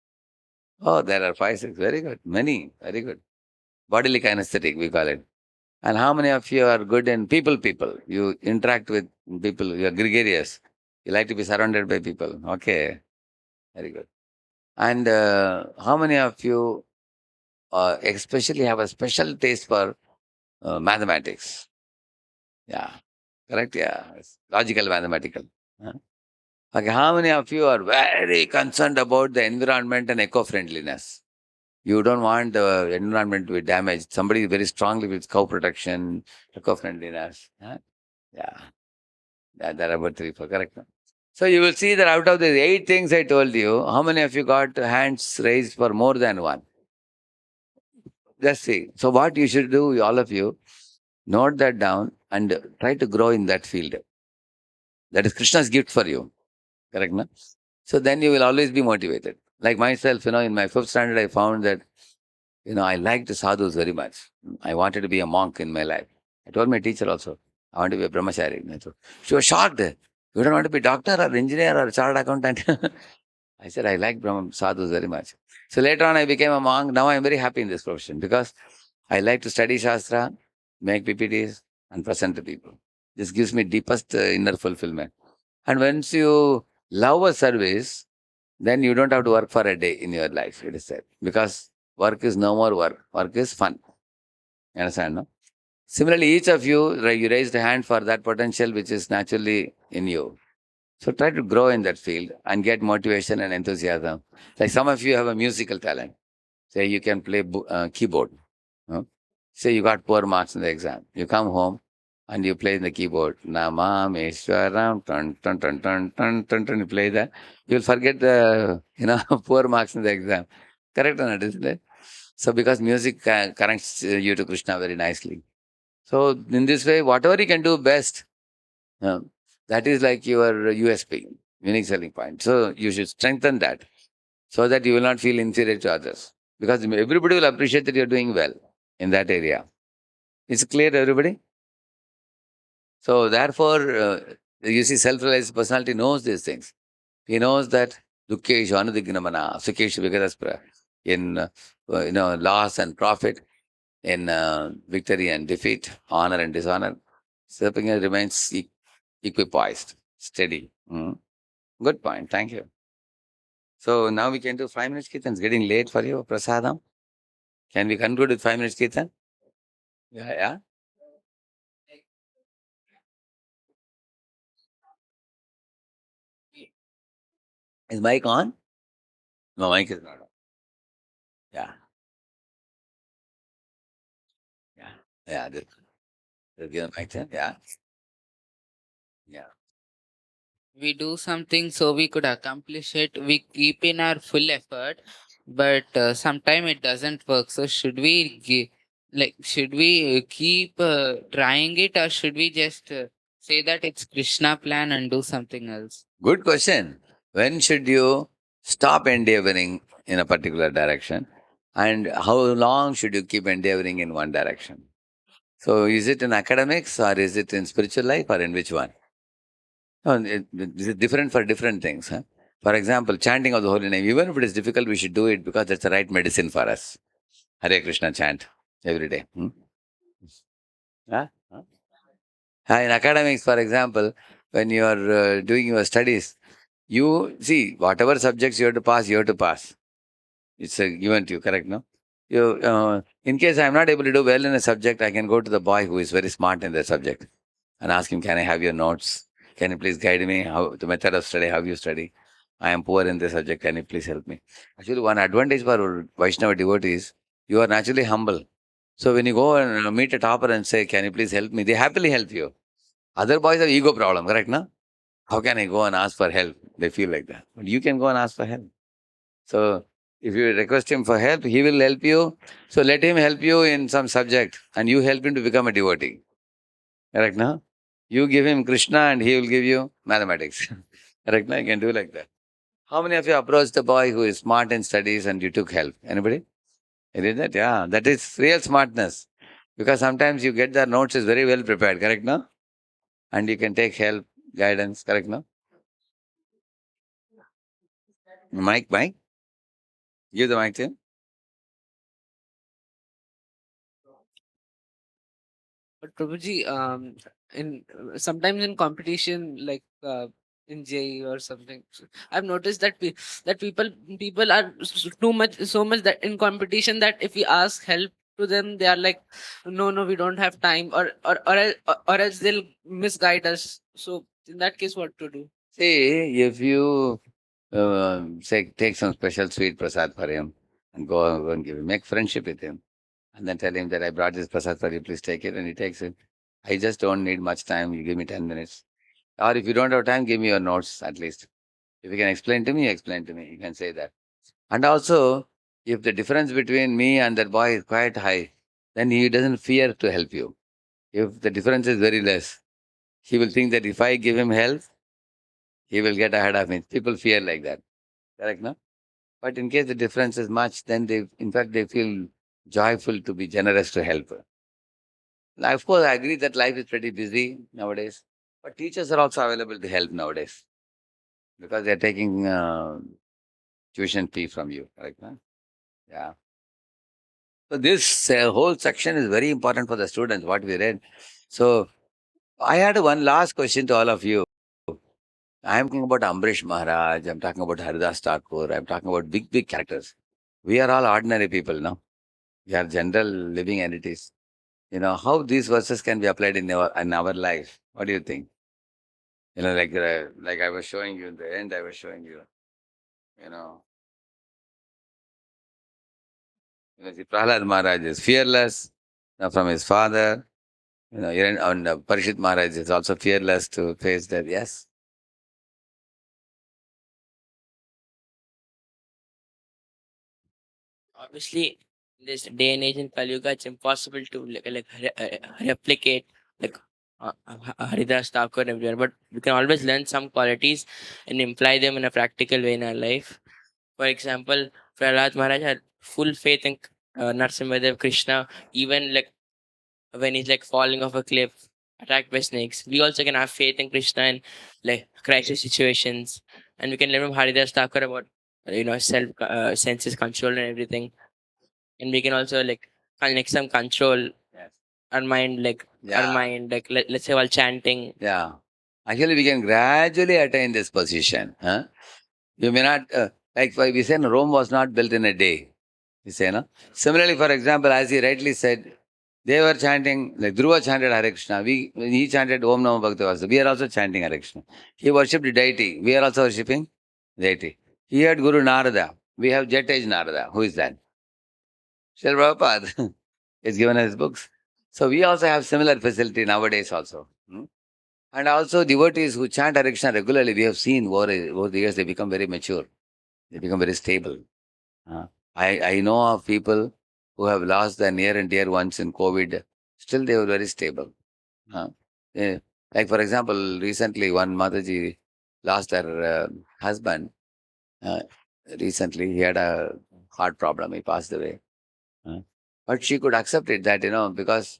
Oh, there are 5, 6. Very good. Many. Very good. Bodily kinesthetic, we call it. And how many of you are good in people? You interact with people. You are gregarious. You like to be surrounded by people. Okay. Very good. And how many of you especially have a special taste for mathematics? Yeah. Correct? Yeah. It's logical, mathematical. Huh? Okay. How many of you are very concerned about the environment and eco-friendliness? You don't want the environment to be damaged. Somebody very strongly with cow protection, eco-friendliness. Huh? Yeah. There are about 3, 4. Correct. So you will see that out of the 8 things I told you, how many of you got hands raised for more than one? Just see. So what you should do, all of you, note that down and try to grow in that field. That is Krishna's gift for you. Correct, no? So then you will always be motivated. Like myself, in my 5th standard, I found that, I liked sadhus very much. I wanted to be a monk in my life. I told my teacher also, I want to be a brahmachari. She was shocked. You don't want to be doctor or engineer or chartered accountant? I said, I like sadhus very much. So later on, I became a monk. Now I am very happy in this profession because I like to study Shastra, make PPTs, and present to people. This gives me deepest inner fulfillment. And once you love a service, then you don't have to work for a day in your life, it is said. Because work is no more work. Work is fun. You understand, no? Similarly, each of you, you raised a hand for that potential which is naturally in you. So try to grow in that field and get motivation and enthusiasm. Like some of you have a musical talent. Say you can play keyboard. Huh? Say you got poor marks in the exam. You come home and you play the keyboard. Namam Ishwaram, turn, turn, turn, turn, turn, turn, turn, you play that. You'll forget the, poor marks in the exam. Correct or not, isn't it? So because music connects you to Krishna very nicely. So in this way, whatever you can do best, that is like your USP, unique selling point. So you should strengthen that so that you will not feel inferior to others. Because everybody will appreciate that you're doing well in that area. Is it clear to everybody? So therefore, you see, self-realized personality knows these things. He knows that dukkeshu anudignamana, sukheshu vigadaspra, in loss and profit, in victory and defeat, honor and dishonor, Sarpanya remains equipoised, steady. Good point. Thank you. So now we can do 5 minutes kirtan. It's getting late for you, Prasadam. Can we conclude with 5 minutes kirtan? Yeah. Is mic on? No, mic is not on. Yeah. Yeah. Give mic then. Yeah. We do something so we could accomplish it. We keep in our full effort, but sometime it doesn't work. So should we keep trying it, or should we just say that it's Krishna plan and do something else? Good question. When should you stop endeavoring in a particular direction? And how long should you keep endeavoring in one direction? So is it in academics or is it in spiritual life or in which one? No, this is different for different things. Huh? For example, chanting of the holy name, even if it is difficult, we should do it because that's the right medicine for us. Hare Krishna chant every day. Huh? Huh? In academics, for example, when you are doing your studies, you see whatever subjects you have to pass, you have to pass. It's a given to you, correct? No? You, in case I am not able to do well in a subject, I can go to the boy who is very smart in the subject and ask him, "Can I have your notes? Can you please guide me? How the method of study? How you study? I am poor in this subject. Can you please help me?" Actually, one advantage for Vaishnava devotees, you are naturally humble. So when you go and meet a topper and say, "Can you please help me?" they happily help you. Other boys have ego problem, correct? No? How can I go and ask for help? They feel like that. But you can go and ask for help. So if you request him for help, he will help you. So let him help you in some subject and you help him to become a devotee. Correct, no? You give him Krishna and he will give you mathematics. Correct, no? You can do like that. How many of you approached the boy who is smart in studies and you took help? Anybody? You did that? Yeah, that is real smartness. Because sometimes you get their notes is very well prepared, correct, no? And you can take help, guidance, correct, no? Mike, give the mic to him. But Prabhuji, in sometimes in competition, like in JE or something, I've noticed that that people are too much so much that in competition that if we ask help to them, they are like, no, we don't have time, or else they'll misguide us. So in that case, what to do? See, if you say take some special sweet prasad for him and go and give him, make friendship with him, and then tell him that I brought this prasad for you, please take it, and he takes it. I just don't need much time. You give me 10 minutes, or if you don't have time, give me your notes at least. If you can explain to me, explain to me. You can say that. And also, if the difference between me and that boy is quite high, then he doesn't fear to help you. If the difference is very less, he will think that if I give him help, he will get ahead of me. People fear like that. Correct, no? But in case the difference is much, then in fact, they feel joyful to be generous to help. Now, of course, I agree that life is pretty busy nowadays, but teachers are also available to help nowadays because they're taking tuition fee from you. Correct, no? Yeah. So this whole section is very important for the students, what we read. So I had one last question to all of you. I'm talking about Ambrish Maharaj, I'm talking about Haridas Thakur, I'm talking about big characters. We are all ordinary people now. We are general living entities. How these verses can be applied in our life. What do you think? Like I was showing you in the end, I was showing you, you know, see, Prahlad Maharaj is fearless from his father. And Parishit Maharaj is also fearless to face death. Yes. Obviously, in this day and age in Kali Yuga, it's impossible to replicate like Haridas Thakur and everyone. But we can always learn some qualities and imply them in a practical way in our life. For example, Prahlad Maharaj had full faith in Narsimhadev Krishna, even like when he's like falling off a cliff, attacked by snakes. We also can have faith in Krishna in like crisis situations, and we can learn from Haridas Thakur about self senses control and everything, and we can also like connect some control Yes. our mind, like our Yeah. mind, like let's say while chanting. Yeah. Actually, we can gradually attain this position. Huh? You may not, like we say, no, Rome was not built in a day. We say, no? Similarly, for example, as he rightly said, they were chanting, like Dhruva chanted Hare Krishna. When he chanted Om Namo Bhakta Vasa, we are also chanting Hare Krishna. He worshipped deity. We are also worshipping deity. He had Guru Narada. We have Jet Age Narada. Who is that? Srila Prabhupada. He's given us books. So we also have similar facility nowadays also. And also devotees who chant Hare Krishna regularly, we have seen over the years, they become very mature. They become very stable. I know of people who have lost their near and dear ones in COVID. Still, they were very stable. Eh, like, for example, recently one Mataji lost her husband. Uh, Recently, he had a heart problem. He passed away. But she could accept it that, because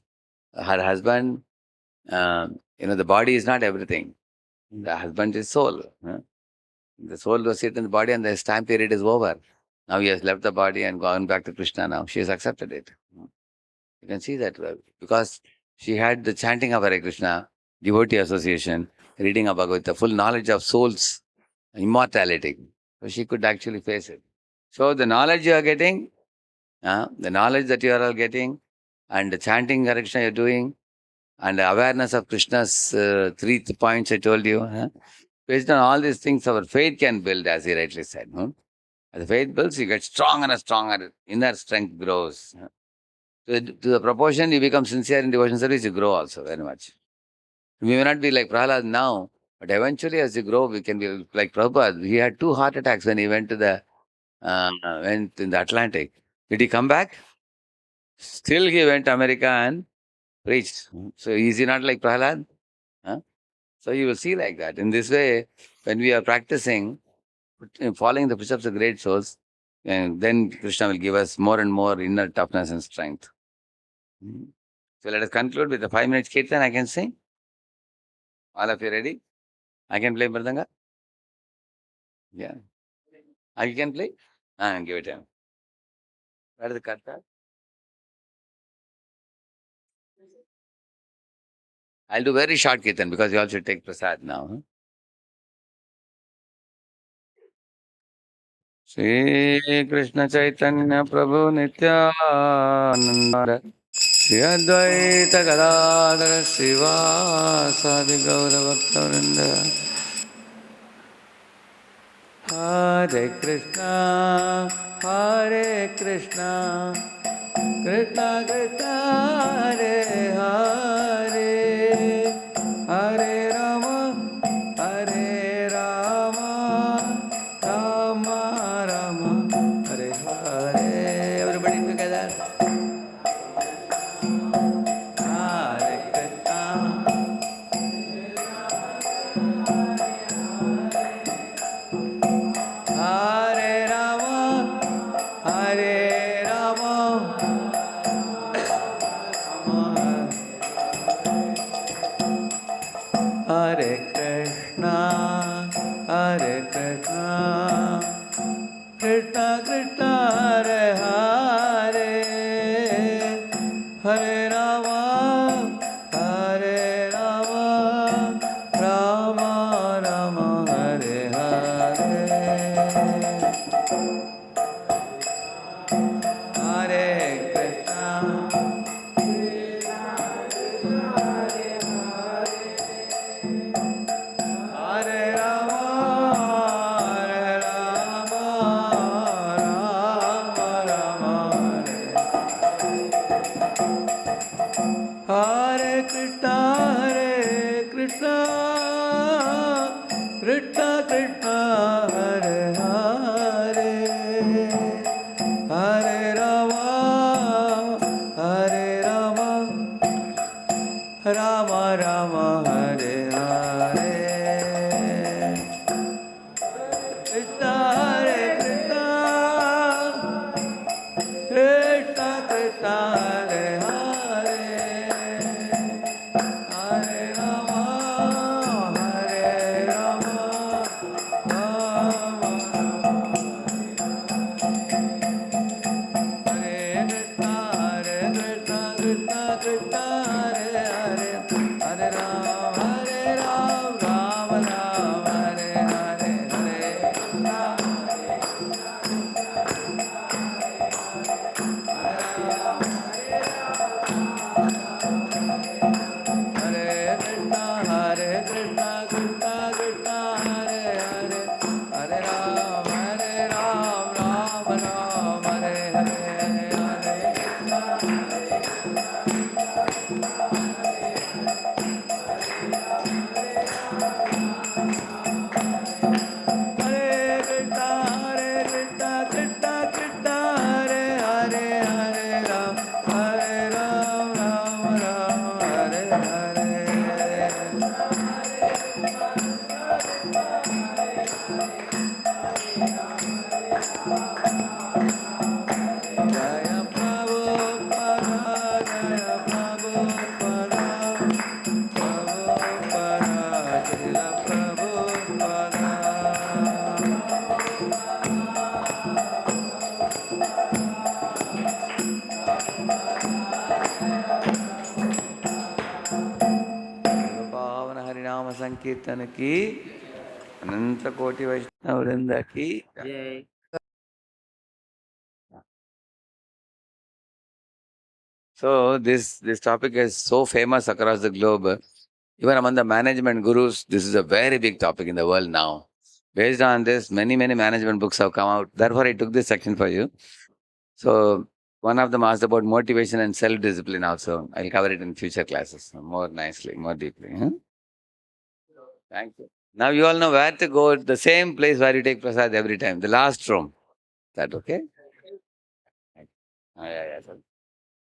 her husband, the body is not everything. The husband is soul. The soul was sit in the body and the time period is over. Now he has left the body and gone back to Krishna now. She has accepted it. You can see that because she had the chanting of Hare Krishna, devotee association, reading of Bhagavad Gita, full knowledge of soul's immortality. So she could actually face it. So the knowledge you are getting, the knowledge that you are all getting, and the chanting Hare Krishna you are doing, and the awareness of Krishna's 3 points I told you. Based on all these things, our faith can build, as he rightly said. As the faith builds, you get stronger and stronger. Inner strength grows. To the proportion you become sincere in devotion service, you grow also very much. We may not be like Prahlad now, but eventually as you grow, we can be like Prabhupada. He had 2 heart attacks when he went to the went in the Atlantic. Did he come back? Still he went to America and preached. So is he not like Prahlad? So you will see like that. In this way, when we are practicing, following the precepts of great souls, and then Krishna will give us more and more inner toughness and strength. So let us conclude with the 5 minutes kirtan. I can sing. All of you ready? I can play Mridanga? Yeah. I can play? Give it him. Where is the karta? I'll do very short kirtan because you all should take prasad now. Shri Krishna Chaitanya Prabhu Nityananda Shri Advaita Gadadhara Srivasadi Gaura Bhakta Hare Krishna, Hare Krishna, Krishna Krishna, Hare Hare, Hare Rama, Hare Rama, Rama Rama, Hare Hare. Everybody together. Hare Krishna. Hare Rama, Hare Rama, Hare Krishna, Hare Krishna, Krishna Krishna, Hare Hare, Hare Rama, Hare Rama, Rama Rama, Hare Hare. Sankirtana ki, Ananta Koti Vaishnava Vrinda ki. Yay. So this topic is so famous across the globe. Even among the management gurus, this is a very big topic in the world now. Based on this, many management books have come out. Therefore, I took this section for you. So one of them asked about motivation and self-discipline also. I'll cover it in future classes more nicely, more deeply. Thank you. Now you all know where to go. The same place where you take prasad every time. The last room. Is that okay? Yeah, sir.